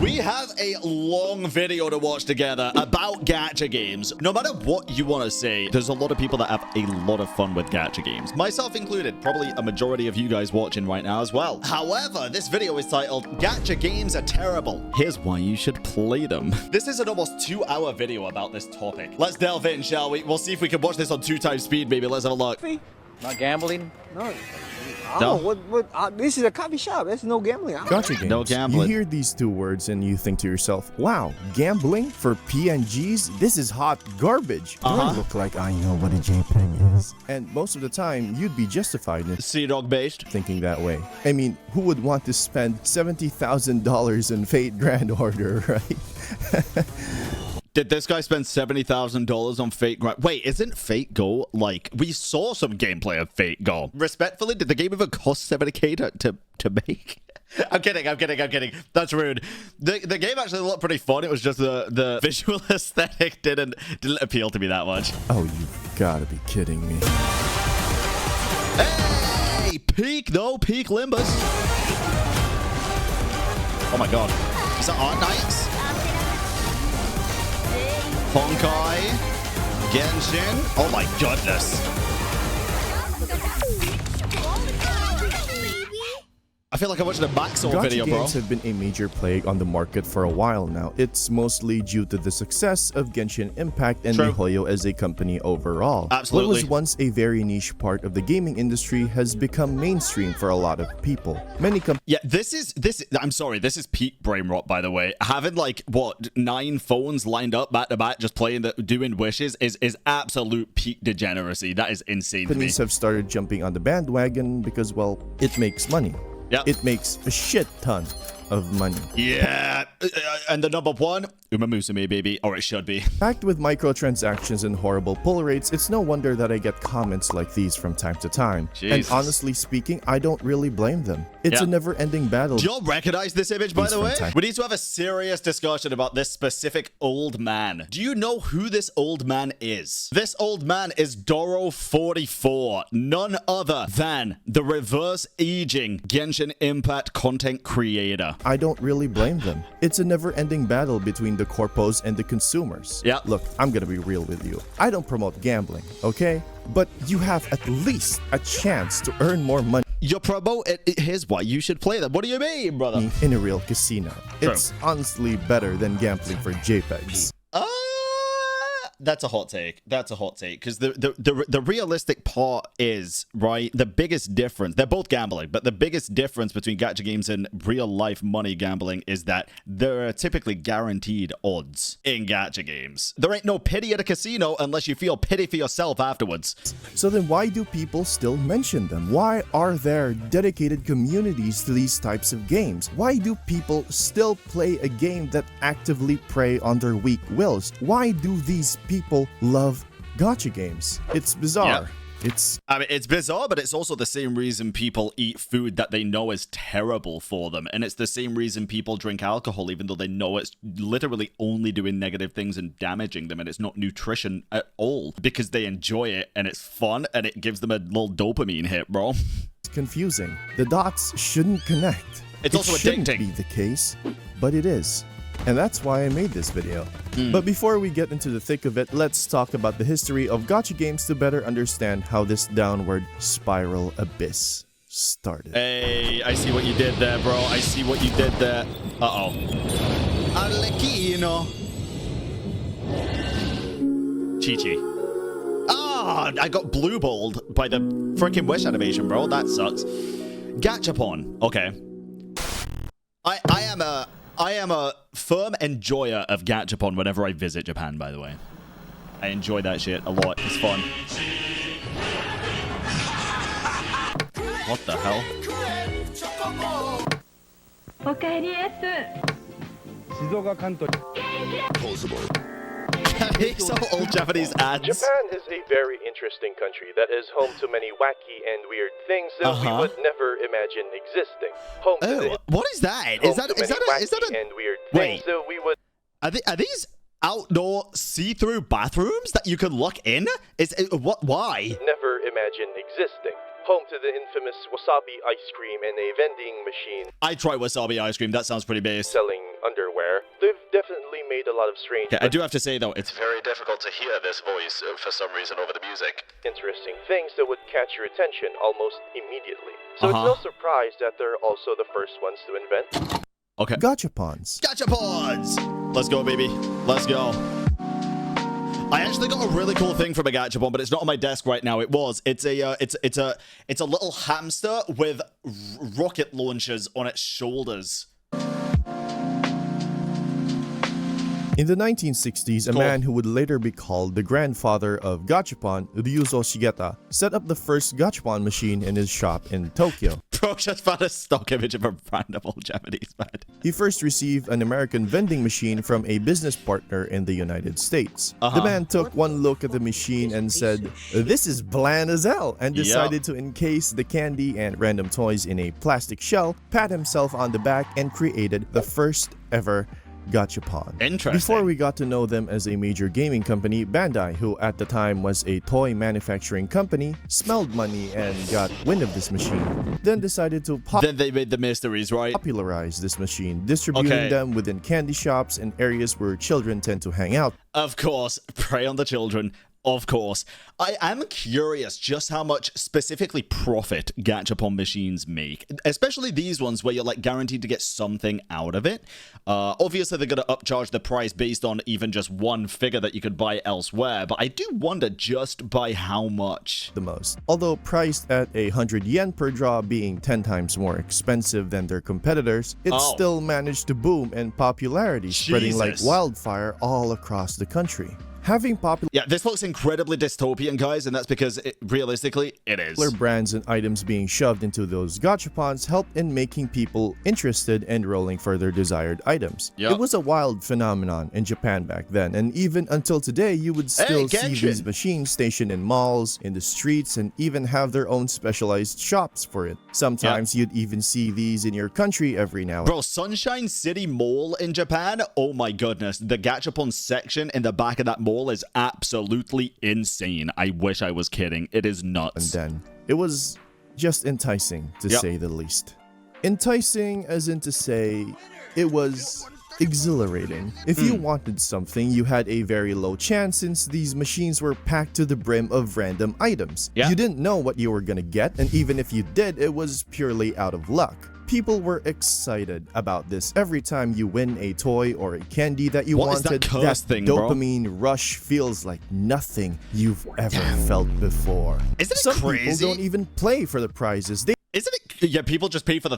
We have a long video to watch together about gacha games. No matter what you want to say, there's a lot of people that have a lot of fun with gacha games, myself included. Probably a majority of you guys watching right now as well. However, this video is titled Gacha Games Are Terrible. Here's why you should play them. This is an almost 2-hour video about this topic. Let's delve in, shall we? We'll see if we can watch this on 2x speed, maybe. Let's have a look. Not gambling? No. This is a coffee shop. There's no gambling. Gacha games. No gambling. You hear these two words and you think to yourself, wow, gambling for PNGs? This is hot garbage. Do I look like I know what a JPEG is? And most of the time, you'd be justified in Sea Dog based. thinking that way. I mean, who would want to spend $70,000 in Fate Grand Order, right? Did this guy spend $70,000 on Fate Grand? Wait, isn't Fate Go like... We saw some gameplay of Fate Go. Respectfully, did the game even cost 70k to make? I'm kidding. That's rude. The game actually looked pretty fun. It was just the visual aesthetic didn't appeal to me that much. Oh, you've got to be kidding me. Hey! Peak Limbus. Oh my god. Is that Arknights? Honkai, Genshin. Oh my goodness. I feel like I'm watching a Maxwell video, bro. Gacha games have been a major plague on the market for a while now. It's mostly due to the success of Genshin Impact and Mihoyo as a company overall. Absolutely. What was once a very niche part of the gaming industry has become mainstream for a lot of people. Many Yeah, this is peak brain rot, by the way. Having like what 9 phones lined up back to back, just doing wishes is absolute peak degeneracy. That is insane to me. companies have started jumping on the bandwagon because, well, it makes money. Yeah, It makes a shit ton of money. Yeah, and the number one, Musume, baby, or it should be. Packed with microtransactions and horrible pull rates, it's no wonder that I get comments like these from time to time. Jesus. And honestly speaking, I don't really blame them. It's a never-ending battle. Do y'all recognize this image, by the way? from time- We need to have a serious discussion about this specific old man. Do you know who this old man is? This old man is Doro44, none other than the reverse-aging Genshin Impact content creator. I don't really blame them. It's a never-ending battle between the corpos and the consumers. Yeah. Look, I'm gonna be real with you. I don't promote gambling, okay? But you have at least a chance to earn more money You promote it. Here's why you should play them. What do you mean, brother? in a real casino. It's honestly better than gambling for JPEGs. That's a hot take. That's a hot take. Because the realistic part is, right, the biggest difference, they're both gambling, but the biggest difference between gacha games and real life money gambling is that there are typically guaranteed odds in gacha games. There ain't no pity at a casino unless you feel pity for yourself afterwards. So then why do people still mention them? Why are there dedicated communities to these types of games? Why do people still play a game that actively prey on their weak wills? Why do these people love gacha games? It's bizarre. I mean, it's bizarre, but it's also the same reason people eat food that they know is terrible for them. And it's the same reason people drink alcohol, even though they know it's literally only doing negative things and damaging them. And it's not nutrition at all, because they enjoy it and it's fun and it gives them a little dopamine hit, bro. It's confusing. The dots shouldn't connect. It's also It shouldn't addicting. be the case, but it is. And that's why I made this video. But before we get into the thick of it, let's talk about the history of gacha games to better understand how this downward spiral abyss started. Hey, I see what you did there, bro. I see what you did there. Uh-oh. Arlecchino. Chi-Chi. Ah, I got blue balled by the freaking wish animation, bro. That sucks. Gachapon. Okay. I am a firm enjoyer of Gachapon whenever I visit Japan, by the way. I enjoy that shit a lot. It's fun. What the hell? Some old Japanese ads. Japan is a very interesting country that is home to many wacky and weird things that we would never imagine existing. Home to What is that? home Is that to many wacky a and weird Wait. things that we would are these outdoor see-through bathrooms that you can look in? Why? never imagine existing. home to the infamous wasabi ice cream and a vending machine I try wasabi ice cream. That sounds pretty base. selling underwear. They've definitely made a lot of strange Okay, I do have to say, though, it's Very difficult to hear this voice for some reason over the music. interesting things that would catch your attention almost immediately. So it's Uh-huh. no surprise that they're also the first ones to invent. okay. Gachapons. Gachapons! Let's go, baby. Let's go. I actually got a really cool thing from a Gachapon, but it's not on my desk right now. It was. It's a little hamster with rocket launchers on its shoulders. In the 1960s, a Cool. man who would later be called the grandfather of Gachapon, Ryuzo Shigeta, set up the first Gachapon machine in his shop in Tokyo. Bro, just found a stock image of a random old Japanese man. He first received an American vending machine from a business partner in the United States. The man took one look at the machine and said, "This is bland as hell," and decided to encase the candy and random toys in a plastic shell, pat himself on the back, and created the first ever Gachapon. Interesting. Before we got to know them as a major gaming company, Bandai, who at the time was a toy manufacturing company, smelled money and got wind of this machine, then decided to Then they made the mysteries, right? popularize this machine, distributing Okay. them within candy shops and areas where children tend to hang out. Of course, prey on the children. Of course. I am curious just how much specifically profit Gachapon machines make. Especially these ones where you're like guaranteed to get something out of it. Obviously, they're going to upcharge the price based on even just one figure that you could buy elsewhere. But I do wonder just by how much. The most. Although priced at 100 yen per draw, being 10 times more expensive than their competitors, it still managed to boom in popularity, spreading like Jesus. wildfire all across the country. Having popular Yeah, this looks incredibly dystopian, guys, and that's because, realistically, it is. brands and items being shoved into those gachapons helped in making people interested and rolling for their desired items. Yup. It was a wild phenomenon in Japan back then, and even until today, you would still see Genshin. these machines stationed in malls, in the streets, and even have their own specialized shops for it. Sometimes you'd even see these in your country every now and Bro, Sunshine City Mall in Japan? Oh my goodness. The Gachapon section in the back of that mall is absolutely insane. I wish I was kidding. It is nuts. then. It was just enticing, to Yep. say the least. Enticing as in to say, it was exhilarating. If you wanted something, you had a very low chance since these machines were packed to the brim of random items. Yeah. You didn't know what you were gonna get, and even if you did, it was purely out of luck. People were excited about this every time you win a toy or a candy that you What is that wanted. curse thing, bro? dopamine rush feels like nothing you've ever felt before. Isn't it Some crazy? people don't even play for the prizes. Isn't it? Yeah, people just pay for the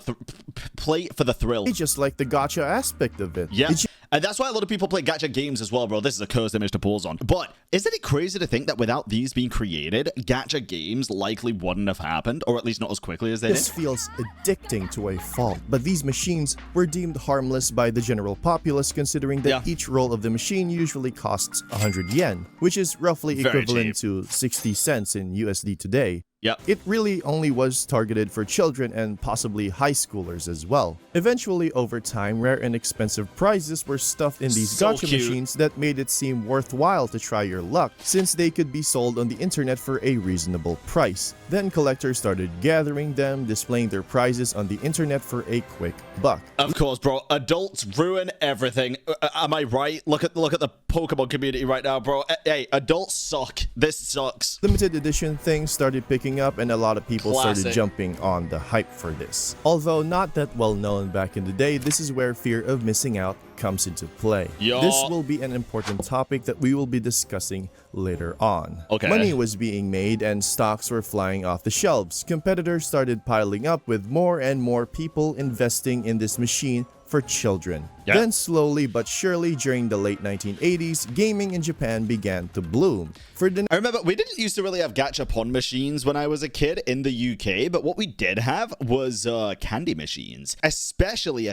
play for the thrill. They just like the gacha aspect of it. Yeah. It's And that's why a lot of people play gacha games as well, bro. This is a cursed image to pause on. But isn't it crazy to think that without these being created, gacha games likely wouldn't have happened, or at least not as quickly as they This did? feels addicting to a fault, but these machines were deemed harmless by the general populace considering that each roll of the machine usually costs 100 yen, which is roughly Very equivalent cheap. to 60 cents in USD today. Yep. It really only was targeted for children and possibly high schoolers as well. Eventually, over time, rare and expensive prizes were stuffed in these So gacha cute. machines that made it seem worthwhile to try your luck, since they could be sold on the internet for a reasonable price. Then collectors started gathering them, displaying their prizes on the internet for a quick buck. Of course, bro. Adults ruin everything. Am I right? Look at the Pokemon community right now, bro. Hey, adults suck. This sucks. Limited edition things started picking up and a lot of people started Classic. jumping on the hype for this. Although not that well known back in the day, this is where fear of missing out comes into play. Yo. This will be an important topic that we will be discussing later on. Okay. Money was being made and stocks were flying off the shelves. Competitors started piling up with more and more people investing in this machine for children. Yeah. Then slowly but surely during the late 1980s, gaming in Japan began to bloom. For the I remember we didn't used to really have Gachapon machines when I was a kid in the UK, but what we did have was candy machines, especially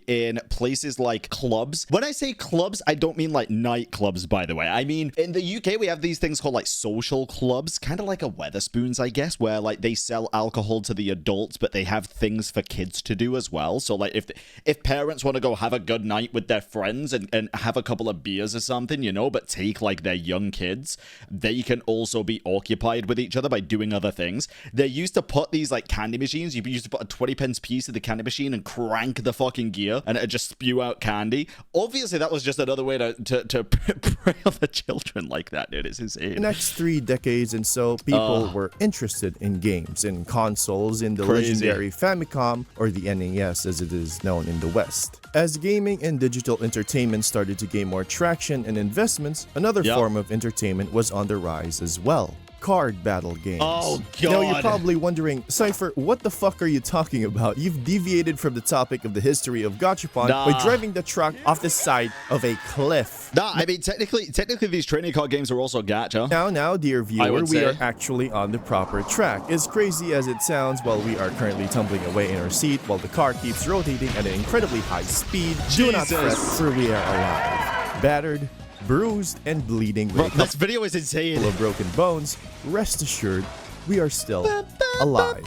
in places like clubs. When I say clubs, I don't mean like nightclubs, by the way. I mean, in the UK, we have these things called like social clubs, kind of like a Weatherspoons, I guess, where like they sell alcohol to the adults, but they have things for kids to do as well. So like if parents want to go have a good night with their friends and have a couple of beers or something, you know, but take like their young kids, they can also be occupied with each other by doing other things. They used to put these like candy machines. You used to put a 20p piece of the candy machine and crank the fucking gear, and it'd just spew out candy. Obviously, that was just another way to prey on the children like that, dude. It's insane. The next 3 decades and so, people were interested in games, in consoles, in the legendary Famicom, or the NES as it is known in the West. As gaming and digital entertainment started to gain more traction and investments, another form of entertainment was on the rise as well. Card battle games. Oh, God. Now you're probably wondering, Cypher, what the fuck are you talking about? You've deviated from the topic of the history of Gachapon by driving the truck off the side of a cliff. Nah, I mean, technically these trading card games are also gacha. Now, dear viewer, we are actually on the proper track. As crazy as it sounds, while we are currently tumbling away in our seat while the car keeps rotating at an incredibly high speed, do not fret, for we are alive. Battered, bruised, and bleeding with this video is insane. Full of broken bones, rest assured, we are still alive.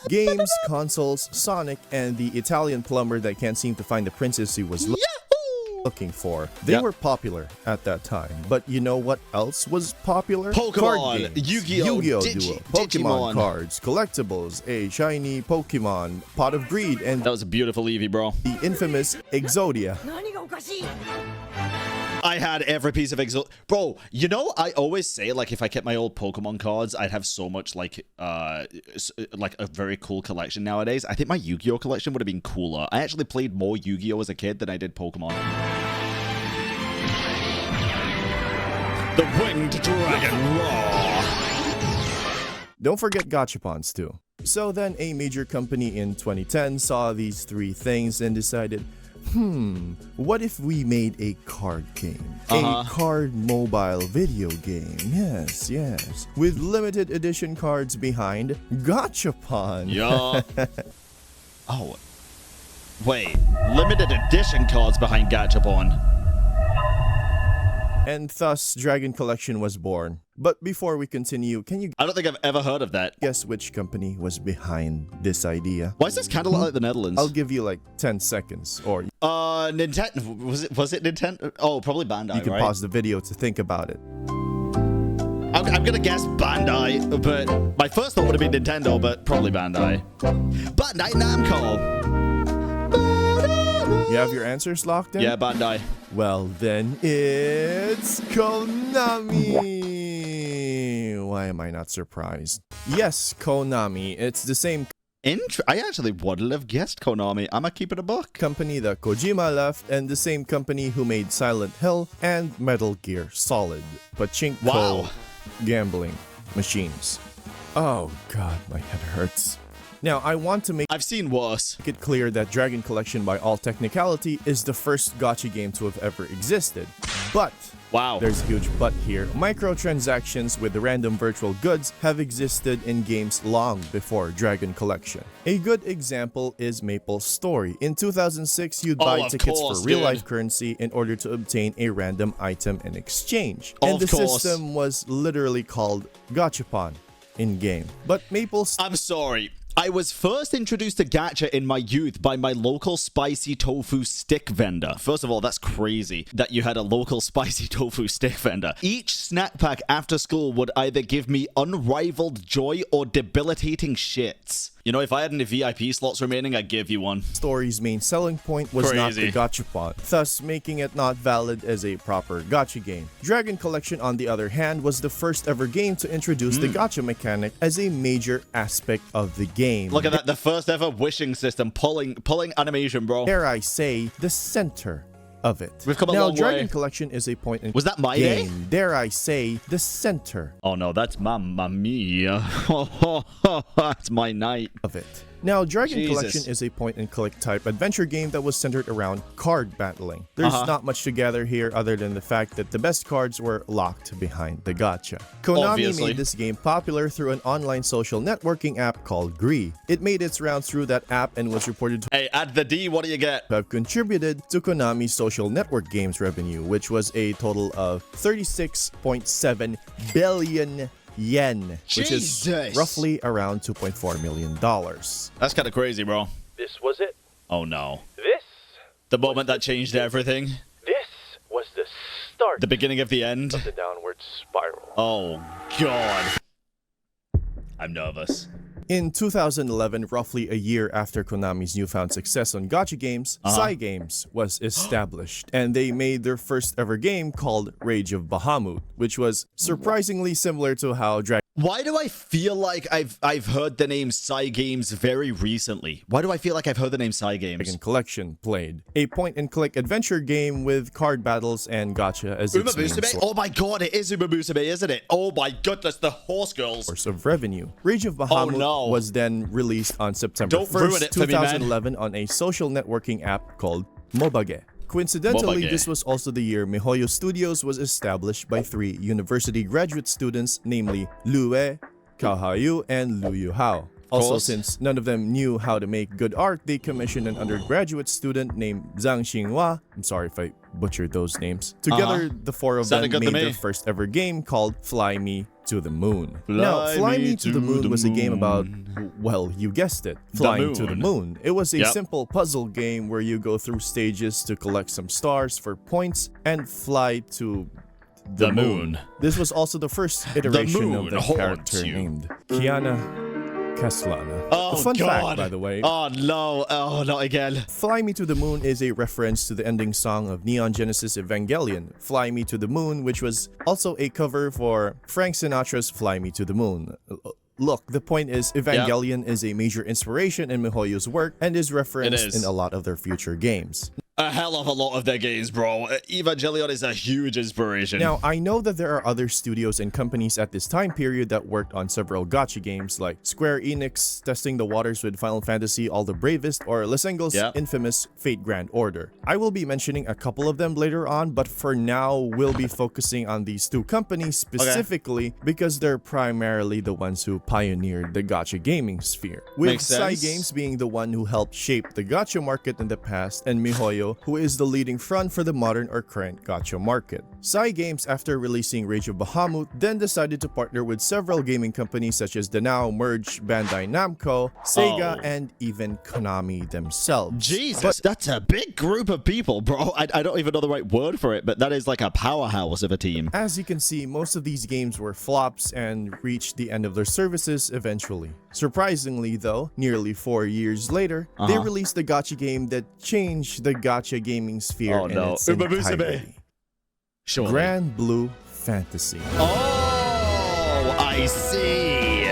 Games, consoles, Sonic, and the Italian plumber that can't seem to find the princess he was looking for. They were popular at that time. But you know what else was popular? Pokemon, Yu-Gi-Oh! Duel, Pokemon cards, collectibles, a shiny Pokemon, Pot of Greed, and that was a beautiful Eevee, bro. the infamous Exodia. I had every piece of bro, you know, I always say, like, if I kept my old Pokemon cards, I'd have so much, like a very cool collection nowadays. I think my Yu-Gi-Oh! Collection would have been cooler. I actually played more Yu-Gi-Oh! As a kid than I did Pokemon. The Winged Dragon Roar! Don't forget Gachapons too. So then a major company in 2010 saw these 3 things and decided, what if we made a card game? A card mobile video game. Yes. With limited edition cards behind Gachapon. Yeah. Oh. Wait. Limited edition cards behind Gachapon. And thus, Dragon Collection was born. But before we continue, can you I don't think I've ever heard of that. guess which company was behind this idea? Why does this kind of look like the Netherlands? I'll give you like 10 seconds, or Nintendo. Was it Nintendo? Oh, probably Bandai, you can right? pause the video to think about it. I'm gonna guess Bandai, but my first thought would have been Nintendo, but probably Bandai. Bandai Namco. You have your answers locked in? Yeah, Bandai. Well, then it's Konami. Why am I not surprised? Yes, Konami. It's the same I actually wouldn't have guessed Konami. I'ma keep it a buck. company that Kojima left, and the same company who made Silent Hill and Metal Gear Solid. Pachinko gambling machines. Oh god, my head hurts. Now, I want to make I've seen worse. it clear that Dragon Collection, by all technicality, is the first gacha game to have ever existed. But Wow. there's a huge but here. Microtransactions with random virtual goods have existed in games long before Dragon Collection. A good example is Maple Story. In 2006, you'd buy of tickets course, for real-life dude. currency in order to obtain a random item in exchange. And the Of course. system was literally called Gachapon in-game. But Maple I'm sorry. I was first introduced to gacha in my youth by my local spicy tofu stick vendor. First of all, that's crazy that you had a local spicy tofu stick vendor. Each snack pack after school would either give me unrivaled joy or debilitating shits. You know, if I had any VIP slots remaining, I'd give you one. Story's main selling point was not the Crazy. Gachapon, thus making it not valid as a proper gacha game. Dragon Collection, on the other hand, was the first ever game to introduce the gacha mechanic as a major aspect of the game. Look at that, the first ever wishing system, pulling animation, bro. Dare I say, the center of it. We've come a now, long Dragon way. Collection is a point in Was that my day? game. Dare I say, the center Oh no, that's Mamma Mia. That's my night. of it. Now, Dragon Jesus. Collection is a point-and-click type adventure game that was centered around card battling. There's not much to gather here other than the fact that the best cards were locked behind the gacha. Konami Obviously. made this game popular through an online social networking app called Gree. It made its rounds through that app and was reported to Hey, add the D, what do you get? have contributed to Konami's social network games revenue, which was a total of 36.7 billion yen, which is Jesus. roughly around $2.4 million. That's kind of crazy, bro. This was it. Oh no. This The moment that changed everything. This was the start The beginning of the end. of the downward spiral. Oh, God. I'm nervous. In 2011, roughly a year after Konami's newfound success on gacha games, Cygames was established, and they made their first ever game called Rage of Bahamut, which was surprisingly similar to how Why do I feel like I've heard the name Cygames very recently? Why do I feel like I've heard the name Cygames? Dragon Collection played. A point-and-click adventure game with card battles and gacha as its main Musume? Oh my God, it is Musume, isn't it? Oh my goodness, the horse girls. source of revenue. Rage of Bahamut was then released on September Don't ruin 1st, it for me, man. 2011 on a social networking app called Mobage. Coincidentally, Mobage. this was also the year Mihoyo Studios was established by 3 university graduate students, namely Lue, Cao Hayu, and Lu Yuhao. Also, since none of them knew how to make good art, they commissioned an undergraduate student named Zhang Xinghua. I'm sorry if I butchered those names. Together, the 4 of them made their first ever game called Fly Me to the Moon. Fly Me to the Moon was a game about, well, you guessed it, flying to the moon. It was a simple puzzle game where you go through stages to collect some stars for points and fly to the moon. This was also the first iteration of the character named Kiana Castellana. Oh, a fun God. fact, by the way. Oh no, oh not again. Fly Me to the Moon is a reference to the ending song of Neon Genesis Evangelion, Fly Me to the Moon, which was also a cover for Frank Sinatra's Fly Me to the Moon. Look, the point is, Evangelion is a major inspiration in Mihoyo's work and is referenced in a lot of their future games. A hell of a lot of their games, bro. Evangelion is a huge inspiration. Now, I know that there are other studios and companies at this time period that worked on several gacha games, like Square Enix testing the waters with Final Fantasy All the Bravest, or Lesengo's infamous Fate Grand Order. I will be mentioning a couple of them later on, but for now, we'll be focusing on these 2 companies specifically because they're primarily the ones who pioneered the gacha gaming sphere. With Cygames being the one who helped shape the gacha market in the past, and Mihoyo, who is the leading front for the modern or current gacha market. Cygames, after releasing Rage of Bahamut, then decided to partner with several gaming companies such as the now merged Bandai Namco, Sega, and even Konami themselves. Jesus, that's a big group of people, bro. I don't even know the right word for it, but that is like a powerhouse of a team. As you can see, most of these games were flops and reached the end of their services eventually. Surprisingly though, nearly 4 years later, they released a gacha game that changed the gacha gaming sphere in its entirety. Grand Blue Fantasy. Oh, I see.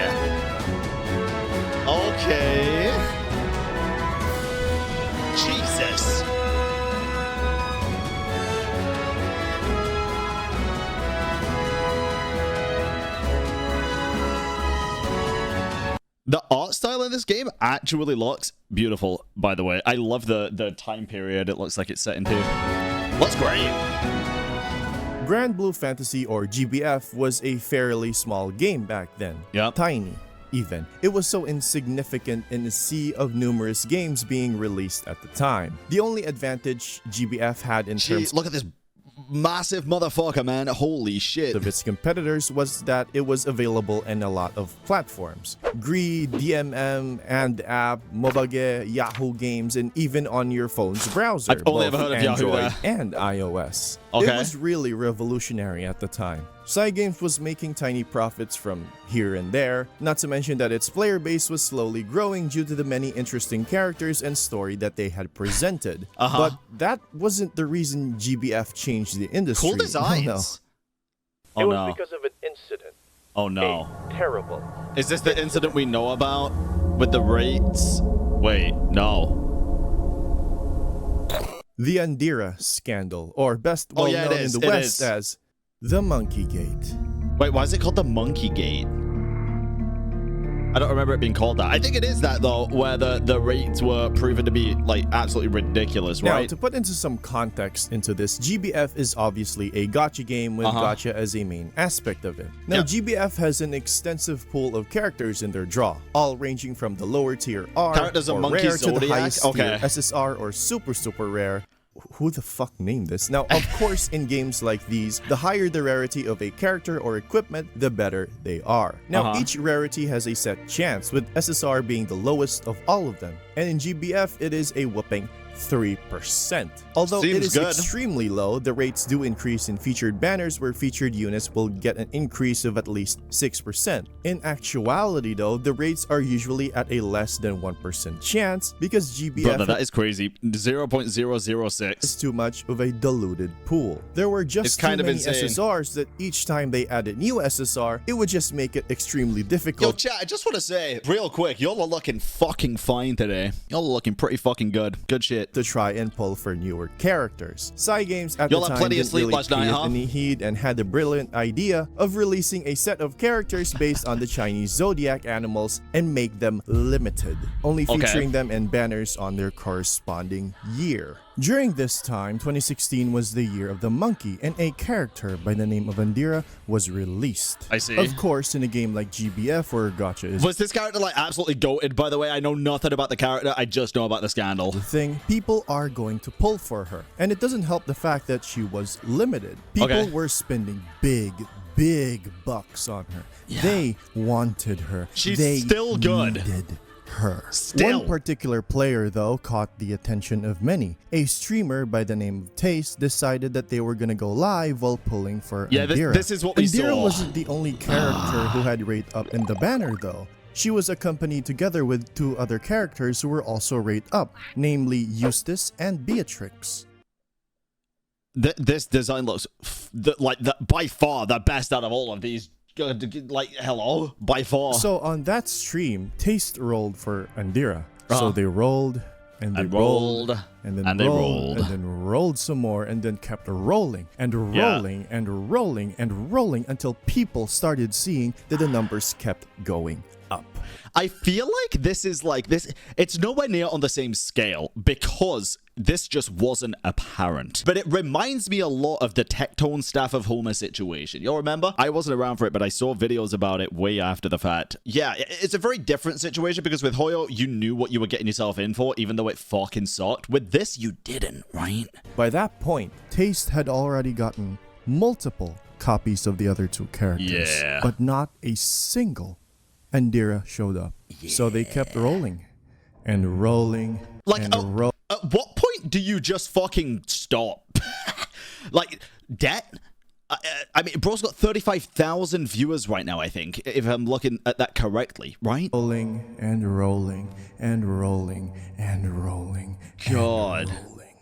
Okay. Jesus. The art style in this game actually looks beautiful, by the way. I love the time period it looks like it's set into. Looks great. Grand Blue Fantasy, or GBF, was a fairly small game back then. Tiny, even. It was so insignificant in a sea of numerous games being released at the time. The only advantage GBF had in terms... Look at this massive motherfucker, man. Holy shit. Of its competitors was that it was available in a lot of platforms. GREE, DMM, and App, Mobage, Yahoo Games, and even on your phone's browser. I've only ever heard of Yahoo Android and iOS. It was really revolutionary at the time. Cygames was making tiny profits from here and there, not to mention that its player base was slowly growing due to the many interesting characters and story that they had presented. But that wasn't the reason GBF changed the industry. Cool designs. It was because of an incident. Oh no. A terrible. Is this the incident we know about with the rates? Wait, no. The Andira scandal, or best known in the West as the Monkey Gate. Wait, why is it called the Monkey Gate? I don't remember it being called that. I think it is that, though, where the rates were proven to be, like, absolutely ridiculous, right? Now, to put into some context into this, GBF is obviously a gacha game with gacha as a main aspect of it. Now, GBF has an extensive pool of characters in their draw, all ranging from the lower tier R Characters or Monkey rare to the Zodiac? highest tier SSR or super rare. Who the fuck named this? Now, of course, in games like these, the higher the rarity of a character or equipment, the better they are. Now, each rarity has a set chance, with SSR being the lowest of all of them. And in GBF, it is a whopping 3%. Although Seems it is good. extremely low, the rates do increase in featured banners where featured units will get an increase of at least 6%. In actuality though, the rates are usually at a less than 1% chance because GBF Brother, that is crazy. 0.006. is too much of a diluted pool. There were It's just kind too of many insane. SSRs that each time they added new SSR, it would just make it extremely Yo, difficult chat, I just want to say, real quick, y'all are looking fucking fine today. Y'all are looking pretty fucking good. Good shit. to try and pull for newer characters. Cygames at Y'all the had time plenty of didn't sleep really last night, pay it huh? any heed and had the brilliant idea of releasing a set of characters based on the Chinese zodiac animals and make them limited, only Okay. featuring them in banners on their corresponding year. During this time, 2016 was the year of the monkey, and a character by the name of Andira was released. I see. Of course, in a game like GBF where Gacha is Was this character like absolutely goated, by the way? I know nothing about the character. I just know about the scandal. the thing, people are going to pull for her. And it doesn't help the fact that she was limited. People Okay. were spending big bucks on her. Yeah. They wanted her. She's they still good. needed her. Still. One particular player, though, caught the attention of many. A streamer by the name of Taste decided that they were gonna go live while pulling for Yeah, Andira. this is what we Andira saw. wasn't the only character who had rate up in the banner, though. She was accompanied together with two other characters who were also rate up, namely Eustace and Beatrix. This design looks by far the best out of all of these. Like, hello? By far. So on that stream, Taste rolled for Andira. Uh-huh. So they rolled, and they And rolled, rolled, and then and they rolled, rolled. and then rolled some more, and then kept rolling, and Yeah. rolling, and rolling, and rolling until people started seeing that the numbers kept going up. I feel like this is like this. It's nowhere near on the same scale because this just wasn't apparent. But it reminds me a lot of the Tectone Staff of Homer situation. You'll remember? I wasn't around for it, but I saw videos about it way after the fact. Yeah, it's a very different situation because with Hoyo, you knew what you were getting yourself in for, even though it fucking sucked. With this, you didn't, right? By that point, Taste had already gotten multiple copies of the other two characters, Yeah. but not a single Andira showed up. So they kept rolling and rolling Like, and rolling. at what point do you just fucking stop? Like, debt? I mean, bro's got 35,000 viewers right now, I think, if I'm looking at that correctly, right? Rolling and rolling and rolling and rolling. God. And rolling.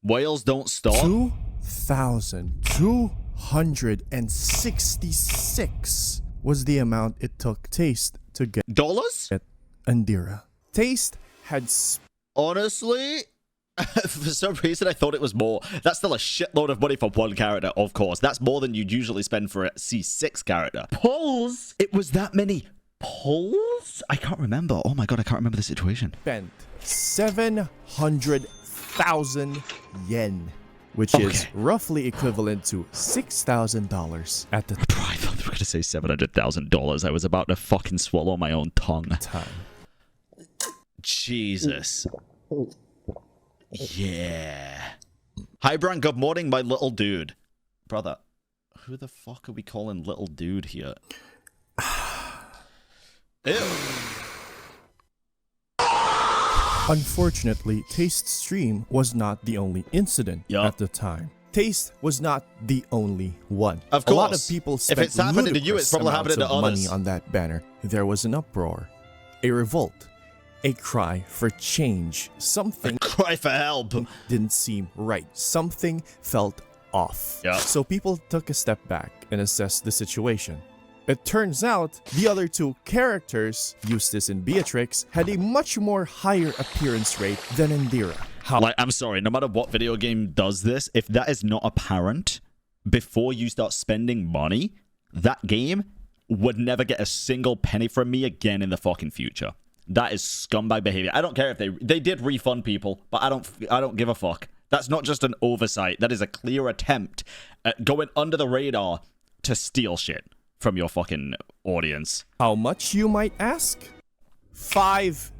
Whales don't stop. 2,266 was the amount it took Taste to get Dollars? Andira. Taste had Honestly, for some reason, I thought it was more. That's still a shitload of money for one character, of course. That's more than you'd usually spend for a C6 character. Pulls? It was that many pulls? I can't remember. Oh my god, I can't remember the situation. spent 700,000 yen, which is Okay. roughly equivalent to $6,000 at the Bro, I thought they were going to say $700,000. I was about to fucking swallow my own tongue. time. Jesus. Yeah. Hi, Bran. Good morning, my little dude. Brother, who the fuck are we calling little dude here? Ew. Unfortunately, Taste's stream was not the only incident Yup. at the time. Taste was not the only one. Of A lot of course. people If spent it's happening to you, it's ludicrous probably amounts happening to of money others. on that banner. There was an uproar, a revolt, a cry for change. Something Cry for help. didn't seem right. Something felt off. Yeah. So people took a step back and assessed the situation. It turns out the other two characters, Eustace and Beatrix, had a much more higher appearance rate than Andira. Like, I'm sorry, no matter what video game does this, if that is not apparent before you start spending money, that game would never get a single penny from me again in the fucking future. That is scumbag behavior. I don't care if they did refund people, but I don't give a fuck. That's not just an oversight. That is a clear attempt at going under the radar to steal shit from your fucking audience. How much, you might ask? 5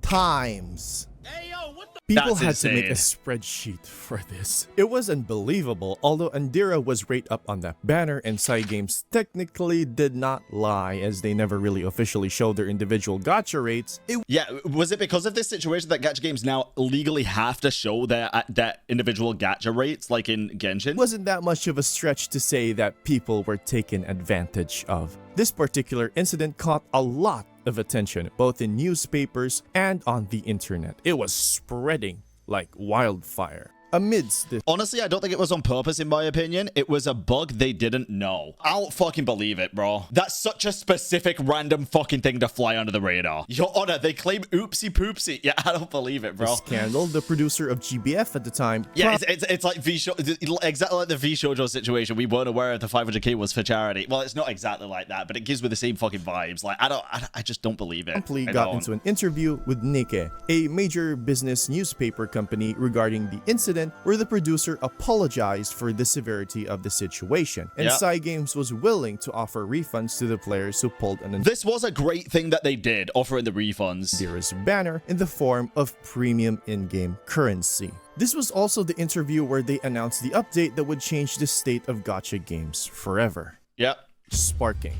times. Hey, yo, what the People That's had to make a insane. spreadsheet for this. It was unbelievable, although Andira was right up on that banner and Cygames technically did not lie as they never really officially showed their individual gacha rates. Yeah, was it because of this situation that gacha games now legally have to show their individual gacha rates like in Genshin? It wasn't that much of a stretch to say that people were taken advantage of. This particular incident caught a lot of attention, both in newspapers and on the internet. It was spreading like wildfire. Amidst this, Honestly, I don't think it was on purpose, in my opinion. It was a bug they didn't know. I don't fucking believe it, bro. That's such a specific random fucking thing to fly under the radar. Your Honor, they claim oopsie poopsie. Yeah, I don't believe it, bro. scandal, the producer of GBF at the time, Yeah, it's like exactly like the V Shoujo situation. We weren't aware if the 500k was for charity. Well, it's not exactly like that, but it gives me the same fucking vibes. Like, I just don't believe it. promptly I got don't. into an interview with Nikkei, a major business newspaper company, regarding the incident where the producer apologized for the severity of the situation, and Yeah. Cygames was willing to offer refunds to the players who pulled an This was a great thing that they did, offering the refunds. Andira's banner in the form of premium in-game currency. This was also the interview where they announced the update that would change the state of gacha games forever. Yep. Sparking,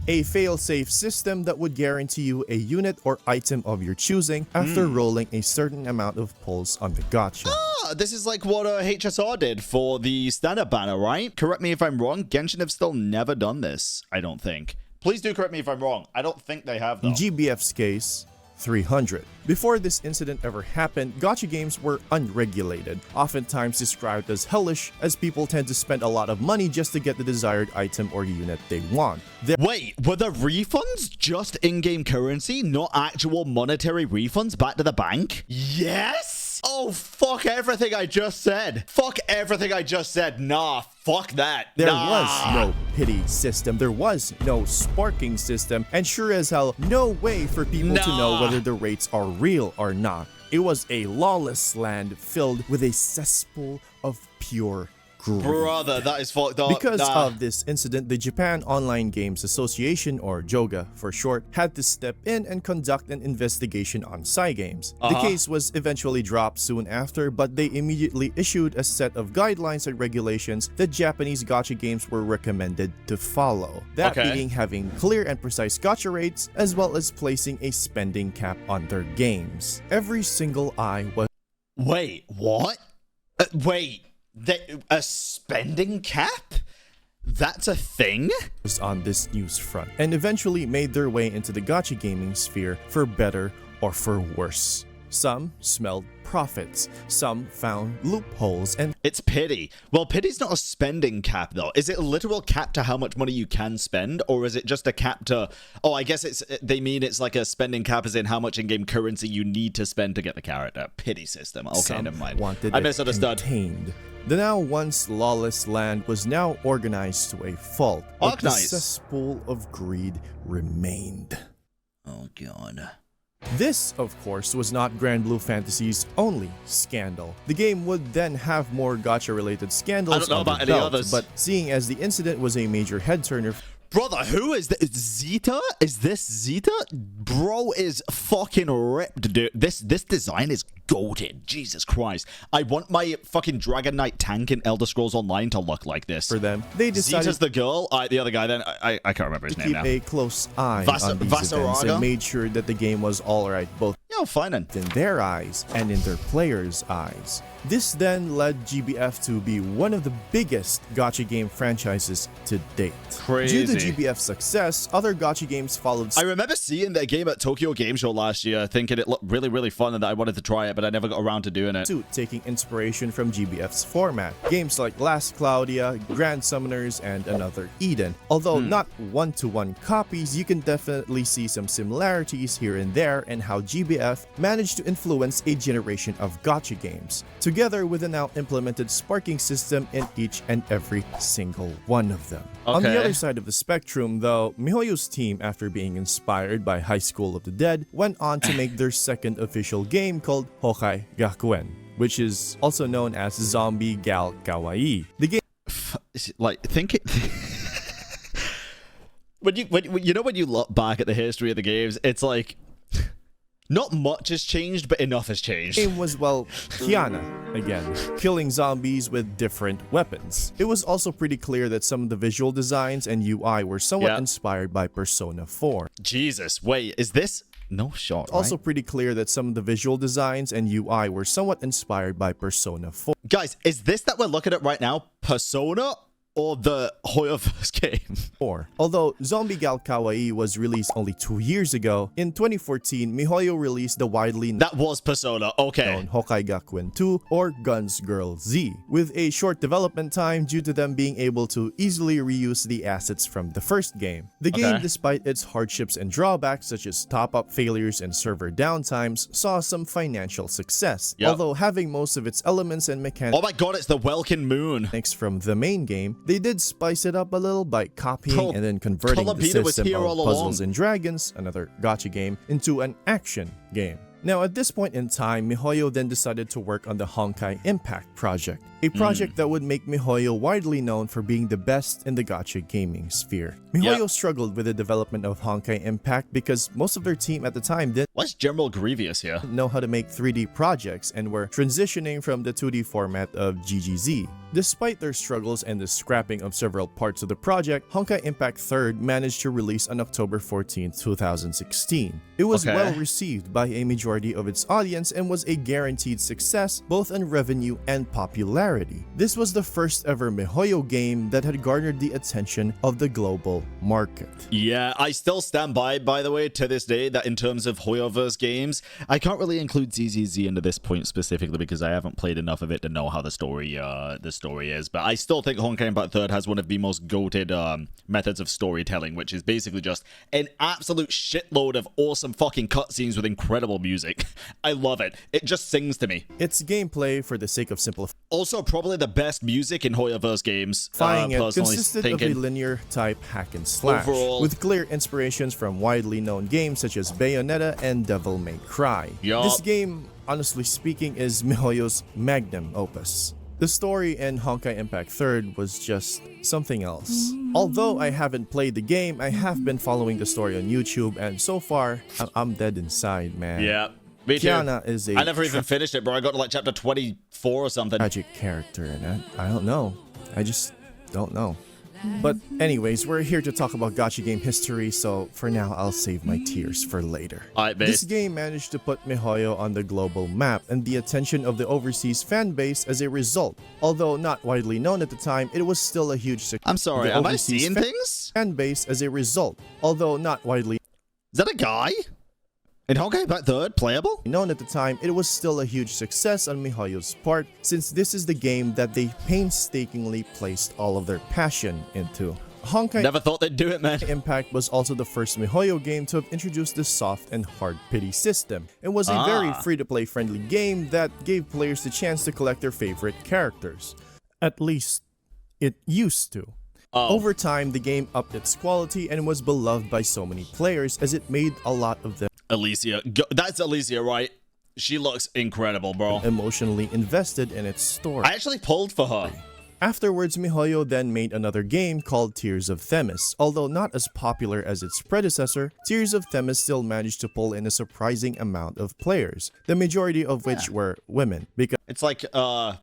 a fail-safe system that would guarantee you a unit or item of your choosing after rolling a certain amount of pulls on the gacha. This is like what HSR did for the standard banner, right? Correct me if I'm wrong. Genshin have still never done this, I don't think. Please do correct me if I'm wrong. I don't think they have, though. In GBF's case, 300. Before this incident ever happened, gacha games were unregulated, oftentimes described as hellish, as people tend to spend a lot of money just to get the desired item or unit they want. Wait, were the refunds just in-game currency, not actual monetary refunds back to the bank? Yes! Oh, fuck everything I just said. Fuck everything I just said. Nah, fuck that. There Nah. was no pity system, there was no sparking system, and sure as hell, no way for people to know Nah. whether the rates are real or not. It was a lawless land filled with a cesspool of pure greed. Brother, that is fucked up. Because Nah. of this incident, the Japan Online Games Association, or JOGA for short, had to step in and conduct an investigation on Cygames. The case was eventually dropped soon after, but they immediately issued a set of guidelines and regulations that Japanese gacha games were recommended to follow. That Okay. being having clear and precise gacha rates, as well as placing a spending cap on their games. Every single eye was Wait, what? Wait, a spending cap? That's a thing? on this news front, and eventually made their way into the gacha gaming sphere for better or for worse. Some smelled profits, some found loopholes, and It's pity. Well, pity's not a spending cap, though. Is it a literal cap to how much money you can spend, or is it just a cap to... Oh, I guess they mean it's like a spending cap as in how much in-game currency you need to spend to get the character. Pity system. Okay, some never mind. wanted I it misunderstood. contained. The now once lawless land was now organized to a fault, but the Arknights. cesspool of greed remained. Oh, God. This, of course, was not Grand Blue Fantasy's only scandal. The game would then have more gacha-related scandals I don't know on the about any belt, others. but seeing as the incident was a major head-turner Brother, who is this? Zeta? Is this Zeta? Bro is fucking ripped, dude. This design is goated. Jesus Christ. I want my fucking Dragon Knight tank in Elder Scrolls Online to look like this. for them, they decided Zeta's the girl. The other guy then. I can't remember his to name keep now. a close eye Vas- on these events Vasaraga? and made sure that the game was alright both Yeah, fine then. in their eyes and in their players' eyes. This then led GBF to be one of the biggest gacha game franchises to date. Crazy. Due to GBF's success, other gacha games followed I remember seeing that game at Tokyo Game Show last year, thinking it looked really, really fun and that I wanted to try it, but I never got around to doing it. suit, taking inspiration from GBF's format. Games like Last Claudia, Grand Summoners, and Another Eden. Although not one-to-one copies, you can definitely see some similarities here and there in how GBF managed to influence a generation of gacha games, together with a now implemented sparking system in each and every single one of them. On the Okay. other side of the spectrum, though, Mihoyo's team, after being inspired by High School of the Dead, went on to make their second official game called Honkai Gakuen, which is also known as Zombie Gal Kawaii. The game Like, think it... when you look back at the history of the games, it's like... Not much has changed, but enough has changed. The game was, well, Kiana again, killing zombies with different weapons. It was also pretty clear that some of the visual designs and UI were somewhat inspired by Persona 4. Jesus, wait, is this... No shot, right? Also pretty clear that some of the visual designs and UI were somewhat inspired by Persona 4. Guys, is this that we're looking at right now Persona or the Hoyoverse game? Although Zombie Gal Kawaii was released only 2 years ago, in 2014, Mihoyo released the widely That was Persona, okay. known Honkai Gakuen 2 or Guns Girl Z, with a short development time due to them being able to easily reuse the assets from the first game. The game, despite its hardships and drawbacks such as top-up failures and server downtimes, saw some financial success, although having most of its elements and mechanics Oh my god, it's the Welkin Moon. from the main game, they did spice it up a little by copying and then converting the system of Puzzles and Dragons, another gacha game, into an action game. Now, at this point in time, Mihoyo then decided to work on the Honkai Impact project, a project that would make Mihoyo widely known for being the best in the gacha gaming sphere. Mihoyo struggled with the development of Honkai Impact because most of their team at the time didn't What's General Grievous here? know how to make 3D projects and were transitioning from the 2D format of GGZ. Despite their struggles and the scrapping of several parts of the project, Honkai Impact 3rd managed to release on October 14, 2016. It was well received by a majority of its audience and was a guaranteed success both in revenue and popularity. This was the first ever Mihoyo game that had garnered the attention of the global market. Yeah, I still stand by the way, to this day, that in terms of Hoyoverse games, I can't really include ZZZ into this point specifically because I haven't played enough of it to know how the story is, but I still think Honkai Impact 3rd has one of the most goated methods of storytelling, which is basically just an absolute shitload of awesome fucking cutscenes with incredible music. I love it. It just sings to me. Its gameplay, for the sake of simplifying Also, probably the best music in Hoyoverse games. it Personally consisted of a thinking. linear type hack and slash, Overall. with clear inspirations from widely known games such as Bayonetta and Devil May Cry. Yup. This game, honestly speaking, is Mihoyo's magnum opus. The story in Honkai Impact 3rd was just something else. Although I haven't played the game, I have been following the story on YouTube, and so far, I'm dead inside, man. Yeah. Me too. Kiana is a I never even finished it, bro. I got to like chapter 24 or something. tragic character, and I don't know. I just don't know. But anyways, we're here to talk about gacha game history, so for now, I'll save my tears for later. Alright, This base. game managed to put Mihoyo on the global map and the attention of the overseas fan base as a result. Although not widely known at the time, it was still a huge success. I'm sorry, The am I overseas seeing things? fan base as a result. Although not widely Is that a guy? In Honkai Impact 3rd, playable? known at the time, it was still a huge success on Mihoyo's part, since this is the game that they painstakingly placed all of their passion into. Honkai Never thought they'd do it, man. Impact was also the first Mihoyo game to have introduced the soft and hard pity system, and was a very free-to-play friendly game that gave players the chance to collect their favorite characters. At least, it used to. Over time, the game upped its quality and was beloved by so many players as it made a lot of them Alicia. That's Alicia, right? She looks incredible, bro. emotionally invested in its story. I actually pulled for her. Afterwards, Mihoyo then made another game called Tears of Themis. Although not as popular as its predecessor, Tears of Themis still managed to pull in a surprising amount of players, the majority of which were women, It's like,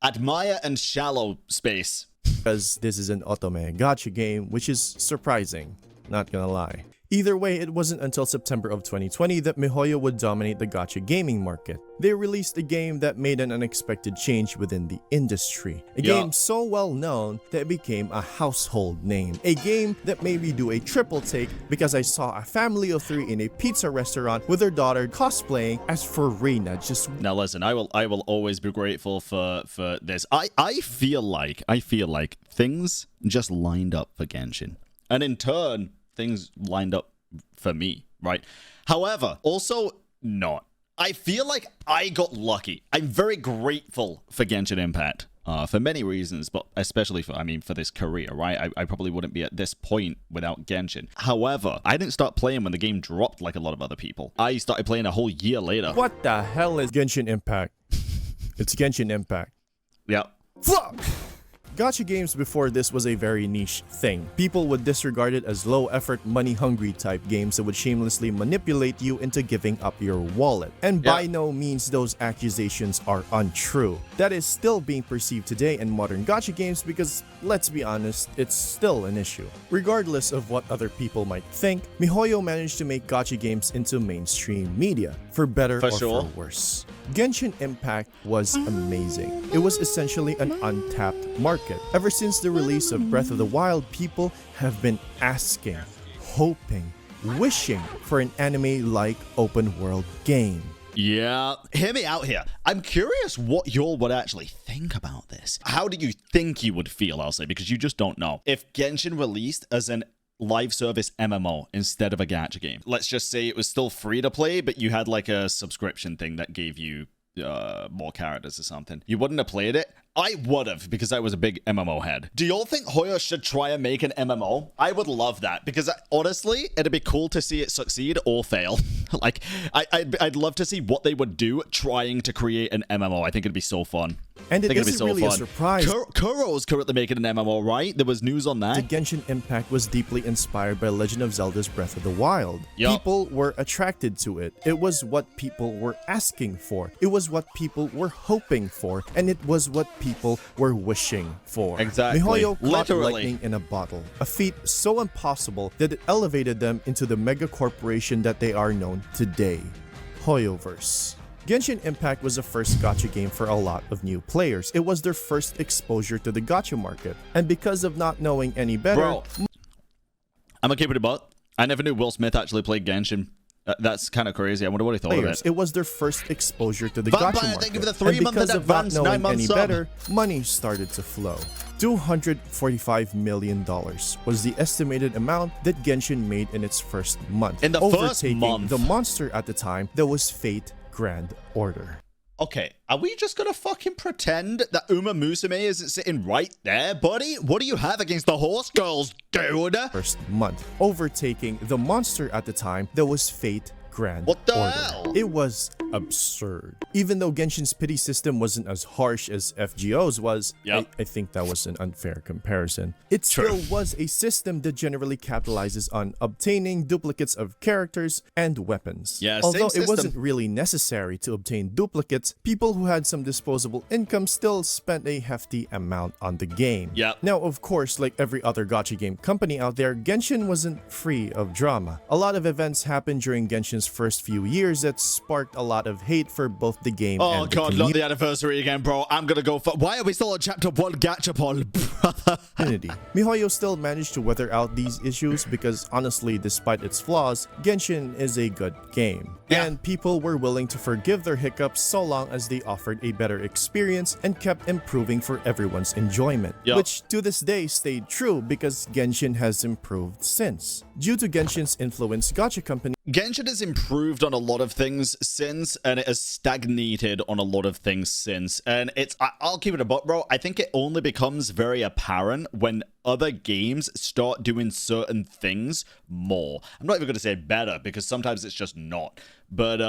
admire and shallow space. because this is an otome gacha game, which is surprising, not gonna lie. Either way, it wasn't until September of 2020 that Mihoyo would dominate the gacha gaming market. They released a game that made an unexpected change within the industry. A game so well known that it became a household name. A game that made me do a triple take because I saw a family of 3 in a pizza restaurant with their daughter cosplaying as Farina. Just Now listen, I will always be grateful for this. I feel like things just lined up for Genshin. And in turn, things lined up for me, right? However, also not. I feel like I got lucky. I'm very grateful for Genshin Impact for many reasons, but especially for this career, right? I probably wouldn't be at this point without Genshin. However, I didn't start playing when the game dropped like a lot of other people. I started playing a whole year later. what the hell is Genshin Impact? It's Genshin Impact. Yeah. Fuck! Gacha games before this was a very niche thing. People would disregard it as low-effort, money-hungry type games that would shamelessly manipulate you into giving up your wallet. And by no means those accusations are untrue. That is still being perceived today in modern gacha games because, let's be honest, it's still an issue. Regardless of what other people might think, Mihoyo managed to make gacha games into mainstream media, for better or for worse. Genshin Impact was amazing. It was essentially an untapped market. Ever since the release of Breath of the Wild, people have been asking, hoping, wishing for an anime-like open-world game. Yeah, hear me out here. I'm curious what y'all would actually think about this. How do you think you would feel, I'll say, because you just don't know. If Genshin released as an live service MMO instead of a gacha game. Let's just say it was still free to play, but you had like a subscription thing that gave you more characters or something. You wouldn't have played it? I would have, because I was a big MMO head. Do y'all think Hoyo should try and make an MMO? I would love that, because honestly, it'd be cool to see it succeed or fail. Like, I'd love to see what they would do trying to create an MMO. I think it'd be so fun. And it isn't really a surprise. Kuro's currently making an MMO, right? There was news on that. The Genshin Impact was deeply inspired by Legend of Zelda's Breath of the Wild. People were attracted to it. It was what people were asking for. It was what people were hoping for. And it was what people were wishing for. Exactly. Mihoyo caught lightning in a bottle. A feat so impossible that it elevated them into the mega corporation that they are known today. Hoyoverse. Genshin Impact was the first gacha game for a lot of new players. It was their first exposure to the gacha market. And because of not knowing any better... Bro, I'm gonna keep it a buck. I never knew Will Smith actually played Genshin. That's kind of crazy. I wonder what he thought of it. It was their first exposure to the gacha market. Thank you for the 3 month and advance, of not 9 knowing months any better, money started to flow. $245 million was the estimated amount that Genshin made in its first month. In the first month. The monster at the time that was Fate Grand Order. Okay, are we just gonna fucking pretend that Musume isn't sitting right there, buddy? What do you have against the horse girls, dude? First month, overtaking the monster at the time that was Fate Grand What the Order. hell? It was absurd. Even though Genshin's pity system wasn't as harsh as FGO's was, I think that was an unfair comparison. It still was a system that generally capitalizes on obtaining duplicates of characters and weapons. Yeah, although same it wasn't really necessary to obtain duplicates, people who had some disposable income still spent a hefty amount on the game. Now, of course, like every other gacha game company out there, Genshin wasn't free of drama. A lot of events happened during Genshin's first few years that sparked a lot of hate for both the game and the god, not the anniversary again, bro. I'm gonna go for... Why are we still on chapter 1 Gachapon, brother? Mihoyo still managed to weather out these issues because honestly, despite its flaws, Genshin is a good game. And people were willing to forgive their hiccups so long as they offered a better experience and kept improving for everyone's enjoyment. Which to this day stayed true because Genshin has improved since. Due to Genshin's influence, gacha companies... Genshin has improved on a lot of things since, and it has stagnated on a lot of things since. And I'll keep it a buck, bro. I think it only becomes very apparent when other games start doing certain things more. I'm not even going to say better, because sometimes it's just not. But,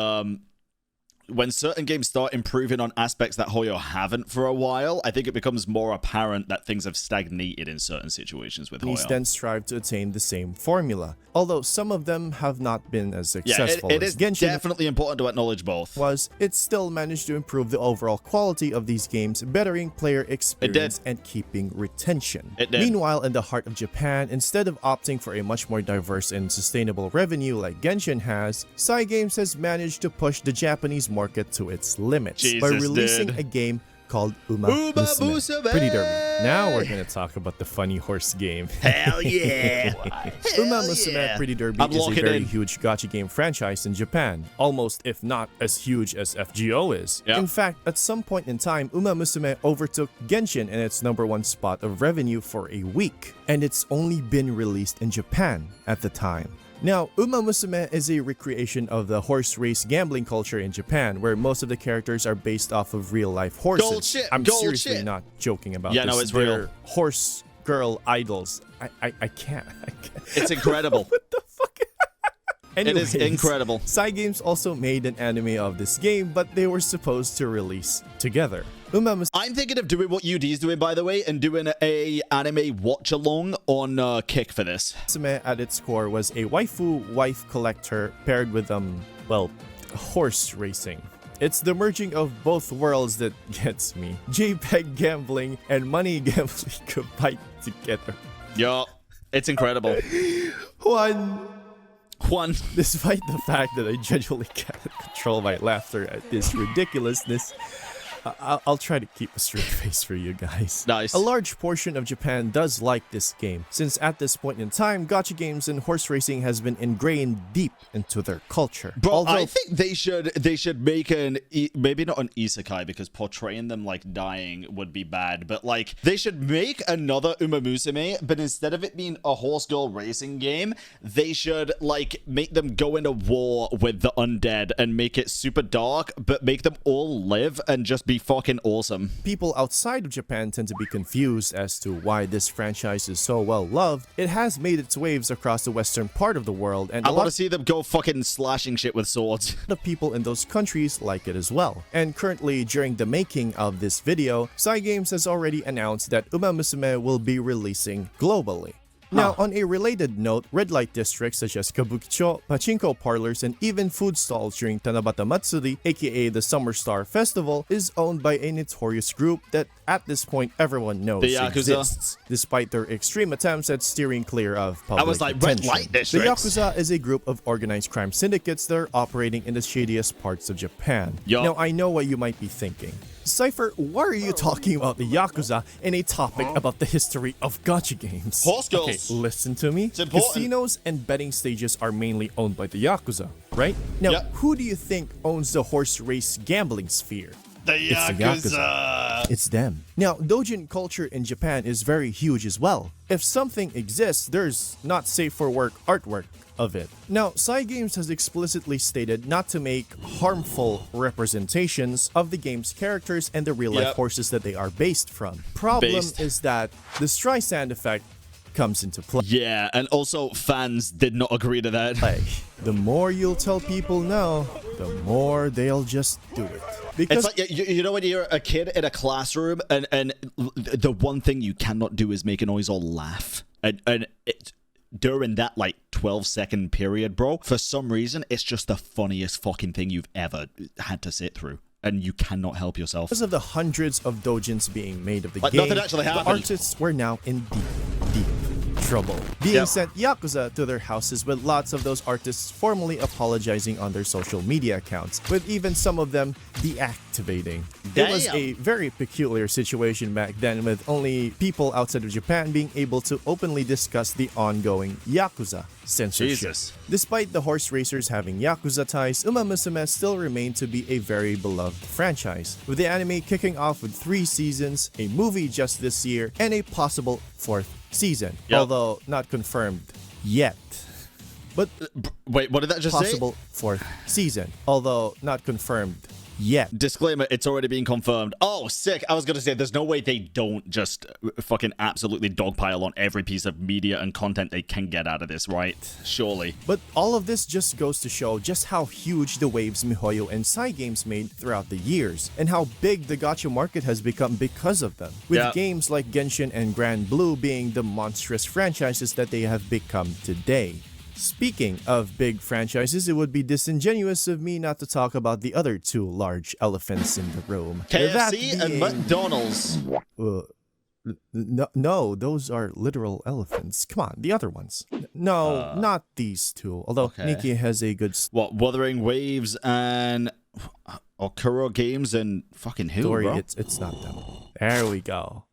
when certain games start improving on aspects that Hoyo haven't for a while, I think it becomes more apparent that things have stagnated in certain situations with Hoyo. These then strive to attain the same formula, although some of them have not been as successful it is Genshin definitely important to acknowledge both. It still managed to improve the overall quality of these games, bettering player experience and keeping retention. Meanwhile, in the heart of Japan, instead of opting for a much more diverse and sustainable revenue like Genshin has, Cygames has managed to push the Japanese market to its limits by releasing a game called Musume. Pretty Derby. Now we're going to talk about the funny horse game. Hell yeah! Musume Pretty Derby is a very huge gacha game franchise in Japan, almost if not as huge as FGO is. In fact, at some point in time, Musume overtook Genshin in its #1 spot of revenue for a week, and it's only been released in Japan at the time. Now, Musume is a recreation of the horse race gambling culture in Japan, where most of the characters are based off of real-life horses. I'm seriously not joking about this. No, it's real. Horse girl idols. I can't. It's incredible. What the fuck? Anyways, It is incredible. Cygames also made an anime of this game, but they were supposed to release together. I'm thinking of doing what UD's doing, by the way, and doing a anime watch-along on Kick for this. Musume at its core was a waifu wife collector paired with, well, horse racing. It's the merging of both worlds that gets me. JPEG gambling and money gambling combined together. Yo, it's incredible. One. Despite the fact that I genuinely cannot control my laughter at this ridiculousness, I'll try to keep a straight face for you guys. Nice. A large portion of Japan does like this game, since at this point in time, gacha games and horse racing has been ingrained deep into their culture. Bro, I think they should make maybe not an isekai, because portraying them like dying would be bad, but like they should make another Musume, but instead of it being a horse girl racing game, they should like make them go into war with the undead and make it super dark, but make them all live and just be fucking awesome. People outside of Japan tend to be confused as to why this franchise is so well loved. It has made its waves across the western part of the world, and I want to see them go fucking slashing shit with swords. The people in those countries like it as well. And currently, during the making of this video, Cygames has already announced that Musume will be releasing globally. Now, on a related note, red light districts such as Kabukicho, pachinko parlors, and even food stalls during Tanabata Matsuri, aka the Summer Star Festival, is owned by a notorious group that at this point everyone knows The Yakuza. exists, despite their extreme attempts at steering clear of public I was like, attention. red light The districts. Yakuza is a group of organized crime syndicates that are operating in the shadiest parts of Japan. Yo. Now, I know what you might be thinking. Cypher, why are you talking about the Yakuza in a topic about the history of gacha games? Horse girls. Okay, listen to me. important. Casinos and betting stages are mainly owned by the Yakuza, right? Now, Yep. who do you think owns the horse race gambling sphere? The It's the Yakuza. It's them. Now, doujin culture in Japan is very huge as well. If something exists, there's not safe for work artwork of it. Now, Cygames has explicitly stated not to make harmful representations of the game's characters and the real-life Yep. horses that they are based from. Problem Based. is that the Streisand effect comes into play. Yeah, and also fans did not agree to that. The more you'll tell people no, the more they'll just do it. Because It's like, you know when you're a kid in a classroom and the one thing you cannot do is make a noise or laugh. And it, during that like 12-second period, bro, for some reason, it's just the funniest fucking thing you've ever had to sit through. And you cannot help yourself. because of the hundreds of doujins being made of the Like, game, nothing actually the happened. artists were now in deep trouble. Being Yep. sent Yakuza to their houses, with lots of those artists formally apologizing on their social media accounts, with even some of them deactivating. It was Damn. a very peculiar situation back then, with only people outside of Japan being able to openly discuss the ongoing Yakuza censorship. Jesus. Despite the horse racers having Yakuza ties, Musume still remained to be a very beloved franchise, with the anime kicking off with 3 seasons, a movie just this year, and a possible 4th season, Yep. although not confirmed yet. But Wait, what did that just say? possible 4th season, although not confirmed yet. Disclaimer, it's already been confirmed. Oh, sick. I was going to say, there's no way they don't just fucking absolutely dogpile on every piece of media and content they can get out of this, right? Surely. But all of this just goes to show just how huge the waves Mihoyo and Cygames made throughout the years, and how big the gacha market has become because of them, with Yeah. games like Genshin and Grand Blue being the monstrous franchises that they have become today. Speaking of big franchises, it would be disingenuous of me not to talk about the other 2 large elephants in the room. That KFC and being- McDonald's. No, those are literal elephants. Come on, the other ones. No, not these 2. Although okay. Nikki has a good What, Wuthering Waves and Okuro Games and fucking who, story. bro? It's not them. There we go.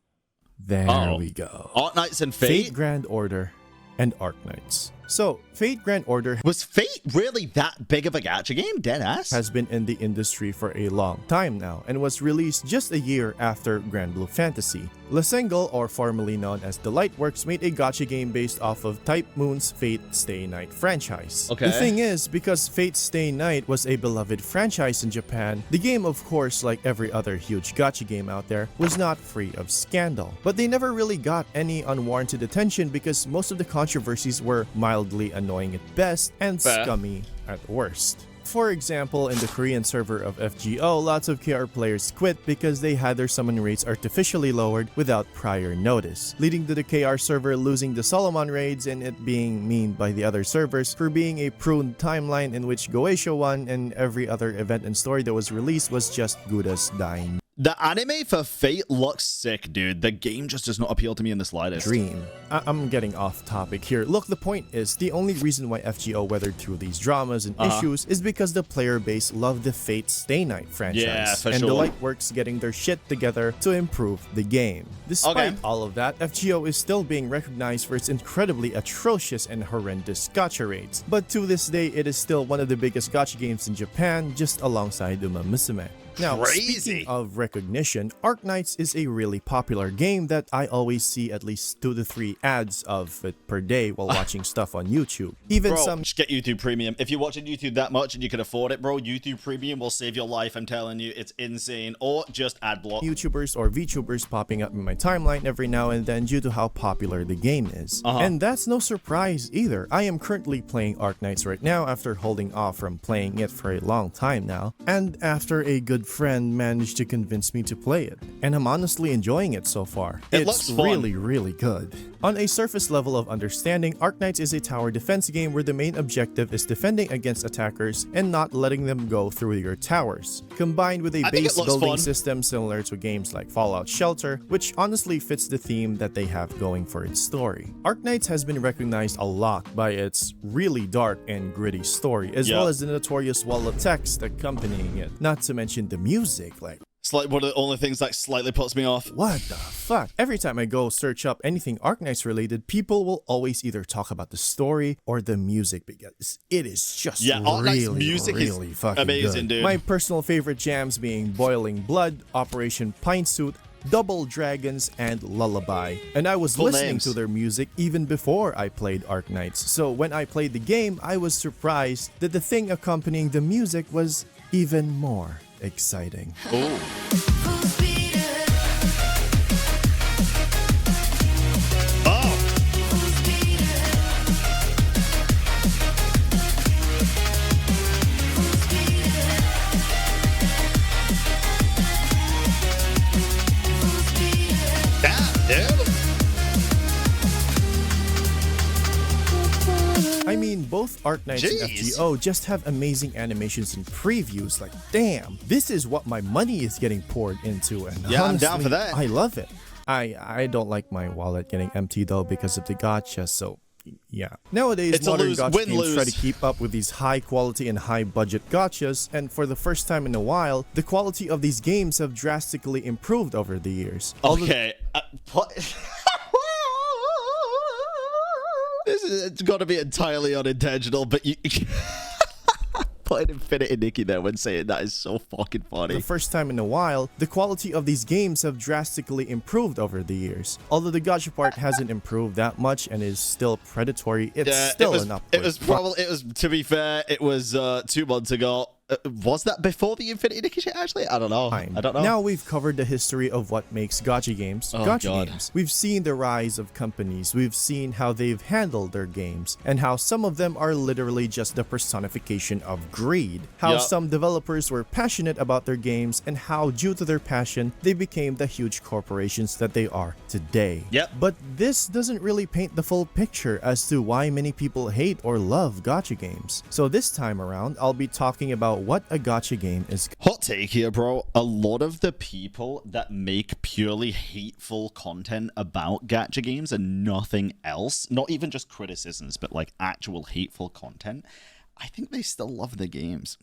There Oh. we go. Arknights and Fate Fate? Grand Order and Arknights. So, Fate Grand Order Was Fate really that big of a gacha game? Deadass? has been in the industry for a long time now and was released just a year after Grand Blue Fantasy. Lesengel, or formerly known as The Lightworks, made a gacha game based off of Type Moon's Fate Stay Night franchise. Okay. The thing is, because Fate Stay Night was a beloved franchise in Japan, the game, of course, like every other huge gacha game out there, was not free of scandal. But they never really got any unwarranted attention because most of the controversies were mild mildly annoying at best and Fair. scummy at worst. For example, in the Korean server of FGO, lots of KR players quit because they had their summon rates artificially lowered without prior notice, leading to the KR server losing the Solomon raids and it being memed by the other servers for being a pruned timeline in which Goetia won and every other event and story that was released was just Gudas dying. The anime for Fate looks sick, dude. The game just does not appeal to me in the slightest. Dream. I'm getting off topic here. Look, the point is, the only reason why FGO weathered through these dramas and issues is because the player base loved the Fate Stay Night franchise. Yeah, for and sure. the Lightworks getting their shit together to improve the game. Despite all of that, FGO is still being recognized for its incredibly atrocious and horrendous gacha rates. But to this day, it is still one of the biggest gacha games in Japan, just alongside Musume. Now, Crazy. speaking of recognition, Arknights is a really popular game that I always see at least 2 to 3 ads of it per day while watching stuff on YouTube. Even Bro, some just get YouTube Premium. If you're watching YouTube that much and you can afford it, bro, YouTube Premium will save your life. I'm telling you, it's insane. Or just ad block. YouTubers or VTubers popping up in my timeline every now and then due to how popular the game is. And that's no surprise either. I am currently playing Arknights right now after holding off from playing it for a long time now, and after a good friend managed to convince me to play it. And I'm honestly enjoying it so far. It It's looks fun. really, really good. On a surface level of understanding, Arknights is a tower defense game where the main objective is defending against attackers and not letting them go through your towers, combined with a I think it base looks building fun. system similar to games like Fallout Shelter, which honestly fits the theme that they have going for its story. Arknights has been recognized a lot by its really dark and gritty story, as well as the notorious wall of text accompanying it, not to mention the music. Like, It's like one of the only things that slightly puts me off. what the fuck? Every time I go search up anything Arknights related, people will always either talk about the story or the music because it is just Arknights music is really fucking amazing, good. dude. My personal favorite jams being Boiling Blood, Operation Pine Suit, Double Dragons, and Lullaby. And I was Full listening names. to their music even before I played Arknights. So when I played the game, I was surprised that the thing accompanying the music was even more exciting. I mean, both Arknights and Jeez. FGO just have amazing animations and previews. Like, damn, this is what my money is getting poured into. And Yeah, I'm honestly, down for that. I love it. I don't like my wallet getting empty though because of the gacha, so yeah. Nowadays, It's a modern lose- gacha win, games try lose. to keep up with these high quality and high budget gachas, and for the first time in a while, the quality of these games have drastically improved over the years. Although Okay. It's got to be entirely unintentional, but you... Putting Infinity Nikki there when saying that is so fucking funny. the first time in a while, the quality of these games have drastically improved over the years. Although the gacha part hasn't improved that much and is still predatory, it's still an upward. To be fair, it was 2 months ago. Was that before the Infinity Nikki shit, actually? I don't know. time. I don't know. Now we've covered the history of what makes gacha games gacha games. We've seen the rise of companies, we've seen how they've handled their games, and how some of them are literally just the personification of greed. How Yup. some developers were passionate about their games, and how due to their passion, they became the huge corporations that they are today. Yep. But this doesn't really paint the full picture as to why many people hate or love gacha games. So this time around, I'll be talking about what a gacha game is. Hot take here, bro. A lot of the people that make purely hateful content about gacha games and nothing else, not even just criticisms, but like actual hateful content, I think they still love the games.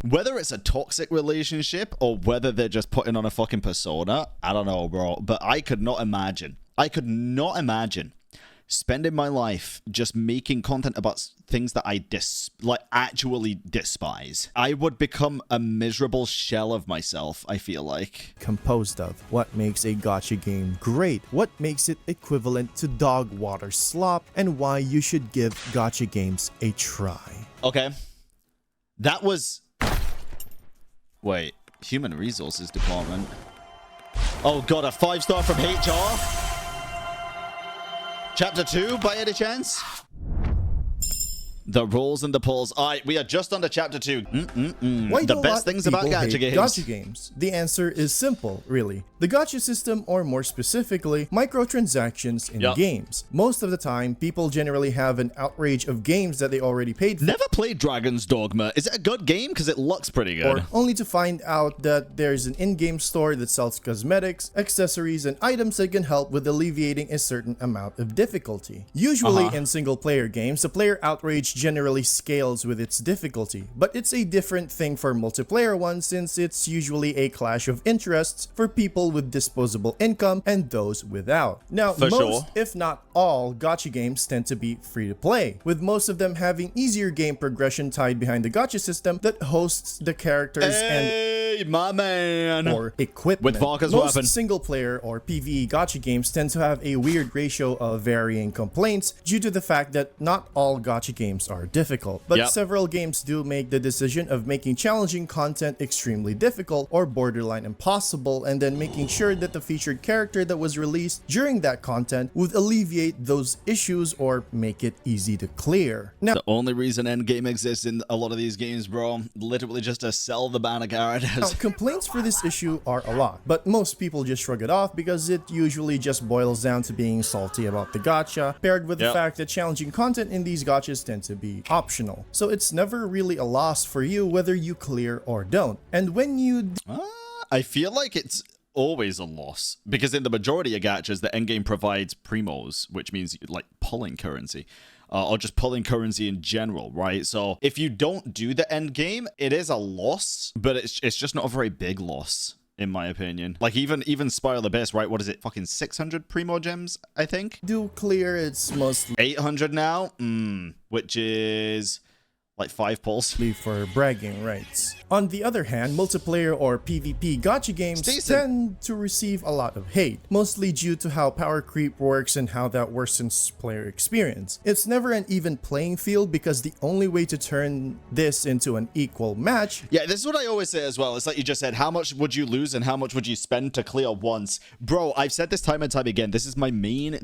Whether it's a toxic relationship or whether they're just putting on a fucking persona, I don't know, bro. But I could not imagine spending my life just making content about things that I actually despise. I would become a miserable shell of myself, I feel like. Composed of, what makes a gacha game great, what makes it equivalent to dog water slop, and why you should give gacha games a try. Okay. That was... Wait. Human Resources Department. Oh god, a 5-star from HR? Chapter 2, by any chance? The rules and the polls. All right, we are just on to chapter 2. Why The do a best lot things of about people gacha hate games. Gacha games? The answer is simple, really. The gacha system, or more specifically, microtransactions in Yup. games. Most of the time, people generally have an outrage of games that they already paid for. Never played Dragon's Dogma. Is it a good game? Because it looks pretty good. Or only to find out that there's an in-game store that sells cosmetics, accessories, and items that can help with alleviating a certain amount of difficulty. Usually in single-player games, the player outrage generally scales with its difficulty, but it's a different thing for multiplayer ones since it's usually a clash of interests for people with disposable income and those without. Now, For most, sure. if not all, gacha games tend to be free to play, with most of them having easier game progression tied behind the gacha system that hosts the characters and Hey, my man. or equipment. With Valka's Most weapon. single-player or PvE gacha games tend to have a weird ratio of varying complaints due to the fact that not all gacha games are difficult, but Yep. several games do make the decision of making challenging content extremely difficult or borderline impossible, and then making sure that the featured character that was released during that content would alleviate those issues or make it easy to clear. Now, The only reason endgame exists in a lot of these games, bro, literally just to sell the banner characters. complaints for this issue are a lot, but most people just shrug it off because it usually just boils down to being salty about the gacha, paired with the Yep. fact that challenging content in these gachas tend to be optional. So it's never really a loss for you whether you clear or don't. And when you I feel like it's always a loss because in the majority of gachas, the endgame provides primos, which means like pulling currency. Or just pulling currency in general, right? So if you don't do the end game, it is a loss, but it's just not a very big loss, in my opinion. Like even Spiral Abyss, right? What is it? Fucking 600 primo gems, I think. do clear, it's mostly 800 now, which is like 5 pulls. for bragging rights. On the other hand, multiplayer or PvP gacha games Decent. tend to receive a lot of hate, mostly due to how power creep works and how that worsens player experience. It's never an even playing field because the only way to turn this into an equal match Yeah, this is what I always say as well. It's like you just said, how much would you lose and how much would you spend to clear once? Bro, I've said this time and time again. This is my main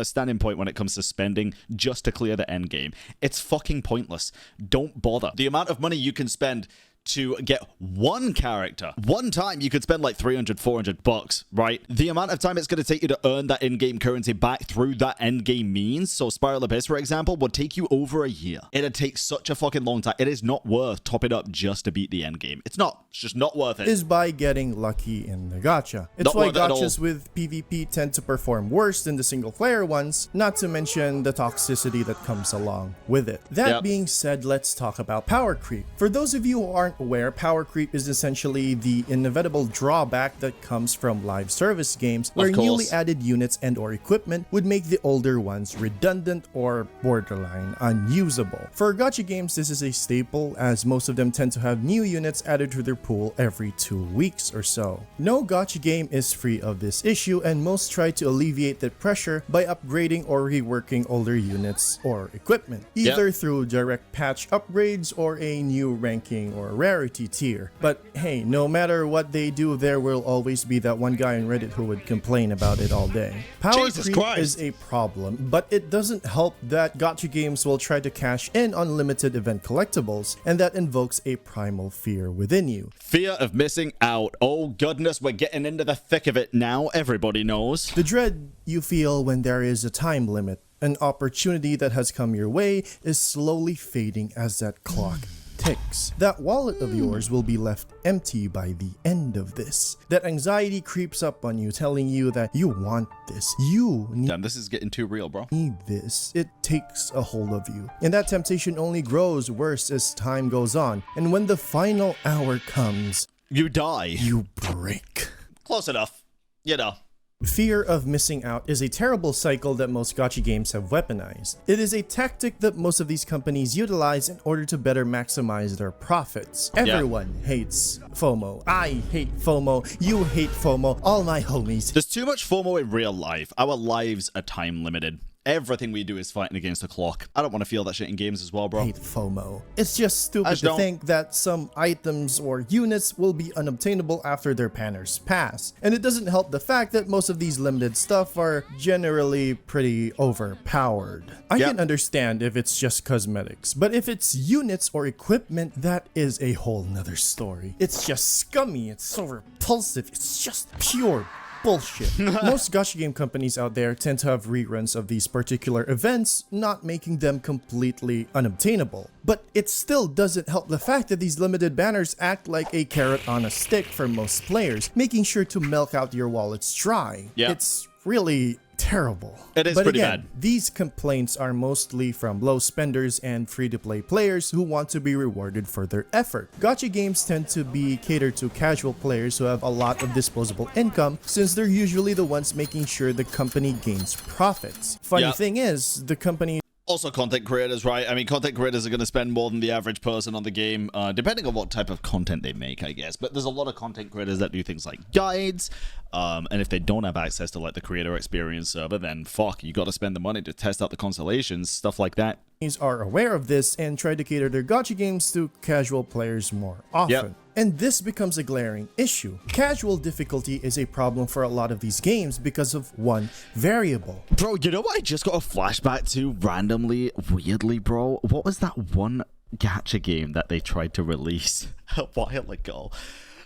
standing point when it comes to spending just to clear the end game. It's fucking pointless. Don't bother. The amount of money you can spend to get one character, one time you could spend like 300, 400 bucks, right? The amount of time it's going to take you to earn that in-game currency back through that end-game means, so Spiral Abyss, for example, would take you over a year. It'd take such a fucking long time. It is not worth topping up just to beat the end game. It's not. It's just not worth it. is by getting lucky in the gacha. It's Not why worth it at all. gachas with PvP tend to perform worse than the single player ones, not to mention the toxicity that comes along with it. That Yep. being said, let's talk about power creep. For those of you who aren't aware, power creep is essentially the inevitable drawback that comes from live service games where course. newly added units and or equipment would make the older ones redundant or borderline unusable. For gacha games, this is a staple as most of them tend to have new units added to their pool every 2 weeks or so. No gacha game is free of this issue, and most try to alleviate that pressure by upgrading or reworking older units or equipment, either through direct patch upgrades or a new ranking or rarity tier. But hey, no matter what they do, there will always be that one guy on Reddit who would complain about it all day. Power Jesus creep Christ. is a problem, but it doesn't help that gacha games will try to cash in on limited event collectibles, and that invokes a primal fear within you. Fear of missing out. Oh goodness, we're getting into the thick of it now. Everybody knows. The dread you feel when there is a time limit, an opportunity that has come your way, is slowly fading as that clock ticks. That wallet of yours will be left empty by the end of this. That anxiety creeps up on you, telling you that you want this. You Damn, this is getting too real, bro. need this. It takes a hold of you. And that temptation only grows worse as time goes on. And when the final hour comes, You die. you break. Close enough. You know. Fear of missing out is a terrible cycle that most gacha games have weaponized. It is a tactic that most of these companies utilize in order to better maximize their profits. Everyone hates FOMO. I hate FOMO. You hate FOMO. All my homies. There's too much FOMO in real life. Our lives are time limited. Everything we do is fighting against the clock. I don't want to feel that shit in games as well, bro. Hate FOMO. It's just stupid to don't. think that some items or units will be unobtainable after their banners pass. And it doesn't help the fact that most of these limited stuff are generally pretty overpowered. I Yep. can understand if it's just cosmetics, but if it's units or equipment, that is a whole nother story. It's just scummy, it's so repulsive, it's just pure bullshit. Most gacha game companies out there tend to have reruns of these particular events, not making them completely unobtainable. But it still doesn't help the fact that these limited banners act like a carrot on a stick for most players, making sure to milk out your wallets dry. Yeah. It's really terrible. It is but pretty again, bad. these complaints are mostly from low spenders and free-to-play players who want to be rewarded for their effort. Gacha games tend to be catered to casual players who have a lot of disposable income, since they're usually the ones making sure the company gains profits. Funny Yep. thing is, the company Also, content creators, right? I mean, content creators are going to spend more than the average person on the game, depending on what type of content they make, I guess. But there's a lot of content creators that do things like guides, and if they don't have access to like the creator experience server, then fuck, you got to spend the money to test out the constellations, stuff like that. are aware of this and try to cater their gacha games to casual players more often. Yep. And this becomes a glaring issue. Casual difficulty is a problem for a lot of these games because of one variable. Bro, you know what I just got a flashback to randomly, weirdly, bro? What was that one gacha game that they tried to release a while ago?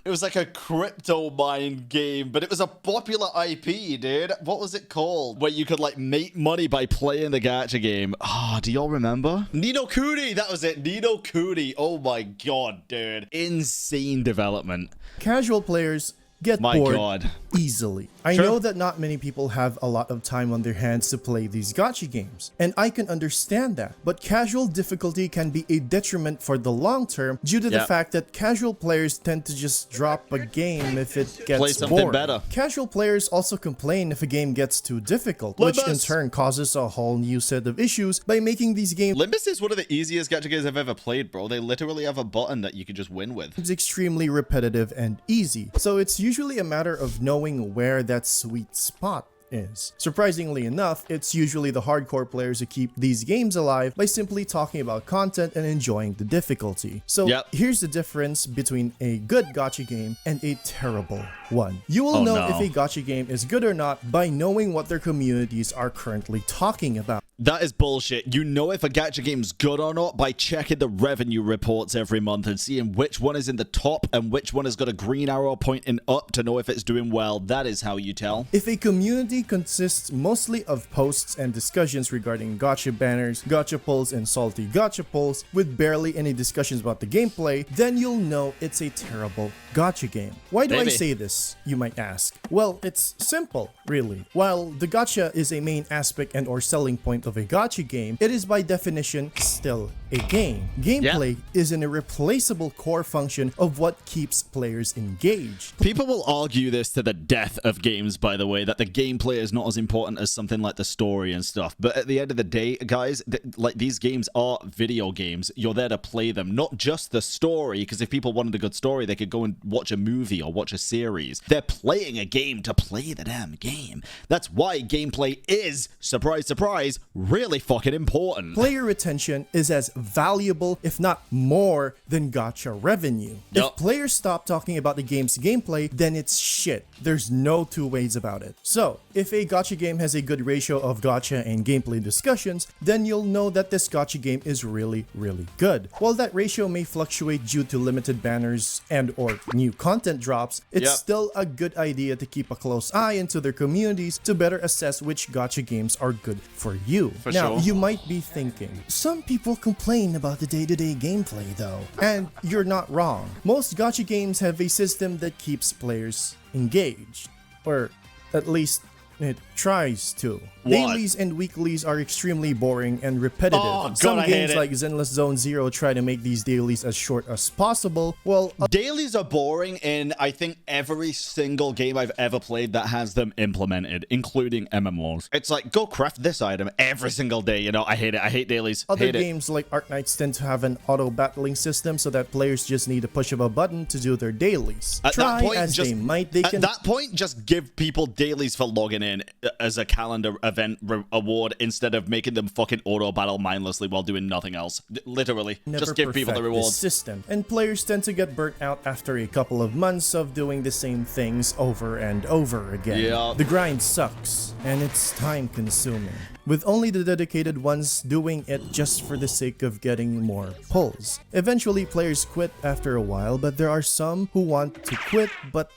It was like a crypto mine game, but it was a popular IP, dude. What was it called? Where you could like make money by playing the gacha game. Ah, do y'all remember? Nino Kuni, that was it. Nino Kuni. Oh my god, dude. Insane development. Casual players get My bored god. easily. I Sure. know that not many people have a lot of time on their hands to play these gacha games, and I can understand that. But casual difficulty can be a detriment for the long term due to the Yeah. fact that casual players tend to just drop a game if it gets Play something boring. better. Casual players also complain if a game gets too difficult, which in Limbus. turn causes a whole new set of issues by making these games Limbus is one of the easiest gacha games I've ever played, bro. They literally have a button that you can just win with. It's extremely repetitive and easy, so it's usually a matter of knowing where that sweet spot is. Surprisingly enough, it's usually the hardcore players who keep these games alive by simply talking about content and enjoying the difficulty. So Yep. here's the difference between a good gacha game and a terrible one. You will Oh, know no. if a gacha game is good or not by knowing what their communities are currently talking about. That is bullshit. You know if a gacha game's good or not by checking the revenue reports every month and seeing which one is in the top and which one has got a green arrow pointing up to know if it's doing well. That is how you tell. If a community consists mostly of posts and discussions regarding gacha banners, gacha pulls, and salty gacha pulls, with barely any discussions about the gameplay, then you'll know it's a terrible gacha game. Why do I Maybe. say this, you might ask? Well, it's simple, really. While the gacha is a main aspect and or selling point of a gacha game, it is by definition still a game. Gameplay is an irreplaceable core function of what keeps players engaged. People will argue this to the death of games, by the way, that the gameplay is not as important as something like the story and stuff. But at the end of the day, guys, like these games are video games. You're there to play them, not just the story, because if people wanted a good story, they could go and watch a movie or watch a series. They're playing a game to play the damn game. That's why gameplay is, surprise, surprise, really fucking important. Player retention is as valuable, if not more, than gacha revenue. Yup. If players stop talking about the game's gameplay, then it's shit. There's no two ways about it. So, if a gacha game has a good ratio of gacha and gameplay discussions, then you'll know that this gacha game is really, really good. While that ratio may fluctuate due to limited banners and or new content drops, it's Yep. still a good idea to keep a close eye into their communities to better assess which gacha games are good for you. For Now, sure. you might be thinking, some people complain about the day-to-day gameplay though. And you're not wrong. Most gacha games have a system that keeps players engaged. Or at least it tries to. What? Dailies and weeklies are extremely boring and repetitive. Oh, God, Some I hate games it. like Zenless Zone Zero try to make these dailies as short as possible, while Dailies are boring in, I think, every single game I've ever played that has them implemented, including MMOs. It's like, go craft this item every single day, you know? I hate it. I hate dailies. other Hate it. games like Arknights tend to have an auto-battling system so that players just need a push of a button to do their dailies. At Try that point, as just, they might, they at can that point, just give people dailies for logging in as a calendar event award instead of making them fucking auto battle mindlessly while doing nothing else. Literally, just give people the rewards. System, and players tend to get burnt out after a couple of months of doing the same things over and over again. Yeah. The grind sucks, and it's time consuming, with only the dedicated ones doing it just for the sake of getting more pulls. Eventually, players quit after a while, but there are some who want to quit but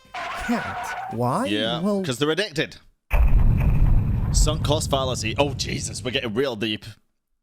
can't. Why? Yeah, Well, because they're addicted. Sunk cost fallacy. Oh, Jesus, we're getting real deep.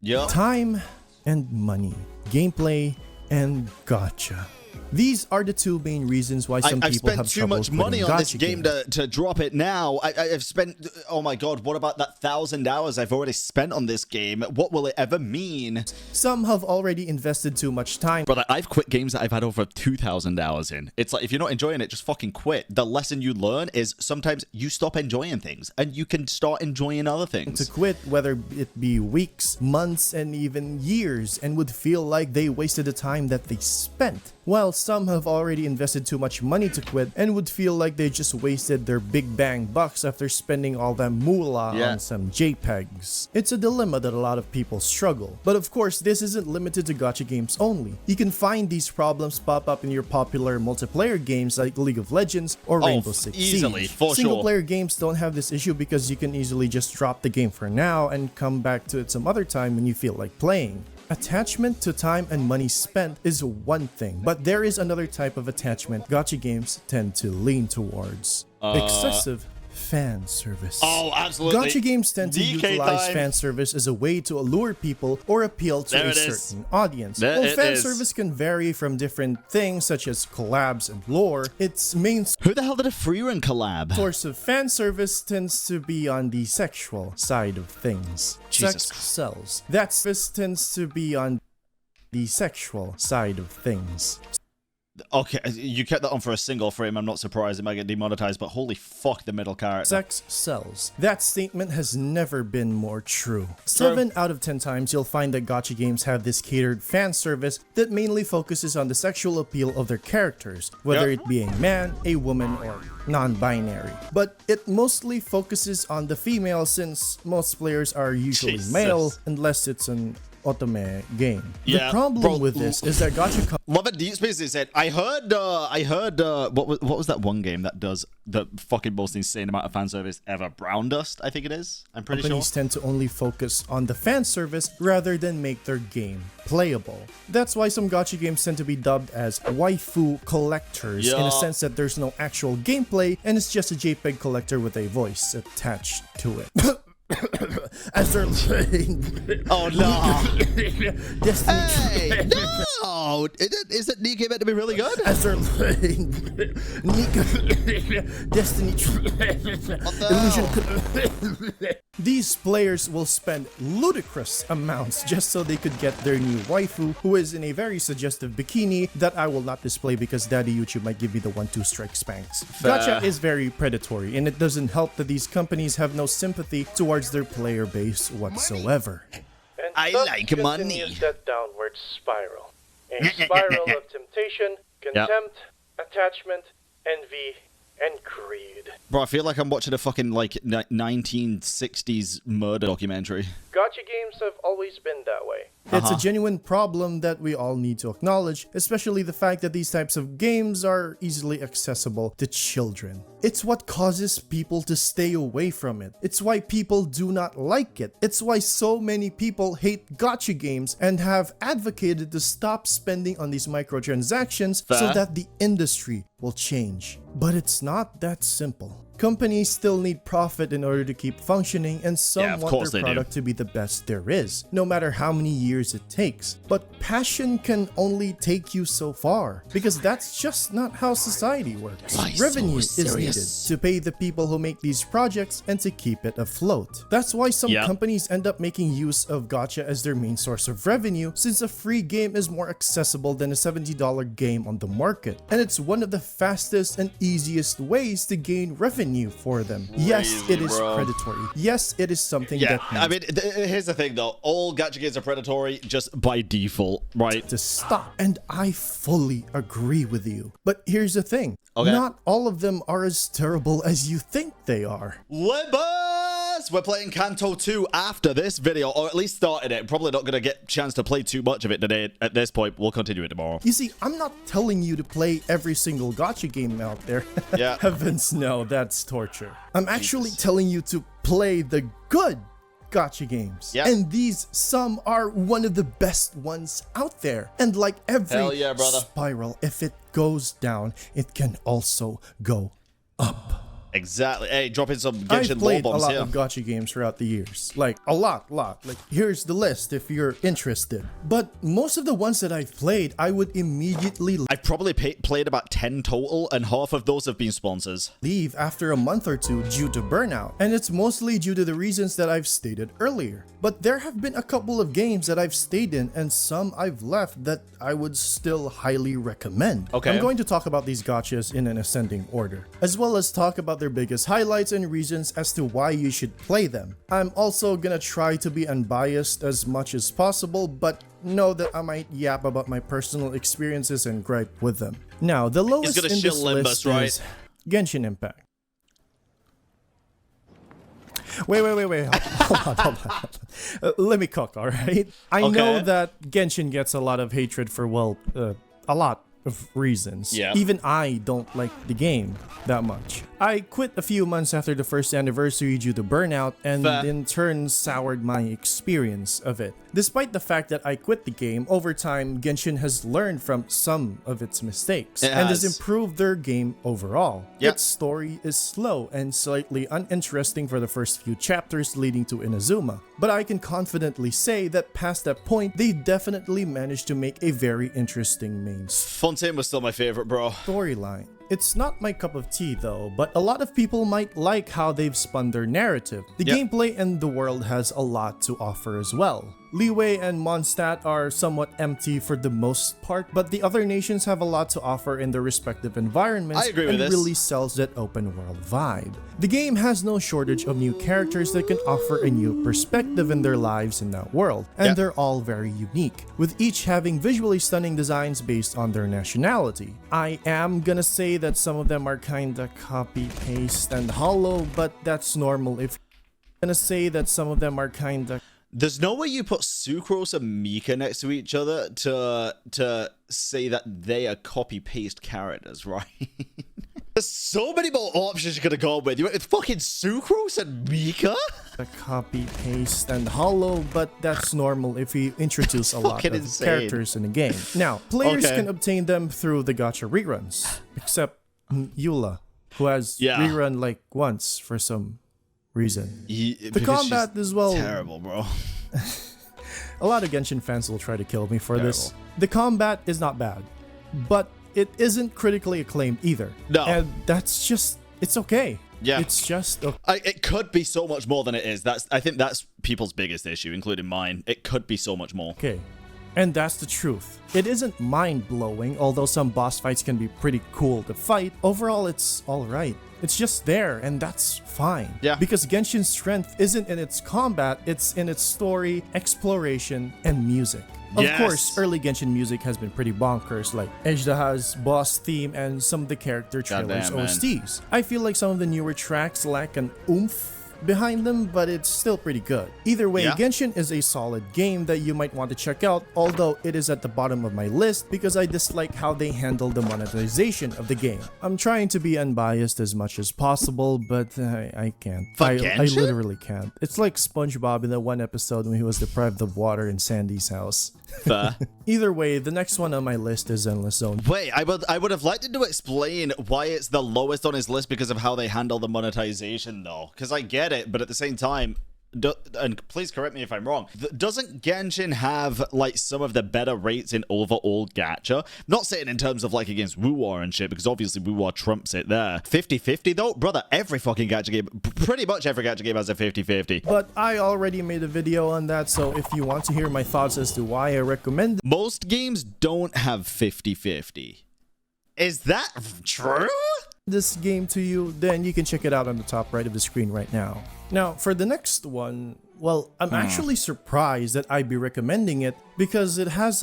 Yup. time and money, gameplay and gacha. These are the two main reasons why some I've people spent have too trouble much money quitting on this gacha game games. to drop it now. I've spent, oh my god, what about that 1,000 hours I've already spent on this game? What will it ever mean? Some have already invested too much time. Brother, I've quit games that I've had over 2,000 hours in. It's like, if you're not enjoying it, just fucking quit. The lesson you learn is sometimes you stop enjoying things and you can start enjoying other To things. quit, whether it be weeks, months, and even years, and would feel like they wasted the time that they spent. While some have already invested too much money to quit and would feel like they just wasted their big bang bucks after spending all that moolah on some JPEGs. It's a dilemma that a lot of people struggle. But of course, this isn't limited to gacha games only. You can find these problems pop up in your popular multiplayer games like League of Legends or Rainbow Six easily, Siege. for sure. Single player games don't have this issue because you can easily just drop the game for now and come back to it some other time when you feel like playing. Attachment to time and money spent is one thing, but there is another type of attachment gacha games tend to lean towards. Excessive fan service. Oh, absolutely. Gacha games tend to DK utilize time. fan service as a way to allure people or appeal to There a it is. certain audience. There While it fan is. service can vary from different things such as collabs and lore, its main Who the hell did a free run collab? source of fan service tends to be on the sexual side of things. Jesus. Sex sells. That service tends to be on the sexual side of things. Okay, you kept that on for a single frame. I'm not surprised it might get demonetized, but holy fuck, the middle character. Sex sells. That statement has never been more true. 7 out of 10 times you'll find that gacha games have this catered fan service that mainly focuses on the sexual appeal of their characters, whether Yep. it be a man, a woman, or non-binary. But it mostly focuses on the female since most players are usually Jesus. male unless it's an otome game. Yeah, the problem bro, with this is that gacha Love it. Deep Space said, I heard, what was that one game that does the fucking most insane amount of fan service ever? Brown Dust, I think it is. I'm pretty sure. companies tend to only focus on the fan service rather than make their game playable. That's why some gacha games tend to be dubbed as waifu collectors in Yeah. a sense that there's no actual gameplay and it's just a JPEG collector with a voice attached to it. As they're playing Oh no! Destiny, Hey, no! Isn't Nikke meant to be really good? as they're playing Destiny, Illusion. These players will spend ludicrous amounts just so they could get their new waifu, who is in a very suggestive bikini that I will not display because Daddy YouTube might give me the 1-2 strike spanks. Gacha is very predatory, and it doesn't help that these companies have no sympathy towards their player base whatsoever. And I thus like continues money. that downward spiral. A spiral of temptation, contempt, attachment, envy, and greed. Bro, I feel like I'm watching a fucking, like, 1960s murder documentary. Gacha games have always been that way. It's a genuine problem that we all need to acknowledge, especially the fact that these types of games are easily accessible to children. It's what causes people to stay away from it. It's why people do not like it. It's why so many people hate gacha games and have advocated to stop spending on these microtransactions so Fair. that the industry will change. But it's not that simple. Companies still need profit in order to keep functioning, and some Yeah, of want course their they do. product to be the best there is, no matter how many years it takes. But passion can only take you so far, because that's just not how society works. Why so Revenue is needed serious? to pay the people who make these projects and to keep it afloat. That's why some Yep. companies end up making use of gacha as their main source of revenue, since a free game is more accessible than a $70 game on the market. And it's one of the fastest and easiest ways to gain revenue. revenue for them. Yes, it is bro. predatory. Yes, it is something Yeah, that I mean, here's the thing though. All gacha games are predatory just by default, right? to stop. And I fully agree with you. But here's the thing. Okay. Not all of them are as terrible as you think they are. Limbus! We're playing Kanto 2 after this video, or at least started it. Probably not going to get a chance to play too much of it today at this point. We'll continue it tomorrow. You see, I'm not telling you to play every single gacha game out there. Yeah. Heavens no, that's torture. I'm actually telling you to play the good gacha games. Yeah. And these, some are one of the best ones out there. And like every Hell yeah, brother. spiral, if it goes down, it can also go up. Exactly. Hey, drop in some I've Genshin played lore a bombs lot here. of gacha games throughout the years. Like, a lot. Like, here's the list if you're interested. But most of the ones that I've played, I would immediately I've probably played about 10 total, and half of those have been sponsors. leave after a month or two due to burnout. And it's mostly due to the reasons that I've stated earlier. But there have been a couple of games that I've stayed in and some I've left that I would still highly recommend. Okay. I'm going to talk about these gachas in an ascending order, as well as talk about their biggest highlights and reasons as to why you should play them. I'm also gonna try to be unbiased as much as possible, but know that I might yap about my personal experiences and gripe with them. Now, the lowest gonna in shill this Limbus, list right? is Genshin Impact. Wait. Hold on. Let me cook, alright? I know Okay. that Genshin gets a lot of hatred for, well, a lot of reasons. Yeah. Even I don't like the game that much. I quit a few months after the first anniversary due to burnout and Fair. in turn soured my experience of it. Despite the fact that I quit the game, over time Genshin has learned from some of its mistakes It and has has. improved their game overall. Yep. Its story is slow and slightly uninteresting for the first few chapters leading to Inazuma, but I can confidently say that past that point, they definitely managed to make a very interesting main Fontaine was still my favorite, bro. storyline. It's not my cup of tea though, but a lot of people might like how they've spun their narrative. The Yep. gameplay and the world has a lot to offer as well. Liyue and Mondstadt are somewhat empty for the most part, but the other nations have a lot to offer in their respective environments I agree with and this. really sells that open world vibe. The game has no shortage of new characters that can offer a new perspective in their lives in that world, and Yep. they're all very unique, with each having visually stunning designs based on their nationality. I am gonna say that some of them are kinda copy-paste and hollow, but that's normal if gonna say that some of them are kinda There's no way you put Sucrose and Mika next to each other to say that they are copy-paste characters, right? There's so many more options you could have gone with. You went with fucking Sucrose and Mika? copy-paste and hollow, but that's normal if you introduce a lot fucking of insane. characters in the game. Now, players Okay. can obtain them through the gacha reruns, except Eula, who has Yeah. rerun like once for some reason. The The combat as well. Terrible, bro. A lot of Genshin fans will try to kill me for this. The combat is not bad, but it isn't critically acclaimed either. No. And that's just, it's okay. Yeah. It's just okay. It could be so much more than it is. I think that's people's biggest issue, including mine. It could be so much more. Okay. And that's the truth. It isn't mind-blowing, although some boss fights can be pretty cool to fight. Overall, it's alright. It's just there, and that's fine. Yeah. Because Genshin's strength isn't in its combat, it's in its story, exploration, and music. Of Yes. course, early Genshin music has been pretty bonkers, like Ejdaha's boss theme and some of the character trailers Goddamn, man. OSTs. I feel like some of the newer tracks lack an oomph behind them, but it's still pretty good. Either way, Yeah. Genshin is a solid game that you might want to check out, although it is at the bottom of my list because I dislike how they handle the monetization of the game. I'm trying to be unbiased as much as possible, but I can't. For I Genshin? literally can't. It's like SpongeBob in that one episode when he was deprived of water in Sandy's house. Fair. Either way, the next one on my list is Endless Zone. Wait, I would have liked him to explain why it's the lowest on his list because of how they handle the monetization, though. Because I get it, but at the same time, and please correct me if I'm wrong, doesn't Genshin have like some of the better rates in overall gacha? Not saying in terms of like against WooWar and shit, because obviously WooWar trumps it there. 50-50 though? Brother, every fucking gacha game, pretty much every gacha game has a 50-50. But I already made a video on that, so if you want to hear my thoughts as to why I recommend Most games don't have 50-50. Is that true? this game to you, then you can check it out on the top right of the screen right now. Now, for the next one, well, I'm actually surprised that I'd be recommending it because it has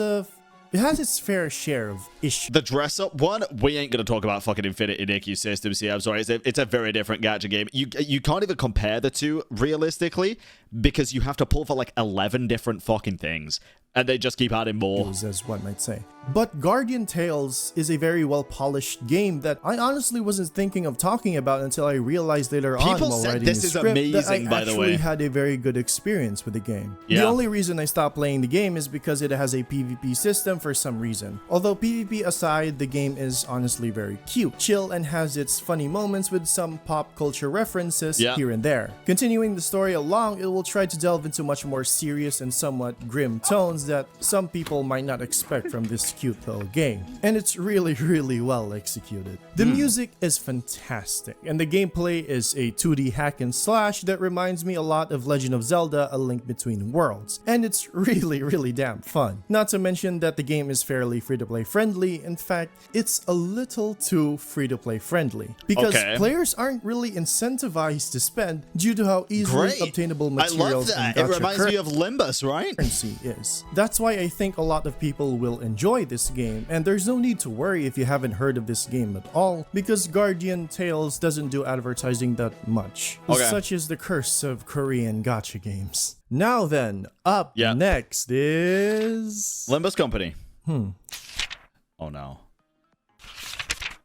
its fair share of issues. The dress-up one, we ain't gonna talk about fucking Infinity Nikki systems here. I'm sorry, it's a very different gacha game. You can't even compare the two realistically because you have to pull for like 11 different fucking things, and they just keep adding more. As one might say. But Guardian Tales is a very well-polished game that I honestly wasn't thinking of talking about until I realized later on People while said writing this the is script amazing, that I by the way. actually had a very good experience with the game. Yeah. The only reason I stopped playing the game is because it has a PvP system for some reason. Although PvP aside, the game is honestly very cute, chill, and has its funny moments with some pop culture references here and there. Continuing the story along, it will try to delve into much more serious and somewhat grim tones that some people might not expect from this cute little game. And it's really, really well executed. The music is fantastic, and the gameplay is a 2D hack and slash that reminds me a lot of Legend of Zelda: A Link Between Worlds, and it's really, really damn fun. Not to mention that the game is fairly free-to-play friendly. In fact, it's a little too free-to-play friendly because players aren't really incentivized to spend due to how easily obtainable materials I love that. and It reminds me of Limbus, right? currency is. That's why I think a lot of people will enjoy this game, and there's no need to worry if you haven't heard of this game at all, because Guardian Tales doesn't do advertising that much. Such is the curse of Korean gacha games. Now then, up next is... Limbus Company. Oh no.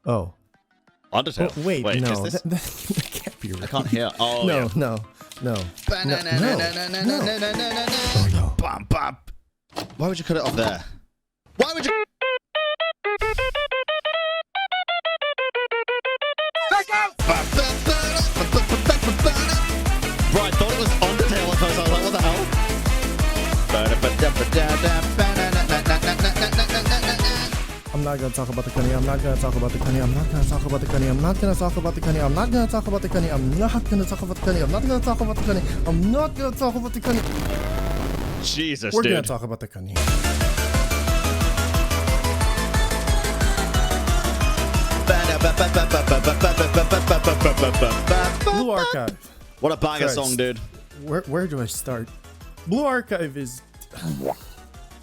Oh. Undertale. Oh, wait, no. Is this... that can't be right. I can't hear. Oh, No. Bam, bam. Why would you cut it off there? Why would you... Bro, I thought it was Undertale at first. I was like, what the hell? I'm not gonna talk about the Kunny. I'm not gonna talk about the Kunny. I'm not gonna talk about the Kunny. I'm not gonna talk about the Kunny. I'm not gonna talk about the Kunny. I'm not gonna talk about the Kunny. I'm not gonna talk about the Kunny. I'm not gonna talk about the Kunny. Jesus, We're dude. gonna talk about the Kunny. Blue Archive. What a banger song, dude. Where do I start? Blue Archive is...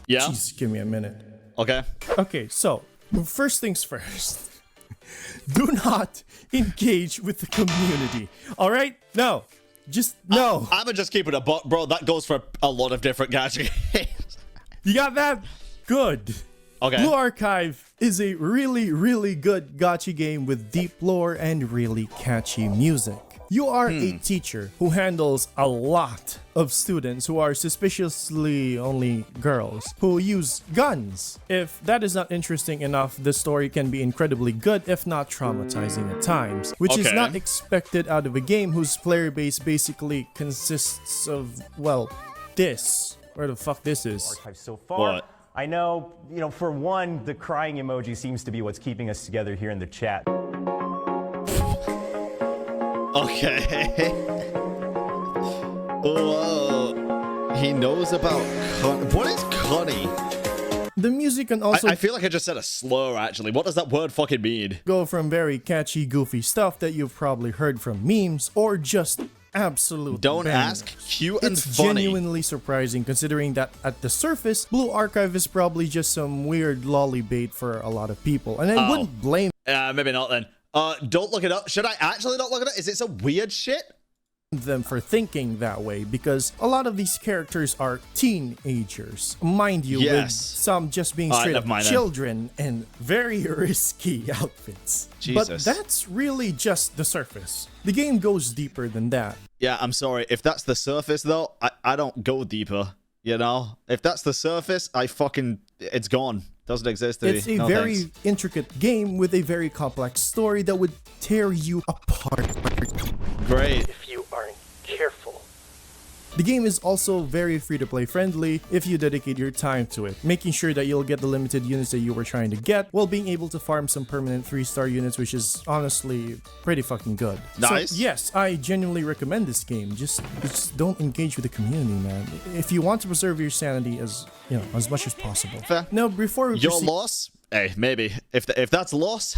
Yeah? Jeez, give me a minute. Okay. Okay, so, first things first. Do not engage with the community. Alright? No. Just, no. I'm gonna just keep it a buck, bro. That goes for a lot of different gacha games. You got that? Good. Okay. Blue Archive is a really, really good gacha game with deep lore and really catchy music. You are a teacher who handles a lot of students who are suspiciously only girls who use guns. If that is not interesting enough, the story can be incredibly good, if not traumatizing at times, which is not expected out of a game whose player base basically consists of, well, this. Where the fuck this is? Archive so far. What? I know, for one, the crying emoji seems to be what's keeping us together here in the chat. Okay. Whoa. He knows about... What is Connie? The music can also I feel like I just said a slur, actually. What does that word fucking mean? go from very catchy, goofy stuff that you've probably heard from memes or just absolute Don't bangers. ask. Cute and It's funny. genuinely surprising considering that at the surface, Blue Archive is probably just some weird lolly bait for a lot of people. And I wouldn't blame Maybe not then. Don't look it up. Should I actually not look it up? Is it some weird shit? them for thinking that way because a lot of these characters are teenagers, mind you, with some just being straight up children and very risky outfits. Jesus. But that's really just the surface. The game goes deeper than that. Yeah, I'm sorry. If that's the surface, though, I don't go deeper. You know? If that's the surface, it's gone. Doesn't exist to me. It's a very intricate game with a very complex story that would tear you apart. Great. If you aren't careful. The game is also very free-to-play friendly if you dedicate your time to it, making sure that you'll get the limited units that you were trying to get, while being able to farm some permanent 3-star units, which is honestly pretty fucking good. Nice. So, yes, I genuinely recommend this game. Just don't engage with the community, man. If you want to preserve your sanity as much as possible. Fair. Now, before we Your proceed- loss? Hey, maybe. If that's loss,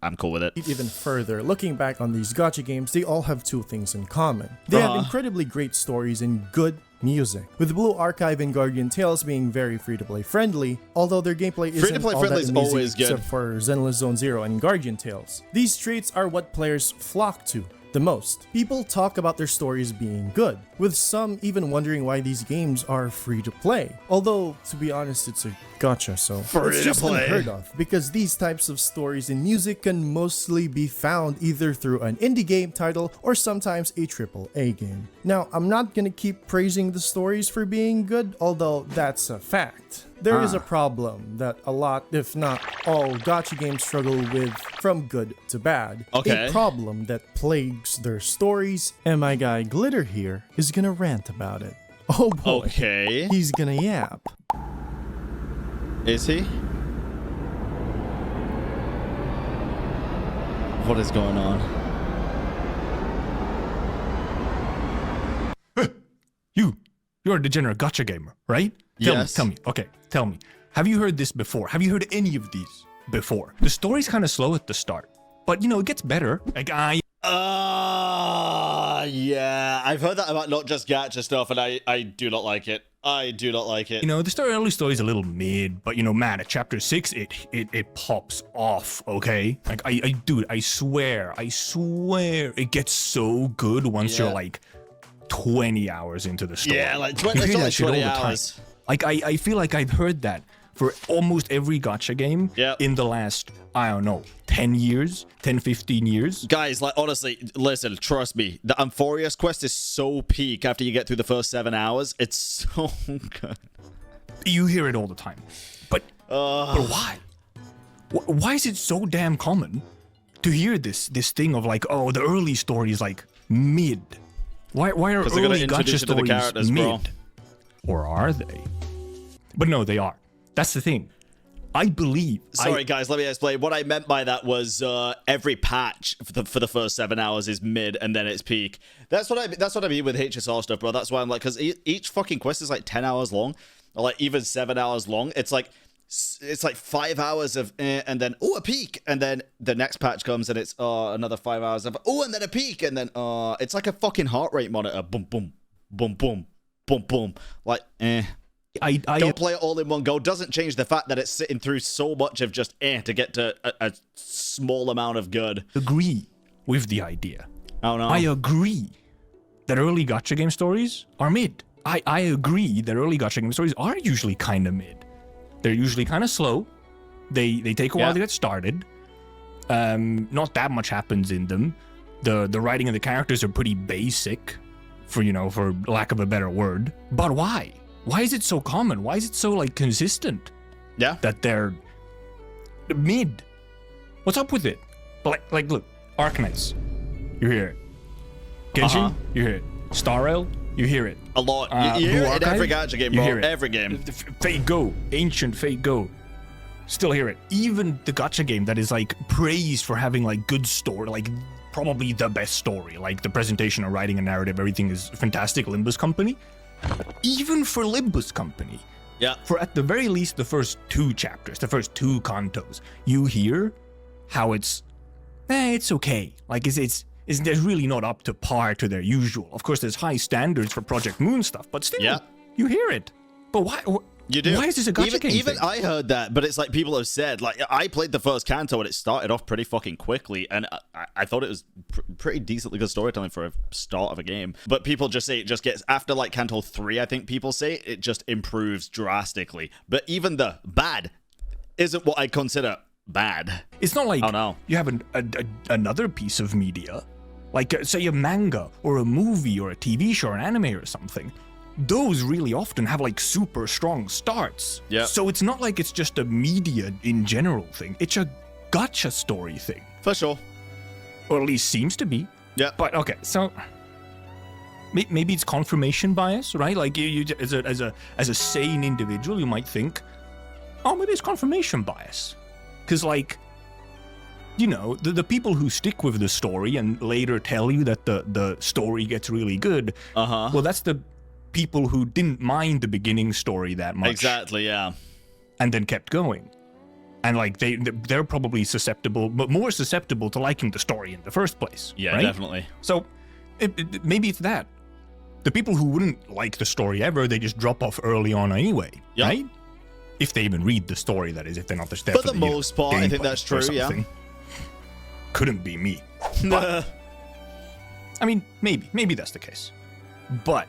I'm cool with it. Even further, looking back on these gacha games, they all have two things in common. They have incredibly great stories and good music, with Blue Archive and Guardian Tales being very free-to-play friendly, although their gameplay isn't Free-to-play all friendly that is amazing always good. except for Zenless Zone Zero and Guardian Tales. These traits are what players flock to the most. People talk about their stories being good, with some even wondering why these games are free to play. Although, to be honest, it's a gacha, so it's just unheard of, because these types of stories and music can mostly be found either through an indie game title or sometimes a AAA game. Now, I'm not gonna keep praising the stories for being good, although that's a fact. There is a problem that a lot, if not all, gacha games struggle with from good to bad. Okay. A problem that plagues their stories, and my guy Glitter here is gonna rant about it. Oh boy. Okay. He's gonna yap. Is he? What is going on? You're a degenerate gacha gamer, right? Yes. Tell me. Have you heard this before? Have you heard any of these before? The story's kind of slow at the start, but it gets better. Like, yeah. I've heard that about not just gacha stuff, and I do not like it. I do not like it. the early story's a little mid, but man, at chapter 6, it pops off, okay? Like, I swear, it gets so good once you're like 20 hours into the story. Yeah, like You hear that shit all 20 the time. hours. Like, I feel like I've heard that for almost every gacha game in the last, I don't know, 10 years, 10, 15 years. Guys, like, honestly, listen, trust me. The Amphorius quest is so peak after you get through the first 7 hours. It's so good. You hear it all the time. But why? Why is it so damn common to hear this thing of like, oh, the early story is like mid? Why are early gacha stories mid? Or are they? But no, they are. That's the thing. I believe. Sorry, guys, let me explain. What I meant by that was every patch for the first 7 hours is mid and then it's peak. That's what I mean with HSR stuff, bro. That's why I'm like, because each fucking quest is like 10 hours long, or like even 7 hours long. It's like 5 hours of and then a peak, and then the next patch comes and it's another 5 hours of and then a peak, and then it's like a fucking heart rate monitor. Boom, boom, boom, boom, boom, boom. Like I don't play it all in one go. Doesn't change the fact that it's sitting through so much of just to get to a small amount of good. Agree with the idea. Oh no. I agree that early gacha game stories are mid. I agree that early gacha game stories are usually kind of mid. They're usually kind of slow. They take a while to get started. Not that much happens in them. The writing of the characters are pretty basic, for lack of a better word. But why? Why is it so common? Why is it so like consistent? Yeah. That they're mid. What's up with it? Like look, Arknights, you hear it. Genshin, you hear it. Star Rail, you hear it. A lot. You hear it in every gacha game, bro. You hear it. Every game. Fate Go, Ancient Fate Go. Still hear it. Even the gacha game that is like praised for having like good story, like probably the best story, like the presentation or writing a narrative, everything is fantastic. Limbus Company. Even for Limbus Company, for at the very least the first 2 chapters, the first 2 cantos, you hear how it's okay. Like it's they're really not up to par to their usual. Of course, there's high standards for Project Moon stuff, but still, you hear it. But why? You do. Why is this a gacha game Even thing? I heard that, but it's like people have said, like, I played the first canto and it started off pretty fucking quickly, and I thought it was pretty decently good storytelling for a start of a game. But people just say it just gets, after like canto 3, I think people say, it just improves drastically. But even the bad isn't what I'd consider bad. It's not like you have another piece of media, like say a manga or a movie or a TV show or an anime or something. Those really often have like super strong starts. Yeah. So it's not like it's just a media in general thing. It's a gacha story thing. For sure. Or at least seems to be. Yeah. But okay, so maybe it's confirmation bias, right? Like you as a sane individual, you might think, oh, maybe it's confirmation bias. Because like, the people who stick with the story and later tell you that the story gets really good, well, that's the people who didn't mind the beginning story that much. Exactly, yeah. And then kept going. And like they're probably susceptible, but more susceptible to liking the story in the first place. Yeah, right? definitely. So maybe it's that. The people who wouldn't like the story ever, they just drop off early on anyway, right? If they even read the story, that is, if they're not just there For the most part, I think that's true, yeah. Couldn't be me. But, I mean, maybe that's the case. But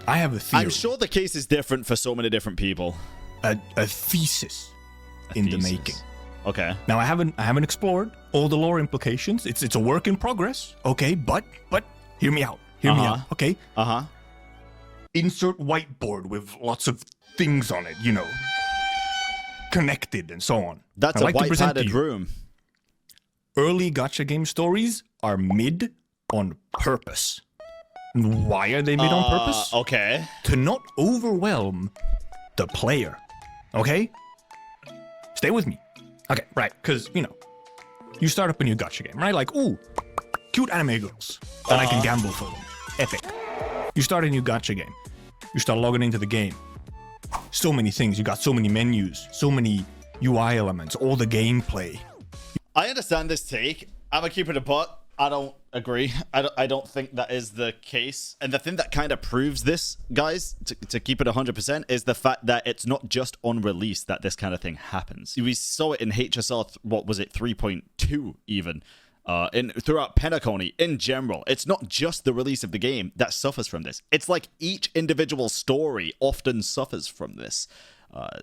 I have a theory. I'm sure the case is different for so many different people. A thesis in the making. Okay. Now I haven't explored all the lore implications. It's a work in progress. Okay, but hear me out. Hear me out. Okay. Insert whiteboard with lots of things on it, you know, connected and so on. That's I'd a like to white present to padded you, room. Early gacha game stories are mid on purpose. And why are they mid on purpose? Okay. To not overwhelm the player. Okay? Stay with me. Okay, right, because, you know, you start up a new gacha game, right? Like, ooh, cute anime girls that I can gamble for them. Epic. You start a new gacha game. You start logging into the game. So many things. You got so many menus, so many UI elements, all the gameplay. I understand this take. I'm gonna keep it a buck. I don't agree. I don't think that is the case. And the thing that kind of proves this, guys, to keep it 100%, is the fact that it's not just on release that this kind of thing happens. We saw it in HSR, what was it, 3.2 even, throughout Penacony in general. It's not just the release of the game that suffers from this. It's like each individual story often suffers from this. I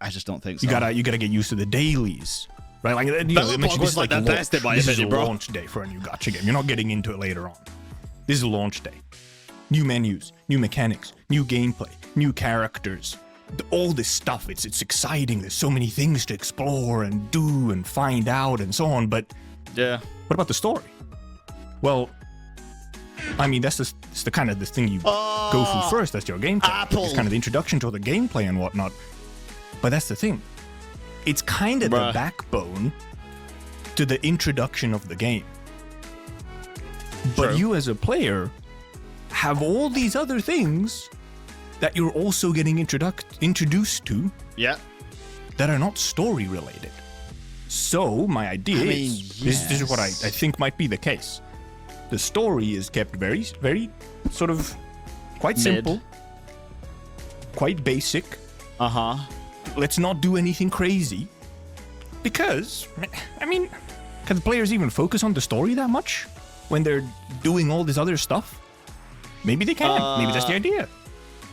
just don't think so. You gotta get used to the dailies. Right, like, you know, it mentioned this is like the best in my opinion, bro. Launch day for a new gacha game. You're not getting into it later on. This is launch day. New menus, new mechanics, new gameplay, new characters, all this stuff. It's exciting. There's so many things to explore and do and find out and so on. But yeah, what about the story? Well, I mean, that's the kind of the thing you go through first. That's your gameplay. It's kind of the introduction to the gameplay and whatnot. But that's the thing. It's kind of the backbone to the introduction of the game. But you as a player have all these other things that you're also getting introduced to that are not story related. So my idea is, this is what I think might be the case. The story is kept very, very sort of quite simple, quite basic. Let's not do anything crazy. Because, I mean, can the players even focus on the story that much when they're doing all this other stuff? Maybe they can. Maybe that's the idea.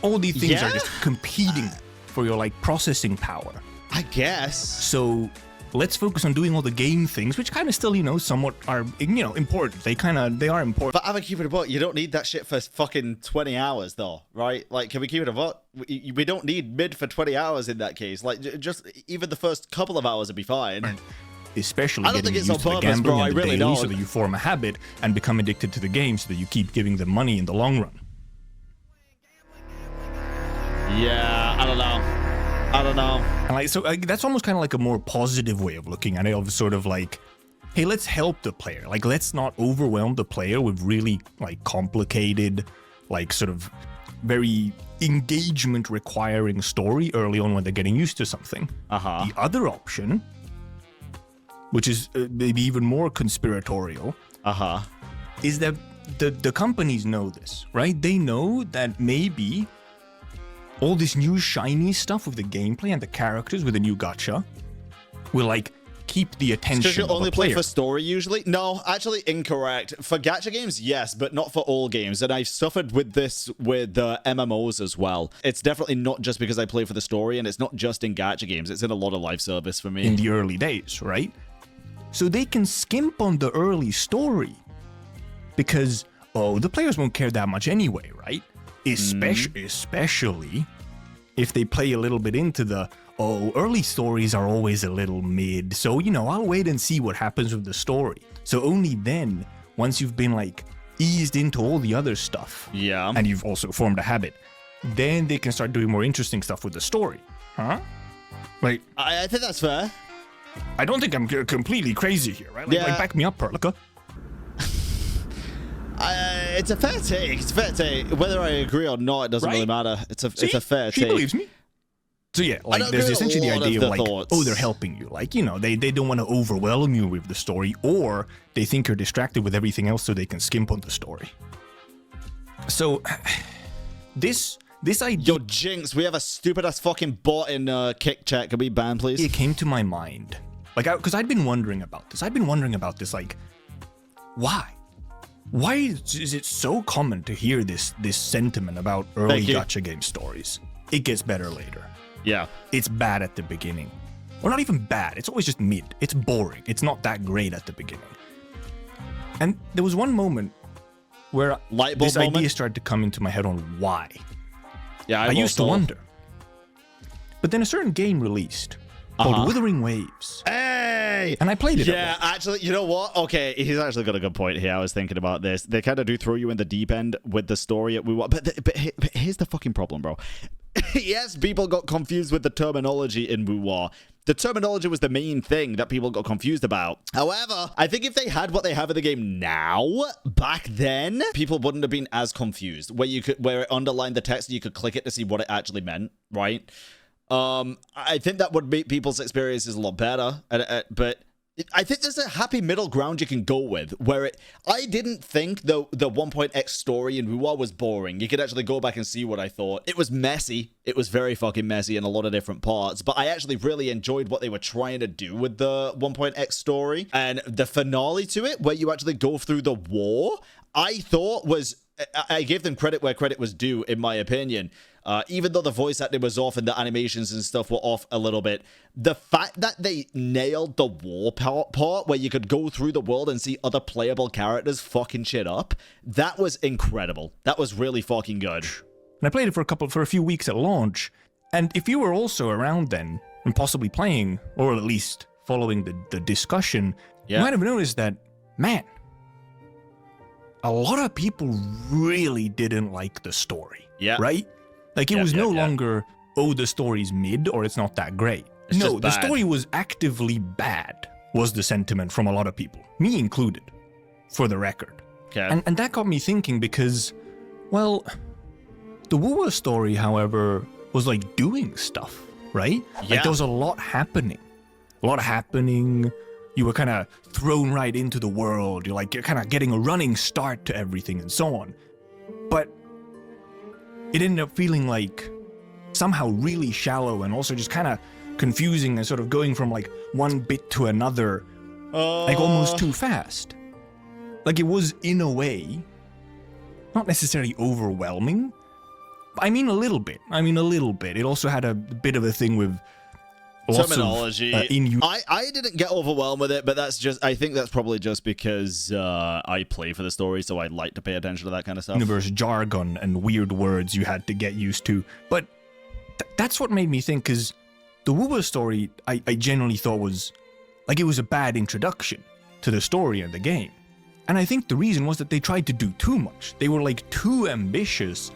All these things are just competing for your, like, processing power. I guess. So let's focus on doing all the game things, which kind of still, you know, somewhat are, you know, important. They are important. But I'm gonna keep it a buck. You don't need that shit for fucking 20 hours, though, right? Like, can we keep it a buck? We don't need mid for 20 hours in that case. Like, just even the first couple of hours would be fine. Especially I don't getting think it's used on to the purpose, gambling bro. I and the really daily don't. so that you form a habit and become addicted to the game so that you keep giving them money in the long run. Yeah, I don't know. And like, so that's almost kind of like a more positive way of looking at it, of sort of like, hey, let's help the player. Like, let's not overwhelm the player with really, like, complicated, like, sort of very engagement requiring story early on when they're getting used to something. The other option, which is maybe even more conspiratorial, is that the companies know this, right? They know that maybe all this new shiny stuff with the gameplay and the characters with the new gacha will, like, keep the attention Because you of only the player. play for story usually? No, actually incorrect. For gacha games, yes, but not for all games. And I've suffered with this with MMOs as well. It's definitely not just because I play for the story, and it's not just in gacha games. It's in a lot of live service for me. In the early days, right? So they can skimp on the early story because, the players won't care that much anyway, right? Especially if they play a little bit into the, early stories are always a little mid, so, you know, I'll wait and see what happens with the story. So only then, once you've been, like, eased into all the other stuff, and you've also formed a habit, then they can start doing more interesting stuff with the story. Like, I think that's fair. I don't think I'm completely crazy here, right? Like, back me up, Perlica. It's a fair take. It's a fair take. Whether I agree or not, it doesn't really matter. It's a fair take. She believes me. So yeah, like don't there's agree with a essentially the lot idea of of the like, thoughts. oh, they're helping you. Like, you know, they don't want to overwhelm you with the story, or they think you're distracted with everything else so they can skimp on the story. So this idea, Yo, Jinx, we have a stupid ass fucking bot in kick chat. Can we ban, please? it came to my mind. Like, because I'd been wondering about this. I've been wondering about this, like, why? Why is it so common to hear this sentiment about early gacha game stories? It gets better later. Yeah. It's bad at the beginning. Or not even bad, it's always just mid. It's boring. It's not that great at the beginning. And there was one moment where Light bulb this idea moment? started to come into my head on why. Yeah, I used to wonder. But then a certain game released called Withering Waves. Hey! And I played it. Yeah, actually, you know what? Okay, he's actually got a good point here. I was thinking about this. They kind of do throw you in the deep end with the story. But here's the fucking problem, bro. Yes, people got confused with the terminology in Wuwa. The terminology was the main thing that people got confused about. However, I think if they had what they have in the game now, back then, people wouldn't have been as confused. Where it underlined the text and you could click it to see what it actually meant, right? I think that would make people's experiences a lot better. But I think there's a happy middle ground you can go with, where I didn't think the 1.x story in Wuwa was boring. You could actually go back and see what I thought. It was messy. It was very fucking messy in a lot of different parts, but I actually really enjoyed what they were trying to do with the 1.x story. And the finale to it, where you actually go through the war, I thought was... I gave them credit where credit was due, in my opinion. Even though the voice acting was off and the animations and stuff were off a little bit, the fact that they nailed the war part where you could go through the world and see other playable characters fucking shit up, that was incredible. That was really fucking good. And I played it for a few weeks at launch. And if you were also around then, and possibly playing, or at least following the discussion, you might have noticed that, man, a lot of people really didn't like the story. Yeah. Right? Like, it was no longer, oh, the story's mid, or it's not that great. It's no, just the bad. story was actively bad, was the sentiment from a lot of people. Me included, for the record. Okay. And that got me thinking because, well, the Wuwa story, however, was like doing stuff, right? Yeah. Like, there was a lot happening. You were kind of thrown right into the world. You're kind of getting a running start to everything and so on. But it ended up feeling like somehow really shallow and also just kind of confusing and sort of going from like one bit to another, like almost too fast. Like, it was, in a way, not necessarily overwhelming. I mean a little bit. It also had a bit of a thing with lots terminology. of I didn't get overwhelmed with it, but I think that's probably just because I play for the story, so I like to pay attention to that kind of stuff. universe jargon and weird words you had to get used to. But that's what made me think, because the Wuba story, I genuinely thought was, like, it was a bad introduction to the story and the game. And I think the reason was that they tried to do too much. They were, like, too ambitious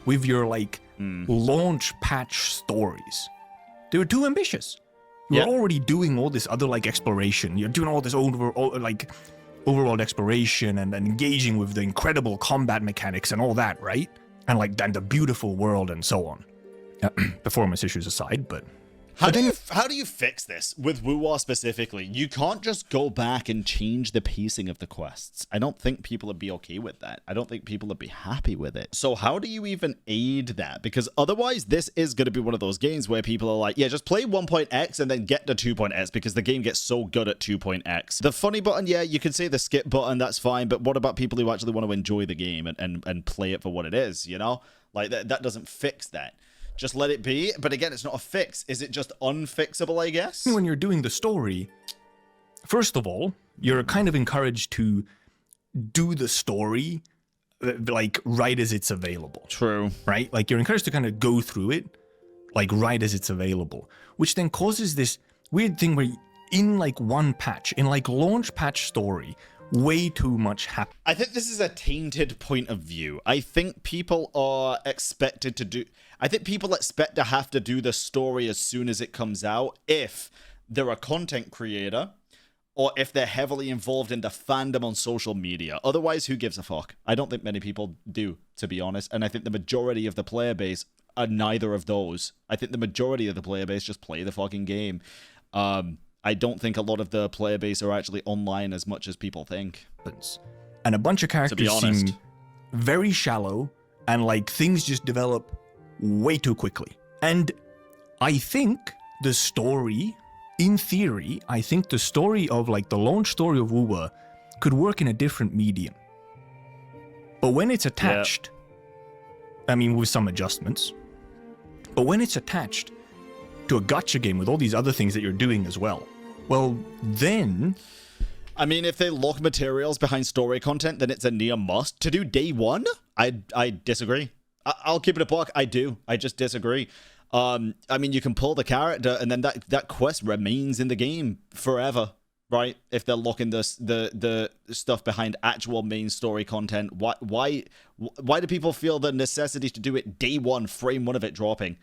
with your, like, launch patch stories. They were too ambitious. You're already doing all this other, like, exploration. You're doing all this overworld exploration and engaging with the incredible combat mechanics and all that, right? And, like, and the beautiful world and so on. Performance issues aside, but... How do you fix this with Wuwa specifically? You can't just go back and change the pacing of the quests. I don't think people would be okay with that. I don't think people would be happy with it. So how do you even aid that? Because otherwise, this is going to be one of those games where people are like, yeah, just play 1.x and then get to 2.x because the game gets so good at 2.x. The funny button, yeah, you can say the skip button, that's fine. But what about people who actually want to enjoy the game and play it for what it is, you know? Like, that doesn't fix that. Just let it be. But again, it's not a fix. Is it just unfixable, I guess? When you're doing the story, first of all, you're kind of encouraged to do the story, like, right as it's available. True. Right? Like, you're encouraged to kind of go through it, like, right as it's available. Which then causes this weird thing where in, like, one patch, in, like, launch patch story, way too much happens. I think this is a tainted point of view. I think people are expected to do... I think people expect to have to do the story as soon as it comes out if they're a content creator or if they're heavily involved in the fandom on social media. Otherwise, who gives a fuck? I don't think many people do, to be honest. And I think the majority of the player base are neither of those. I think the majority of the player base just play the fucking game. I don't think a lot of the player base are actually online as much as people think. And a bunch of characters honest. seem very shallow, and like things just develop way too quickly. And I think the story, in theory, I think the story of like the launch story of Wuwa could work in a different medium. But when it's attached, I mean, with some adjustments, but when it's attached to a gacha game with all these other things that you're doing as well, well, then... I mean, if they lock materials behind story content, then it's a near must. To do day one, I disagree. I'll keep it a buck. I do. I just disagree. I mean, you can pull the character, and then that quest remains in the game forever, right? If they're locking the stuff behind actual main story content, why do people feel the necessity to do it day one, frame one of it dropping?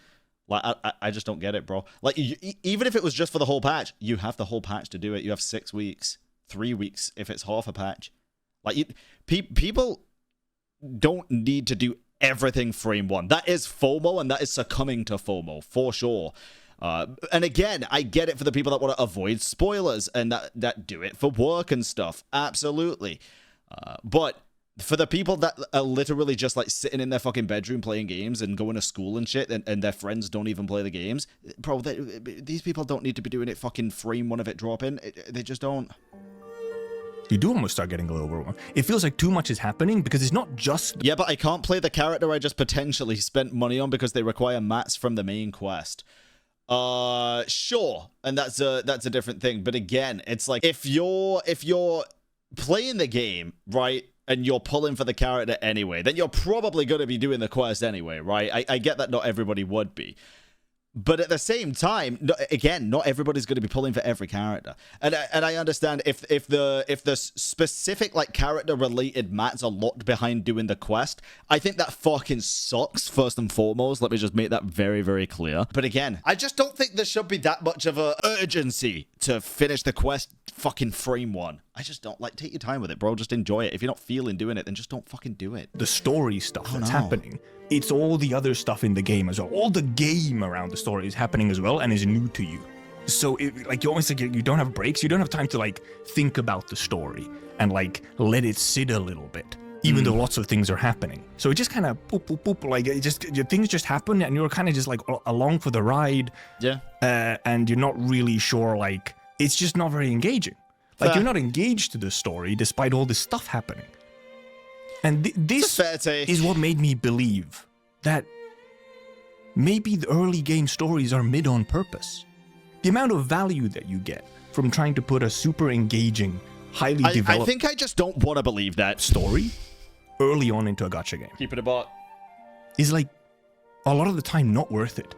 Like, I just don't get it, bro. Like, even if it was just for the whole patch, you have the whole patch to do it. You have 6 weeks, 3 weeks if it's half a patch. Like, people don't need to do everything frame one. That is FOMO, and that is succumbing to FOMO, for sure. And again, I get it for the people that want to avoid spoilers and that do it for work and stuff. Absolutely. But for the people that are literally just like sitting in their fucking bedroom playing games and going to school and shit, and their friends don't even play the games, bro, these people don't need to be doing it fucking frame one of it dropping. They just don't. You do almost start getting a little overwhelmed. It feels like too much is happening because it's not just... Yeah, but I can't play the character I just potentially spent money on because they require mats from the main quest. Sure, and that's a different thing. But again, it's like if you're playing the game, right, and you're pulling for the character anyway, then you're probably going to be doing the quest anyway, right? I get that not everybody would be. But at the same time, again, not everybody's going to be pulling for every character, and I understand if the specific like character related mats are locked behind doing the quest. I think that fucking sucks. First and foremost, let me just make that very, very clear. But again, I just don't think there should be that much of a urgency to finish the quest fucking frame one. I just don't like. Take your time with it, bro. Just enjoy it. If you're not feeling doing it, then just don't fucking do it. The story stuff that's happening. It's all the other stuff in the game as well. All the game around the story is happening as well and is new to you. So like you almost like you don't have breaks. You don't have time to like think about the story and like let it sit a little bit, even though lots of things are happening. So it just kind of boop, boop, boop, like it just things just happen and you're kind of just like along for the ride. Yeah. And you're not really sure, like it's just not very engaging. Like you're not engaged to the story despite all this stuff happening. And this is what made me believe that maybe the early game stories are mid on purpose. The amount of value that you get from trying to put a super engaging, highly developed... I think I just don't want to believe that. ...story early on into a gacha game. Keep it a buck. Is like, a lot of the time, not worth it.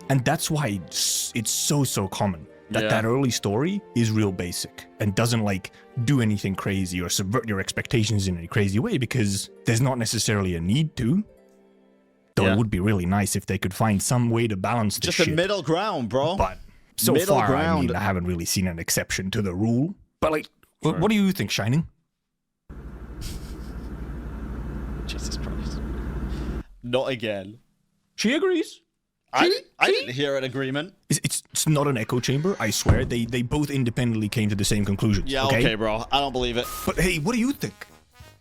And that's why it's so common. That early story is real basic and doesn't like do anything crazy or subvert your expectations in any crazy way because there's not necessarily a need to. Though it would be really nice if they could find some way to balance this shit. Just a middle ground, bro. But so far, I mean, I haven't really seen an exception to the rule. But like, what do you think, Shining? Jesus Christ. Not again. She agrees. I didn't hear an agreement. It's not an echo chamber, I swear. They both independently came to the same conclusions. Yeah, okay, bro. I don't believe it. But hey, what do you think?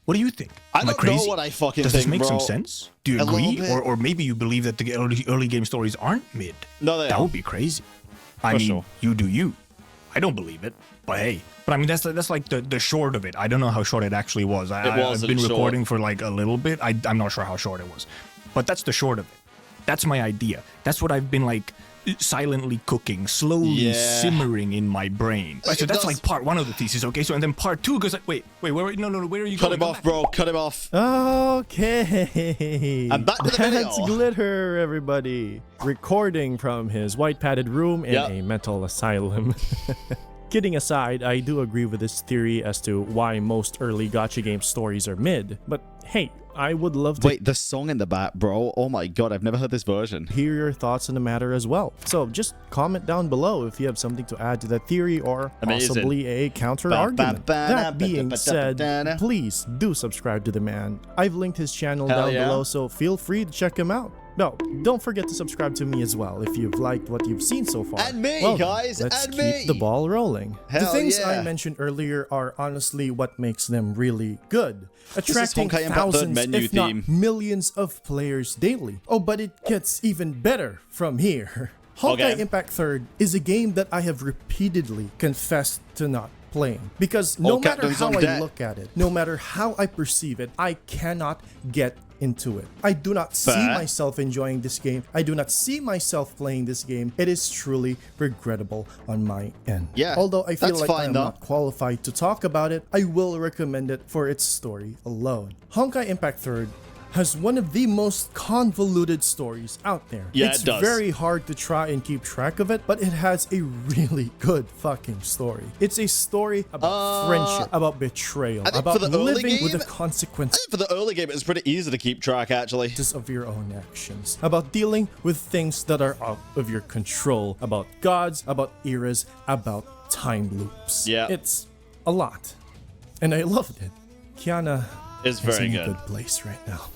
What do you think? I don't know what I fucking think, Does this make bro. some sense? Do you agree? Or maybe you believe that the early game stories aren't mid. No, they That are. would be crazy. I mean, you do you. I don't believe it, but hey. But I mean, that's like the short of it. I don't know how short it actually was. I've been recording for like a little bit. I'm not sure how short it was. But that's the short of it. That's my idea. That's what I've been like silently cooking, slowly simmering in my brain. Right, so that's like part one of the thesis, okay? So and then part two goes like, wait, no, where are you Cut going? him off, bro. Cut him off. Okay. I'm back to the video. That's Glitter, everybody. Recording from his white padded room in a mental asylum. Kidding aside, I do agree with this theory as to why most early gacha game stories are mid. But hey, I would love to... Wait, the song in the back, bro. Oh my god, I've never heard this version. ...hear your thoughts on the matter as well. So just comment down below if you have something to add to that theory or possibly a counter-argument. That being said, please do subscribe to the man. I've linked his channel down below, so feel free to check him out. No, don't forget to subscribe to me as well if you've liked what you've seen so far. And me, Well, guys, let's and keep me. the ball rolling. The Hell things yeah. I mentioned earlier are honestly what makes them really good, attracting Honkai Impact third thousands, menu if not theme. millions of players daily. Oh, but it gets even better from here. Honkai Okay. Impact 3rd is a game that I have repeatedly confessed to not playing because no matter Captain's how on I deck. look at it, no matter how I perceive it, I cannot get into it. I do not see Fair. myself enjoying this game. I do not see myself playing this game. It is truly regrettable on my end. Yeah, Although I feel that's like fine I'm though. not qualified to talk about it, I will recommend it for its story alone. Honkai Impact 3rd has one of the most convoluted stories out there. Yeah, it's it does. very hard to try and keep track of it, but it has a really good fucking story. It's a story about friendship, about betrayal, I think about for the early living with game- the consequences For the early game, it's pretty easy to keep track, actually. of your own actions, about dealing with things that are out of your control, about gods, about eras, about time loops. Yeah. It's a lot. And I loved it. Kiana It's is very in good. a good place right now.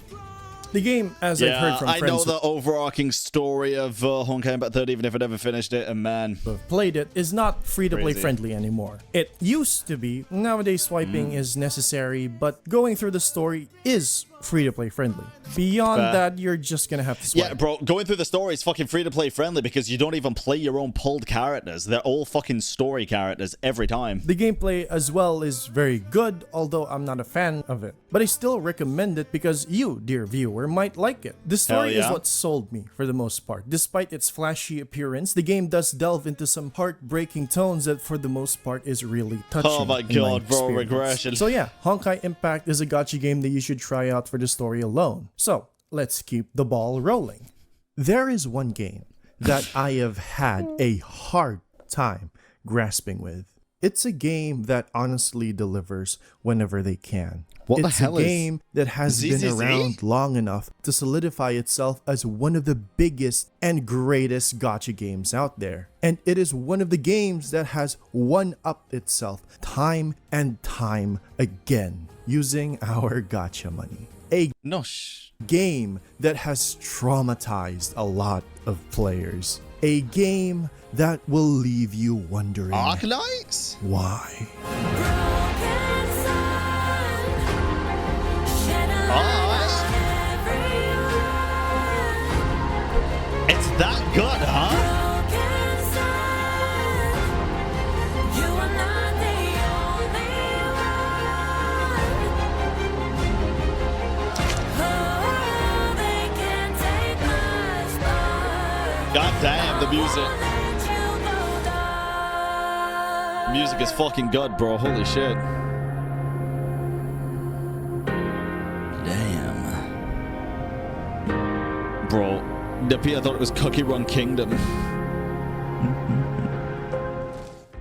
The game, as I've heard Yeah, from I know friends the overarching story of Honkai Impact 3rd, even if I never finished it, and man. who have played it, is not free-to-play Crazy. friendly anymore. It used to be. Nowadays, swiping is necessary, but going through the story is free-to-play friendly. Beyond Fair. that, you're just gonna have to swipe. Yeah, bro, going through the story is fucking free-to-play friendly because you don't even play your own pulled characters. They're all fucking story characters every time. The gameplay as well is very good, although I'm not a fan of it. But I still recommend it because you, dear viewer, might like it. The story Hell is yeah. what sold me for the most part. Despite its flashy appearance, the game does delve into some heartbreaking tones that for the most part is really touching. Oh my in god, bro, experience. regression. So yeah, Honkai Impact is a gacha game that you should try out for the story alone. So let's keep the ball rolling. There is one game that I have had a hard time grasping with. It's a game that honestly delivers whenever they can. What the It's hell a is game that has been ZZZ? around long enough to solidify itself as one of the biggest and greatest gacha games out there. And it is one of the games that has one-upped itself time and time again using our gacha money. A No, game that has traumatized a lot of players. A game that will leave you wondering Arknights? why. It's that good, huh? God damn, the music. Music is fucking good, bro. Holy shit. Damn. Bro, I thought it was Cookie Run Kingdom.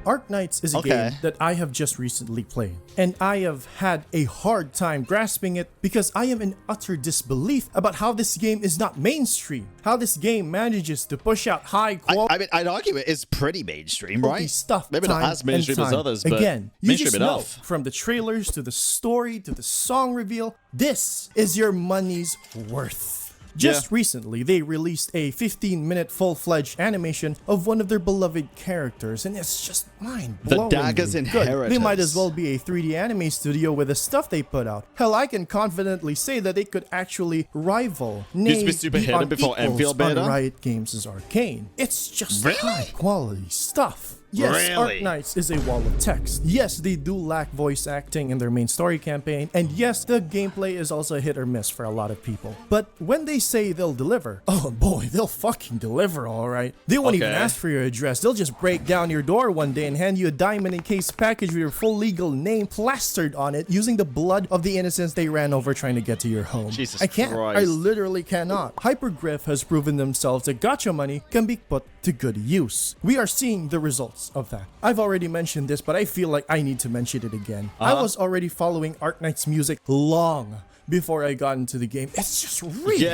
Arknights is a Okay. game that I have just recently played, and I have had a hard time grasping it because I am in utter disbelief about how this game is not mainstream, how this game manages to push out high quality I mean, I'd argue it is pretty mainstream, right? stuff. Maybe not time as mainstream and as time others, but again, you mainstream just enough. know from the trailers to the story to the song reveal, this is your money's worth. Just recently, they released a 15-minute full-fledged animation of one of their beloved characters, and it's just mind-blowingly Dagger's good. Inheritance. They might as well be a 3D anime studio with the stuff they put out. Hell, I can confidently say that they could actually rival, Used to be nay, super be hidden on before equals Enfield on beta? Riot Games' Arcane. It's just Really? high-quality stuff. Yes, Really? Arknights is a wall of text. Yes, they do lack voice acting in their main story campaign, and yes, the gameplay is also a hit or miss for a lot of people. But when they say they'll deliver, oh boy, they'll fucking deliver, alright. They won't even Okay. ask for your address, they'll just break down your door one day and hand you a diamond encased package with your full legal name plastered on it using the blood of the innocents they ran over trying to get to your home. Jesus I can't. I Christ. literally cannot. Hypergriff has proven themselves that gacha money can be put to good use. We are seeing the results of that. I've already mentioned this, but I feel like I need to mention it again. I was already following Arknight's music long before I got into the game. It's just really,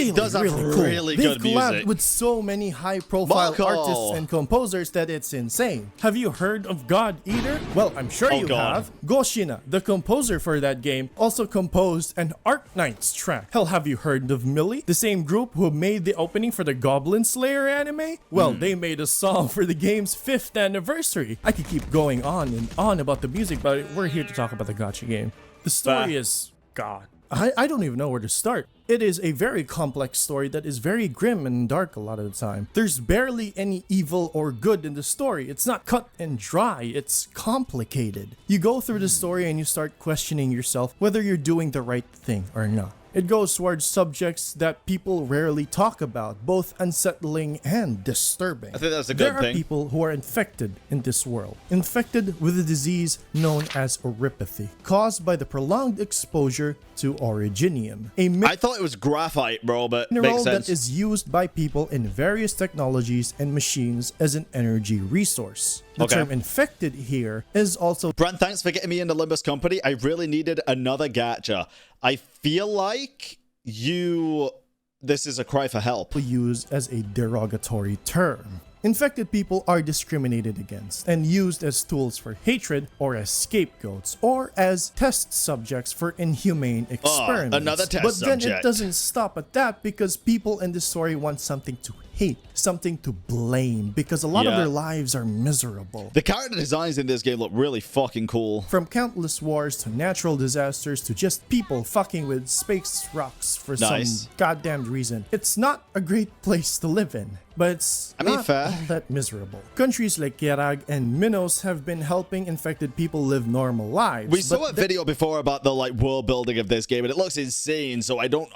it does have really cool. really They've good collabed music. with so many high-profile Marco. artists and composers that it's insane. Have you heard of God Eater? Well, I'm sure you God. have. Goshina, the composer for that game, also composed an Arknights track. Hell, have you heard of Millie? The same group who made the opening for the Goblin Slayer anime? Well, they made a song for the game's 5th anniversary. I could keep going on and on about the music, but we're here to talk about the Gacha game. The story is God. I don't even know where to start. It is a very complex story that is very grim and dark a lot of the time. There's barely any evil or good in the story. It's not cut and dry, it's complicated. You go through the story and you start questioning yourself whether you're doing the right thing or not. It goes towards subjects that people rarely talk about, both unsettling and disturbing. I think that's a good There thing. are people who are infected in this world, infected with a disease known as orypathy, caused by the prolonged exposure to originium, a I thought it was graphite, bro, but mineral makes sense. that is used by people in various technologies and machines as an energy resource. The Okay. term infected here is also Brent, thanks for getting me into Limbus Company. I really needed another gacha. I feel like this is a cry for help. used as a derogatory term. Infected people are discriminated against and used as tools for hatred or as scapegoats or as test subjects for inhumane experiments. another test but then it subject. doesn't stop at that because people in the story want something to hate, something to blame because a lot of Yeah. their lives are miserable. The character designs in this game look really fucking cool. From countless wars to natural disasters to just people fucking with space rocks for Nice. some goddamn reason. It's not a great place to live in, but it's not fair. all that miserable. Countries like Kerag and Minos have been helping infected people live normal lives. We saw but a video before about the world building of this game, and it looks insane. So I don't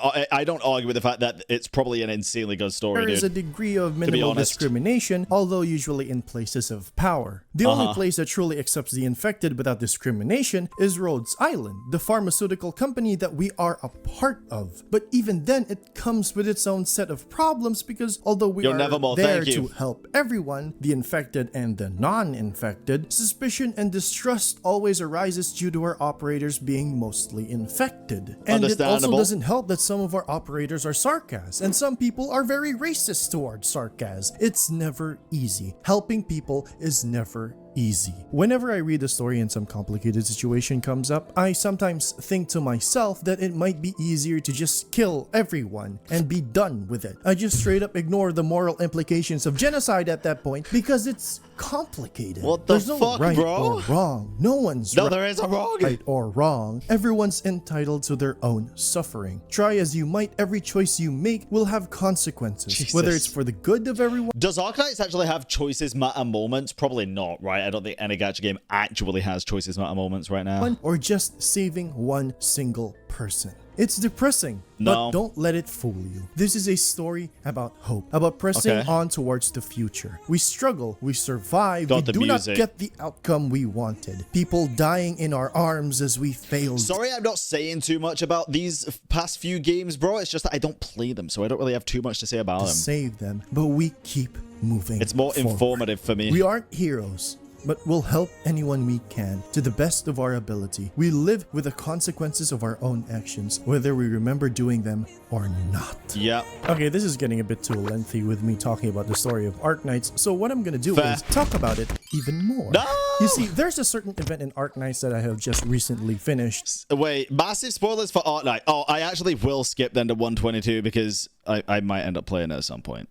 argue with the fact that it's probably an insanely good story, there is a dude. degree of minimal honest. discrimination, although usually in places of power. The only place that truly accepts the infected without discrimination is Rhodes Island, the pharmaceutical company that we are a part of. But even then, it comes with its own set of problems because although we You're are Nevermore, there thank you. to help everyone, the infected and the non-infected, suspicion and distrust always arises due to our operators being mostly infected. And it also Understandable. doesn't help that some of our operators are sarcas, and some people are very racist towards sarcas. It's never easy. Helping people is never easy. Whenever I read a story and some complicated situation comes up, I sometimes think to myself that it might be easier to just kill everyone and be done with it. I just straight up ignore the moral implications of genocide at that point because it's complicated. What the There's no fuck, right bro? or wrong. No one's No, there is a wrong. right or wrong. Everyone's entitled to their own suffering. Try as you might, every choice you make will have consequences, Jesus. whether it's for the good of everyone Does Arknights actually have choices matter moments? Probably not, right? I don't think any gacha game actually has choices matter moments right now. or just saving one single person. It's depressing, No. but don't let it fool you. This is a story about hope, about pressing Okay. on towards the future. We struggle, we survive, Got we the do not music. get the outcome we wanted. People dying in our arms as we failed. Sorry, I'm not saying too much about these past few games, bro. It's just that I don't play them, so I don't really have too much to say about to them. save them, but we keep moving. It's more forward. informative for me. We aren't heroes, but we'll help anyone we can to the best of our ability. We live with the consequences of our own actions, whether we remember doing them or not. Yeah. Okay, this is getting a bit too lengthy with me talking about the story of Arknights, so what I'm gonna do Fair. is talk about it even more. No! You see, there's a certain event in Arknights that I have just recently finished. Wait, massive spoilers for Arknight. Oh, I actually will skip then to 122 because I might end up playing it at some point.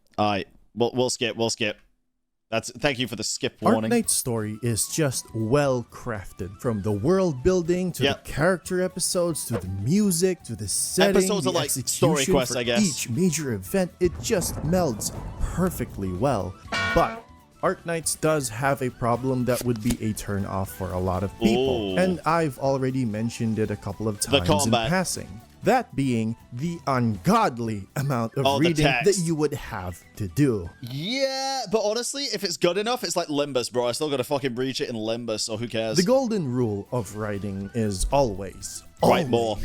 We'll skip. Thank you for the skip warning. Arknight's story is just well crafted, from the world building to Yep. the character episodes to the music to the setting. Episodes the are like execution story quests, for I guess. Each major event, it just melds perfectly well. But Arknights does have a problem that would be a turn off for a lot of people, Ooh. and I've already mentioned it a couple of times in combat. passing. That being the ungodly amount of Oh, the reading that text. you would have to do. Yeah, but honestly, if it's good enough, it's like Limbus, bro. I still gotta fucking reach it in Limbus, so who cares? The golden rule of writing is always Write more.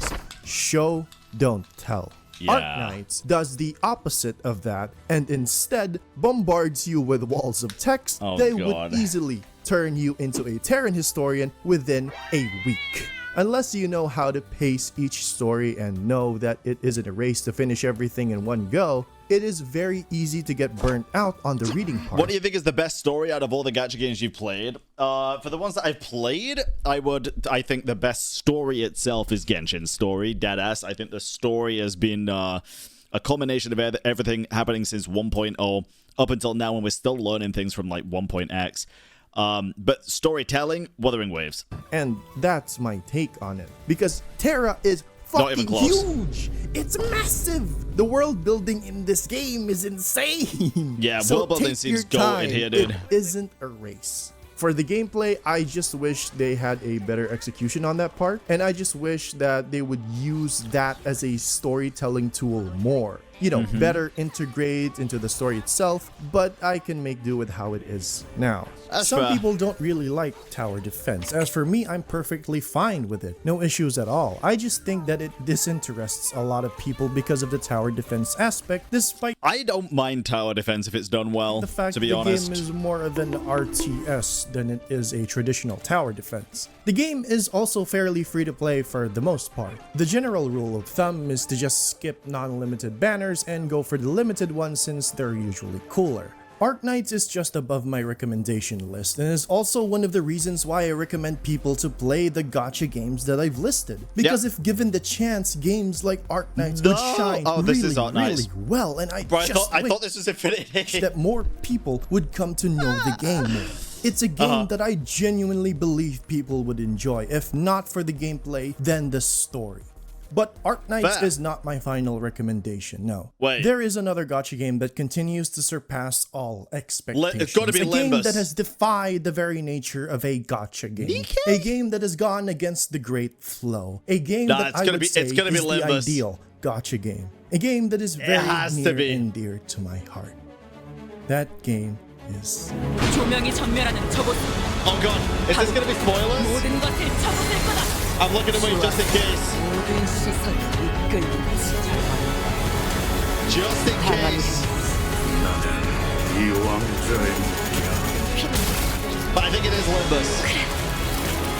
show, don't tell. Yeah. Arknights does the opposite of that and instead bombards you with walls of text Oh, that God. would easily turn you into a Terran historian within a week. Unless you know how to pace each story and know that it isn't a race to finish everything in one go, it is very easy to get burnt out on the reading part. What do you think is the best story out of all the gacha games you've played? For the ones that I've played, I think the best story itself is Genshin's story, deadass. I think the story has been a culmination of everything happening since 1.0 up until now, and we're still learning things from like 1.x. But storytelling, Wuthering Waves. And that's my take on it. Because Terra is Not even fucking close. huge! It's massive! The world building in this game is insane! Yeah, So world building take seems your goated time. here, dude. It isn't a race. For the gameplay, I just wish they had a better execution on that part, and I just wish that they would use that as a storytelling tool more. You know, better integrate into the story itself, but I can make do with how it is now. That's Some fair. people don't really like tower defense. As for me, I'm perfectly fine with it. No issues at all. I just think that it disinterests a lot of people because of the tower defense aspect, despite I don't mind tower defense if it's done well, the fact to that be the honest. game is more of an RTS than it is a traditional tower defense. The game is also fairly free to play for the most part. The general rule of thumb is to just skip non-limited banners and go for the limited ones since they're usually cooler. Arknights is just above my recommendation list and is also one of the reasons why I recommend people to play the gacha games that I've listed. Because if given the chance, games like Arknights would shine this really, is Arknights. really well, and I Bro, I just thought wish this was Infinity. that more people would come to know the game more. It's a game that I genuinely believe people would enjoy, if not for the gameplay, then the story. But Arknights Fair. is not my final recommendation, no. Wait. There is another gacha game that continues to surpass all expectations. It's gotta be a game Limbus. that has defied the very nature of a gacha game. A game that has gone against the great flow. A game Nah, that it's I gonna would be- say it's gonna be is the Limbus. ideal gacha game. A game that is very has to near be. and dear to my heart. That game is... 조명이 전멸하는 저곳 Oh god, is this gonna be spoilers? 모든 것을 접어들 거다. I'm looking away just in case. 모든 시선을 이끌고 Just in case. But I think it is Limbus.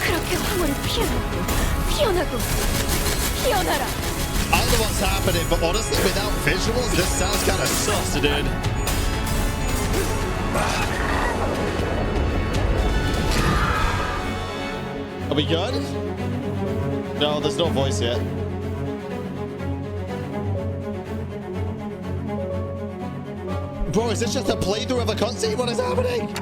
그렇게 황홀히 피어나고 피어나라. I don't know what's happening, but honestly, without visuals, this sounds kind of sus, dude. Are we good? No, there's no voice yet. Bro, is this just a playthrough of a cutscene? What is happening?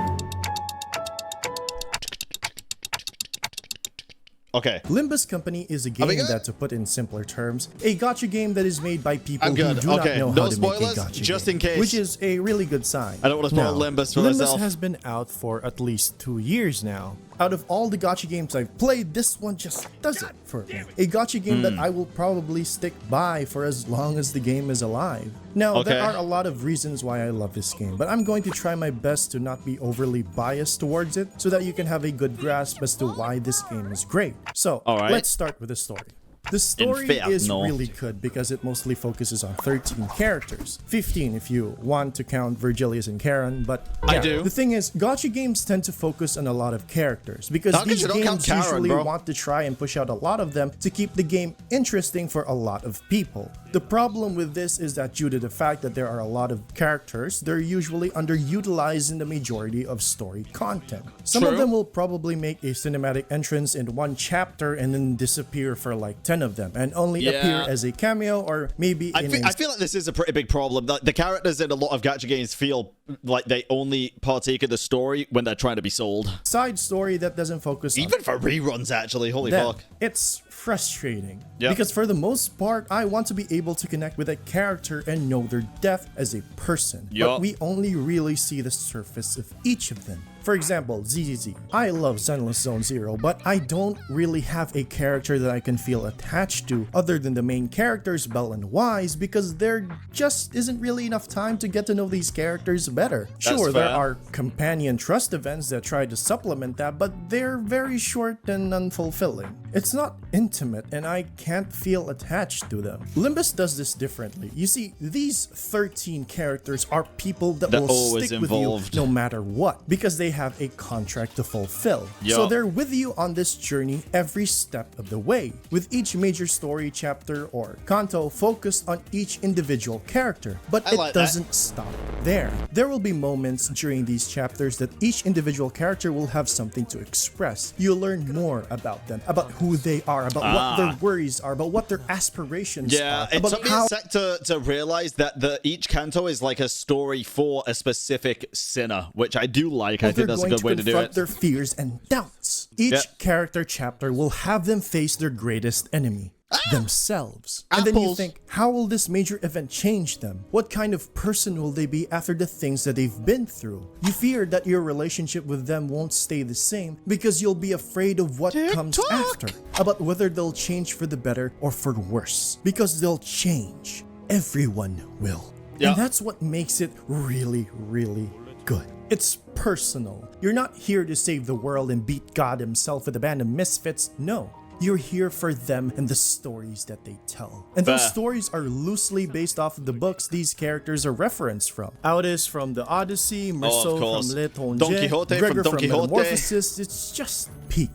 Okay. Limbus Company is a Are we game good? that, to put in simpler terms, a gacha game that is made by people I'm who good. do Okay, not know no how to make a spoilers, gacha just game, in case. which is a really good sign. I don't want to spoil Now, Limbus for Limbus myself. has been out for at least 2 years now. Out of all the gacha games I've played, this one just does it for me. A gacha game that I will probably stick by for as long as the game is alive. Now, Okay. there are a lot of reasons why I love this game, but I'm going to try my best to not be overly biased towards it so that you can have a good grasp as to why this game is great. So, All right. let's start with the story. The story is Inferno. really good because it mostly focuses on 13 characters. 15 if you want to count Virgilius and Karen, but I yeah. do. The thing is, gacha games tend to focus on a lot of characters because How come these you don't count games Karen, usually bro? want to try and push out a lot of them to keep the game interesting for a lot of people. The problem with this is that due to the fact that there are a lot of characters, they're usually underutilized in the majority of story content. Some of True. them will probably make a cinematic entrance in one chapter and then disappear for like 10 of them and only Yeah. appear as a cameo or maybe I in feel, a I feel like this is a pretty big problem. The characters in a lot of gacha games feel like they only partake in the story when they're trying to be sold. side story that doesn't focus on Even for reruns, actually. Holy them. fuck. It's frustrating Yep. because for the most part, I want to be able to connect with a character and know their depth as a person. Yup. But we only really see the surface of each of them. For example, ZZZ. I love Sunless Zone Zero, but I don't really have a character that I can feel attached to other than the main characters, Bell and Wise, because there just isn't really enough time to get to know these characters better. Sure, there fair. are companion trust events that try to supplement that, but they're very short and unfulfilling. It's not intimate, and I can't feel attached to them. Limbus does this differently. You see, these 13 characters are people that They're will always stick with involved. you no matter what, because they they have a contract to fulfill. Yup. So they're with you on this journey every step of the way, with each major story chapter or kanto focused on each individual character. But I it like that. doesn't stop there. There will be moments during these chapters that each individual character will have something to express. You'll learn more about them, about who they are, about what their worries are, about what their aspirations Yeah, are, it about took me a sec to realize that each canto is like a story for a specific sinner, which I do like. I think that's a good way to do it. Their fears and doubts. Each character chapter will have them face their greatest enemy. Themselves. And then you Apples. think, how will this major event change them? What kind of person will they be after the things that they've been through? You fear that your relationship with them won't stay the same because you'll be afraid of what comes after. About whether they'll change for the better or for worse. Because they'll change. Everyone will. Yeah. And that's what makes it really, really good. It's personal. You're not here to save the world and beat God himself with a band of misfits. No. You're here for them and the stories that they tell. And those stories are loosely based off of the books these characters are referenced from. Audis from the Odyssey, Merceau from Le Tonge, Don Quixote Gregor from Don Quixote. Metamorphosis. It's just peak.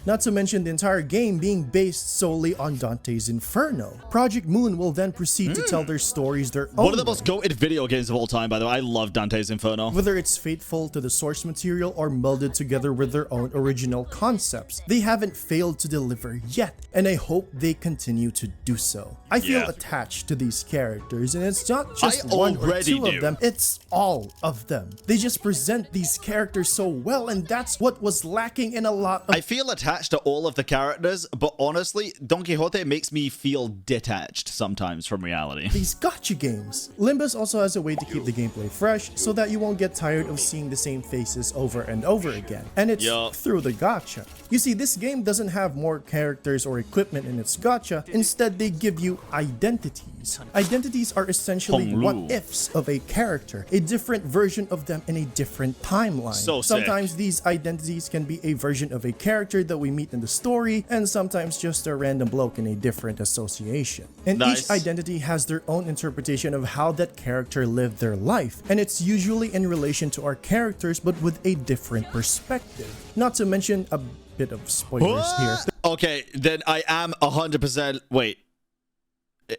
Not to mention the entire game being based solely on Dante's Inferno. Project Moon will then proceed to tell their stories their own One of the way. most goated video games of all time, by the way. I love Dante's Inferno. Whether it's faithful to the source material or melded together with their own original concepts, they haven't failed to deliver yet, and I hope they continue to do so. I feel attached to these characters, and it's not just one or two of them, it's all of them. They just present these characters so well, and that's what was lacking in a lot of... I feel attached to all of the characters, but honestly, Don Quixote makes me feel detached sometimes from reality. these gacha games. Limbus also has a way to keep the gameplay fresh so that you won't get tired of seeing the same faces over and over again. And it's through the gacha. You see, this game doesn't have more characters or equipment in its gacha. Instead, they give you identities. Identities are essentially Honglu. what-ifs of a character, a different version of them in a different timeline. So sick. Sometimes these identities can be a version of a character that we meet in the story, and sometimes just a random bloke in a different association. And each identity has their own interpretation of how that character lived their life, and it's usually in relation to our characters but with a different perspective. Not to mention a bit of spoilers here. Okay, then I am 100%... Wait.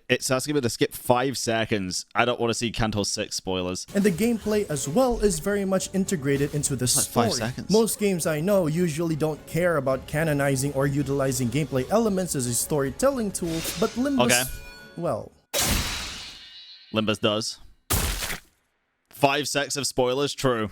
It's asking me to skip 5 seconds. I don't want to see Kanto 6 spoilers. And the gameplay as well is very much integrated into the Like story. 5 seconds. Most games I know usually don't care about canonizing or utilizing gameplay elements as a storytelling tool, but Limbus, well... Limbus does. 5 seconds of spoilers, true.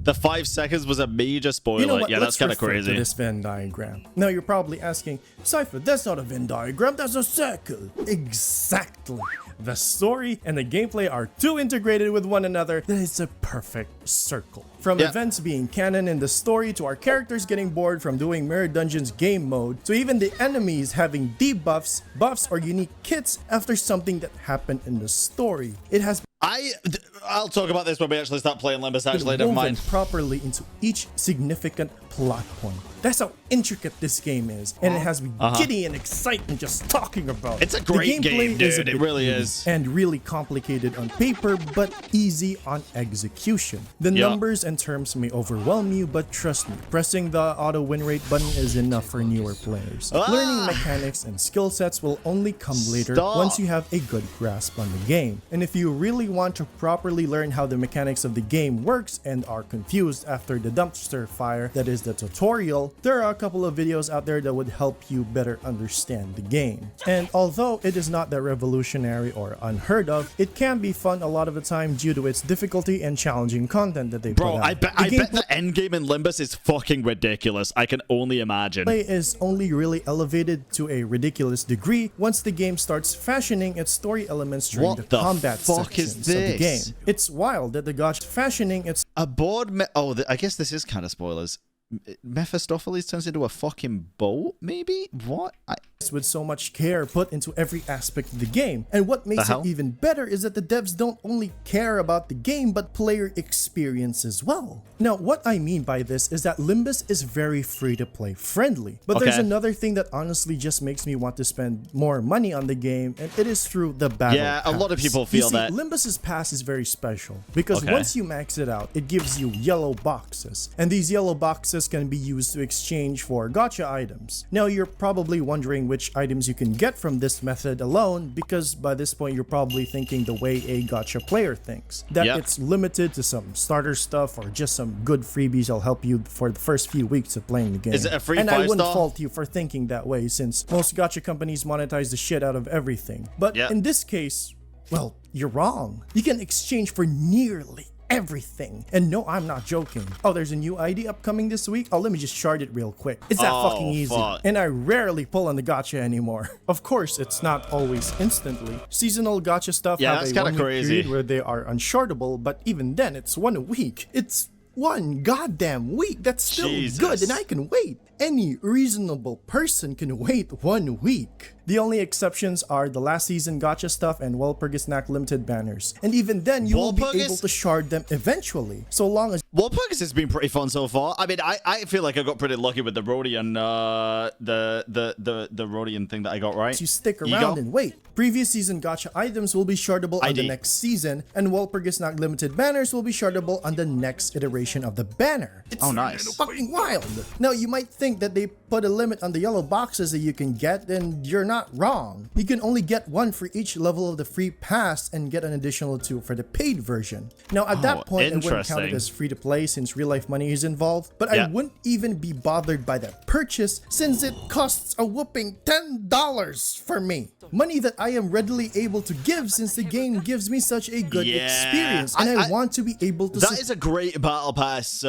The 5 seconds was a major spoiler. You know what? Yeah, Let's that's kind of refer crazy. to this Venn diagram. Now you're probably asking, Cypher, that's not a Venn diagram, that's a circle. Exactly. The story and the gameplay are too integrated with one another that it's a perfect circle. From events being canon in the story to our characters getting bored from doing Mirror Dungeons game mode to even the enemies having debuffs, buffs, or unique kits after something that happened in the story. It has I'll talk about this when we actually start playing Limbus, actually, been never woven mind. properly into each significant plot point. That's how intricate this game is, and it has me giddy and excited just talking about it. It's a great game, dude. It really is. And really complicated on paper, but easy on execution. The numbers and terms may overwhelm you, but trust me, pressing the auto win rate button is enough for newer players. Learning mechanics and skill sets will only come later once you have a good grasp on the game. And if you really want to properly learn how the mechanics of the game works and are confused after the dumpster fire that is the tutorial, there are a couple of videos out there that would help you better understand the game. And although it is not that revolutionary or unheard of, it can be fun a lot of the time due to its difficulty and challenging content that they put out. I bet the endgame in Limbus is fucking ridiculous. I can only imagine. Play is only really elevated to a ridiculous degree once the game starts fashioning its story elements during the combat sections of the game. It's wild that the Gacha fashioning its I guess this is kind of spoilers. Mephistopheles turns into a fucking boat, maybe? What? with so much care put into every aspect of the game. And what makes it even better is that the devs don't only care about the game but player experience as well. Now, what I mean by this is that Limbus is very free-to-play friendly. But there's another thing that honestly just makes me want to spend more money on the game, and it is through the battle pass. A lot of people feel that. Limbus's pass is very special because once you max it out, it gives you yellow boxes. And these yellow boxes can be used to exchange for gacha items. Now, you're probably wondering which items you can get from this method alone, because by this point you're probably thinking the way a gacha player thinks, that it's limited to some starter stuff or just some good freebies that'll help you for the first few weeks of playing the game. Is it a free And I 5-star? wouldn't fault you for thinking that way, since most gacha companies monetize the shit out of everything. But in this case, well, you're wrong. You can exchange for nearly everything. And no, I'm not joking. Oh, there's a new ID upcoming this week? Oh, let me just shard it real quick. It's that fucking easy. And I rarely pull on the gacha anymore. Of course, it's not always instantly. Seasonal gacha stuff have a 1 week period where they are unshardable, but even then, it's 1 week. It's 1 goddamn week. That's still good, and I can wait. Any reasonable person can wait 1 week. The only exceptions are the last season gacha stuff and Walpurgis limited banners. And even then, you will be able to shard them eventually, so long as... Walpurgis has been pretty fun so far. I mean, I feel like I got pretty lucky with the Rhodian, the Rhodian thing that I got right. You stick around and wait. Previous season gacha items will be shardable on the next season, and Walpurgis limited banners will be shardable on the next iteration of the banner. It's nice. Fucking wild. Now, you might think that they put a limit on the yellow boxes that you can get, and you're not wrong. You can only get 1 for each level of the free pass and get an additional 2 for the paid version. Now, at that point, it wouldn't count it as free to play since real life money is involved, but I wouldn't even be bothered by that purchase since it costs a whooping $10 for me. Money that I am readily able to give since the game gives me such a good experience, and I want to be able to... That is a great battle pass,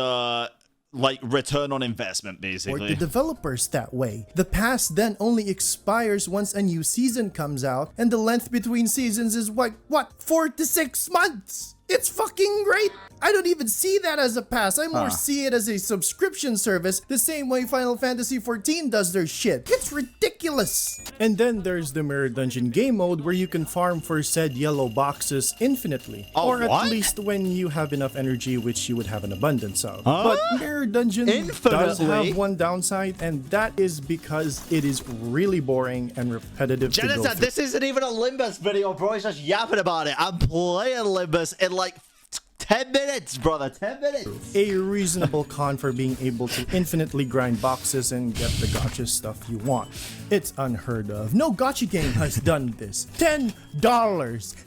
like return on investment, basically. Or the developers that way. The pass then only expires once a new season comes out, and the length between seasons is what 4 to 6 months. It's fucking great. I don't even see that as a pass. I more see it as a subscription service, the same way Final Fantasy XIV does their shit. It's ridiculous. And then there's the Mirror Dungeon game mode where you can farm for said yellow boxes infinitely. Or at least when you have enough energy, which you would have an abundance of. But Mirror Dungeon does have one downside, and that is because it is really boring and repetitive to go through. This isn't even a Limbus video, bro. He's just yapping about it. I'm playing Limbus in like 10 minutes, brother. 10 minutes. A reasonable con for being able to infinitely grind boxes and get the gacha stuff you want. It's unheard of. No gacha game has done this. $10.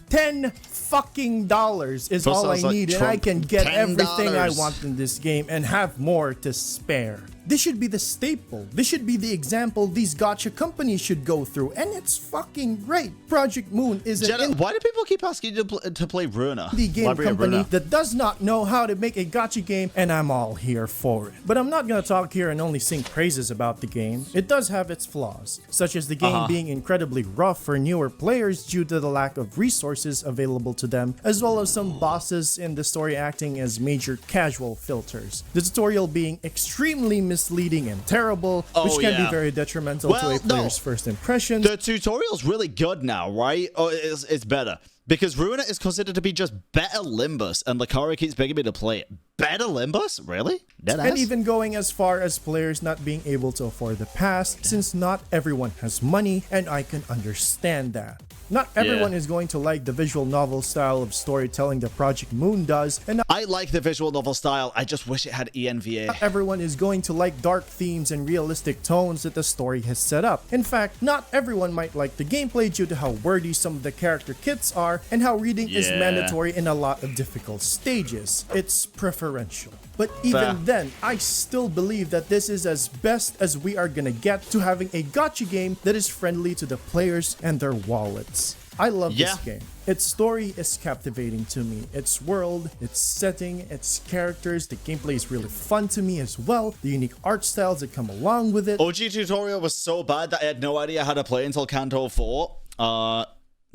$10 fucking dollars is all I need, and I can get everything I want in this game and have more to spare. This should be the staple. This should be the example these gacha companies should go through, and it's fucking great. Project Moon is why do people keep asking you to play Runa? The game company that does not know how to make a gacha game, and I'm all here for it. But I'm not gonna talk here and only sing praises about the game. It does have its flaws, such as the game being incredibly rough for newer players due to the lack of resources available to them, as well as some bosses in the story acting as major casual filters. The tutorial being extremely misleading and terrible, which can be very detrimental to a player's first impressions. The tutorial's really good now, right? Oh, it's better. Because Runa is considered to be just better Limbus, and Lakara keeps begging me to play it. Better Limbus? Really? And even going as far as players not being able to afford the pass, since not everyone has money, and I can understand that. Not everyone is going to like the visual novel style of storytelling that Project Moon does, and I like the visual novel style, I just wish it had ENVA. Not everyone is going to like dark themes and realistic tones that the story has set up. In fact, not everyone might like the gameplay due to how wordy some of the character kits are, and how reading is mandatory in a lot of difficult stages. It's preferential. But even then, I still believe that this is as best as we are gonna get to having a gacha game that is friendly to the players and their wallets. I love this game. Its story is captivating to me. Its world, its setting, its characters, the gameplay is really fun to me as well. The unique art styles that come along with it. OG tutorial was so bad that I had no idea how to play until Kanto 4.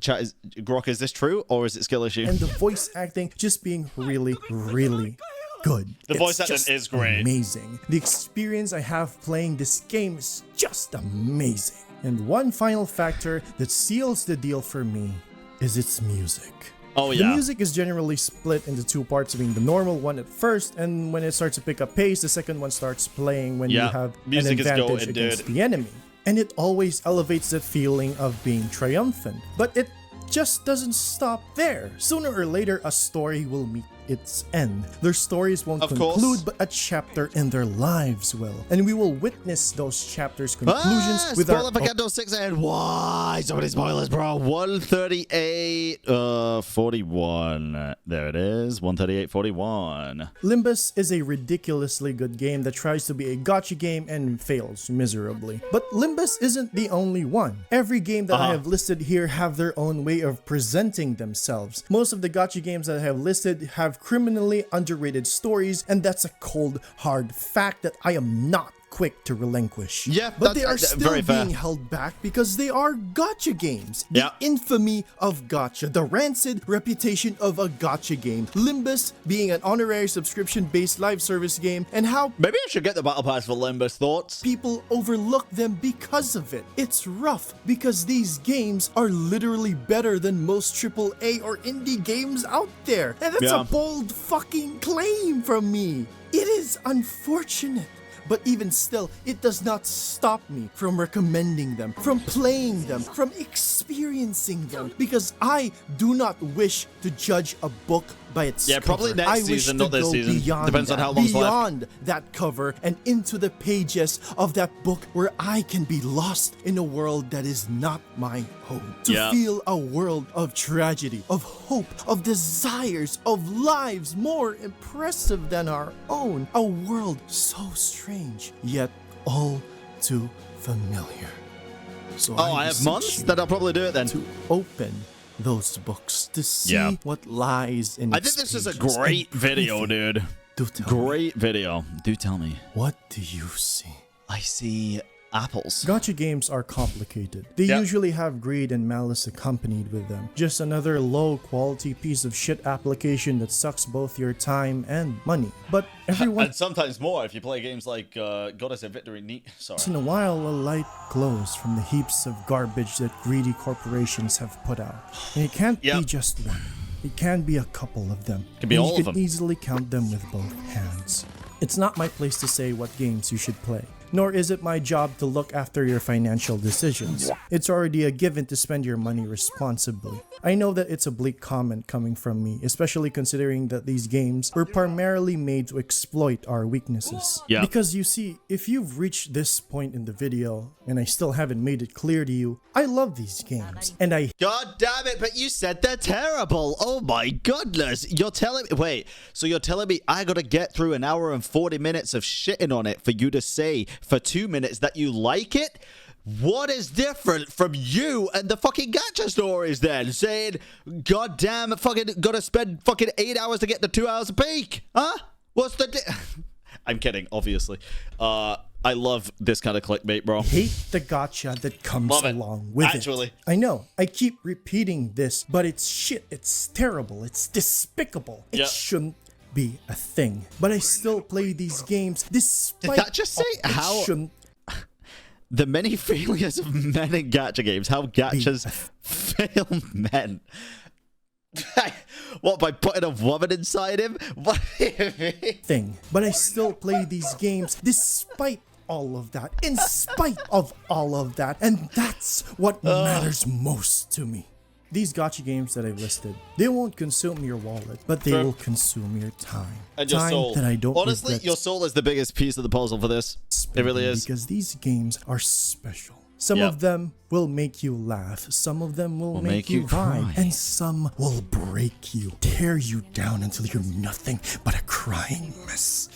Chat, Grok, is this true or is it skill issue? And the voice acting just being really, really good. The voice acting is great. Amazing. The experience I have playing this game is just amazing. And one final factor that seals the deal for me is its music. Oh, The yeah. music is generally split into two parts, being the normal one at first, and when it starts to pick up pace, the second one starts playing when you Yeah. have Music an is advantage golden, against dude. the enemy. And it always elevates the feeling of being triumphant. But it just doesn't stop there. Sooner or later, a story will meet its end. Their stories won't Of course. conclude, but a chapter in their lives will. And we will witness those chapters' conclusions with our spoiler for Gendo 6 and why? So many spoilers, bro. 138, 41. There it is. 138.41. Limbus is a ridiculously good game that tries to be a gacha game and fails miserably. But Limbus isn't the only one. Every game that I have listed here have their own way of presenting themselves. Most of the gacha games that I have listed have criminally underrated stories, and that's a cold, hard fact that I am not quick to relinquish. Yeah, but they are that's still very fair. being held back because they are gacha games. The Yeah. infamy of gacha, the rancid reputation of a gacha game, Limbus being an honorary subscription-based live service game, and how Maybe I should get the battle pass for Limbus. Thoughts? people overlook them because of it. It's rough because these games are literally better than most AAA or indie games out there. And that's Yeah. a bold fucking claim from me. It is unfortunate. But even still, it does not stop me from recommending them, from playing them, from experiencing them, because I do not wish to judge a book by its Yeah, probably cover. next I wish season, to not this go season. beyond Depends on that, how long's left. beyond that cover and into the pages of that book where I can be lost in a world that is not my home. To Yeah. feel a world of tragedy, of hope, of desires, of lives more impressive than our own. A world so strange, yet all too familiar. So I have beseech months? you Then I'll probably do it then. to open those books to see Yeah. what lies in I its think this is a pages. great And video, Ethan, dude. Do tell me, Great video. Do tell me. what do you see? I see apples. Gacha games are complicated. They Yep. usually have greed and malice accompanied with them. Just another low-quality piece of shit application that sucks both your time and money. But everyone And sometimes more if you play games like Goddess of Victory. Sorry. once in a while, a light glows from the heaps of garbage that greedy corporations have put out. And it can't Yep. be just one. It can be a couple of them. Can be and all you of can them. easily count them with both hands. It's not my place to say what games you should play, nor is it my job to look after your financial decisions. It's already a given to spend your money responsibly. I know that it's a bleak comment coming from me, especially considering that these games were primarily made to exploit our weaknesses. Yeah. Because you see, if you've reached this point in the video, and I still haven't made it clear to you, I love these games, and I God damn it, but you said they're terrible. Oh my goodness. You're telling me, wait, so you're telling me I gotta get through an hour and 40 minutes of shitting on it for you to say for 2 minutes that you like it? What is different from you and the fucking gacha stories then? Saying, God damn, fucking gotta spend fucking 8 hours to get to 2 hours a peak? Huh? What's the I'm kidding, obviously. I love this kind of clickbait, bro. hate the gacha that comes Love it. along with Actually. it. I know, I keep repeating this, but it's shit, it's terrible, it's despicable. It Yep. shouldn't be a thing. But I still play these games despite Did that just say it how- shouldn't The many failures of men in gacha games. How gachas fail men. What, by putting a woman inside him? What do you mean? thing. But I still play these games despite all of that, in spite of all of that, and that's what matters most to me. These gacha games that I've listed, they won't consume your wallet, but they True. will consume your time. And your time soul. that I don't Honestly, regret your soul is the biggest piece of the puzzle for this. It really is. because these games are special. Some Yep. of them will make you laugh, some of them will make you cry. vibe, and some will break you, tear you down until you're nothing but a crying mess.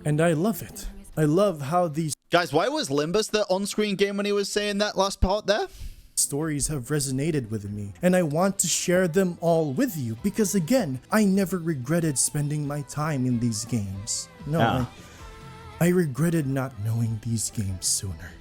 And I love it. I love how these Guys, why was Limbus the on-screen game when he was saying that last part there? stories have resonated with me, and I want to share them all with you because, again, I never regretted spending my time in these games. No, Yeah. I regretted not knowing these games sooner.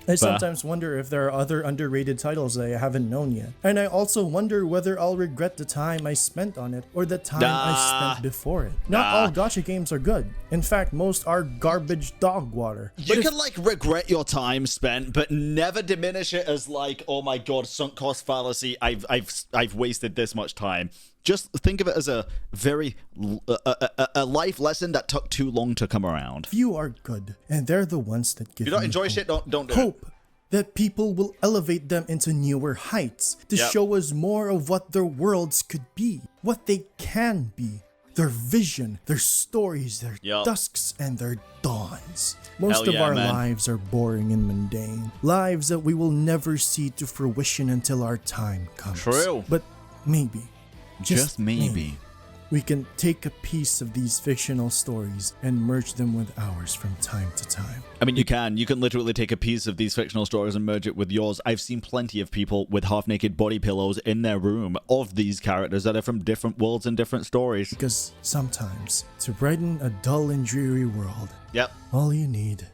I sometimes wonder if there are other underrated titles that I haven't known yet. And I also wonder whether I'll regret the time I spent on it or the time I spent before it. Not all gacha games are good. In fact, most are garbage dog water. You can like regret your time spent, but never diminish it as like, oh my god, sunk cost fallacy. I've wasted this much time. Just think of it as a very a life lesson that took too long to come around. Few are good, and they're the ones that give If you don't me enjoy hope. shit, don't do it. Hope that people will elevate them into newer heights to show us more of what their worlds could be, what they can be, their vision, their stories, their dusks, and their dawns. Most of our lives are boring and mundane, lives that we will never see to fruition until our time comes. True. But maybe, just maybe, we can take a piece of these fictional stories and merge them with ours from time to time. I mean, you can literally take a piece of these fictional stories and merge it with yours. I've seen plenty of people with half-naked body pillows in their room of these characters that are from different worlds and different stories. Because sometimes, to brighten a dull and dreary world, all you need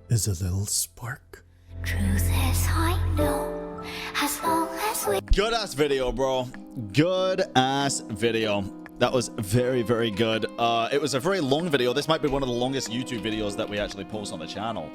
is a little spark. Truth is I know, as long as we... Good ass video, bro. Good ass video. That was very, very good. It was a very long video. This might be one of the longest YouTube videos that we actually post on the channel.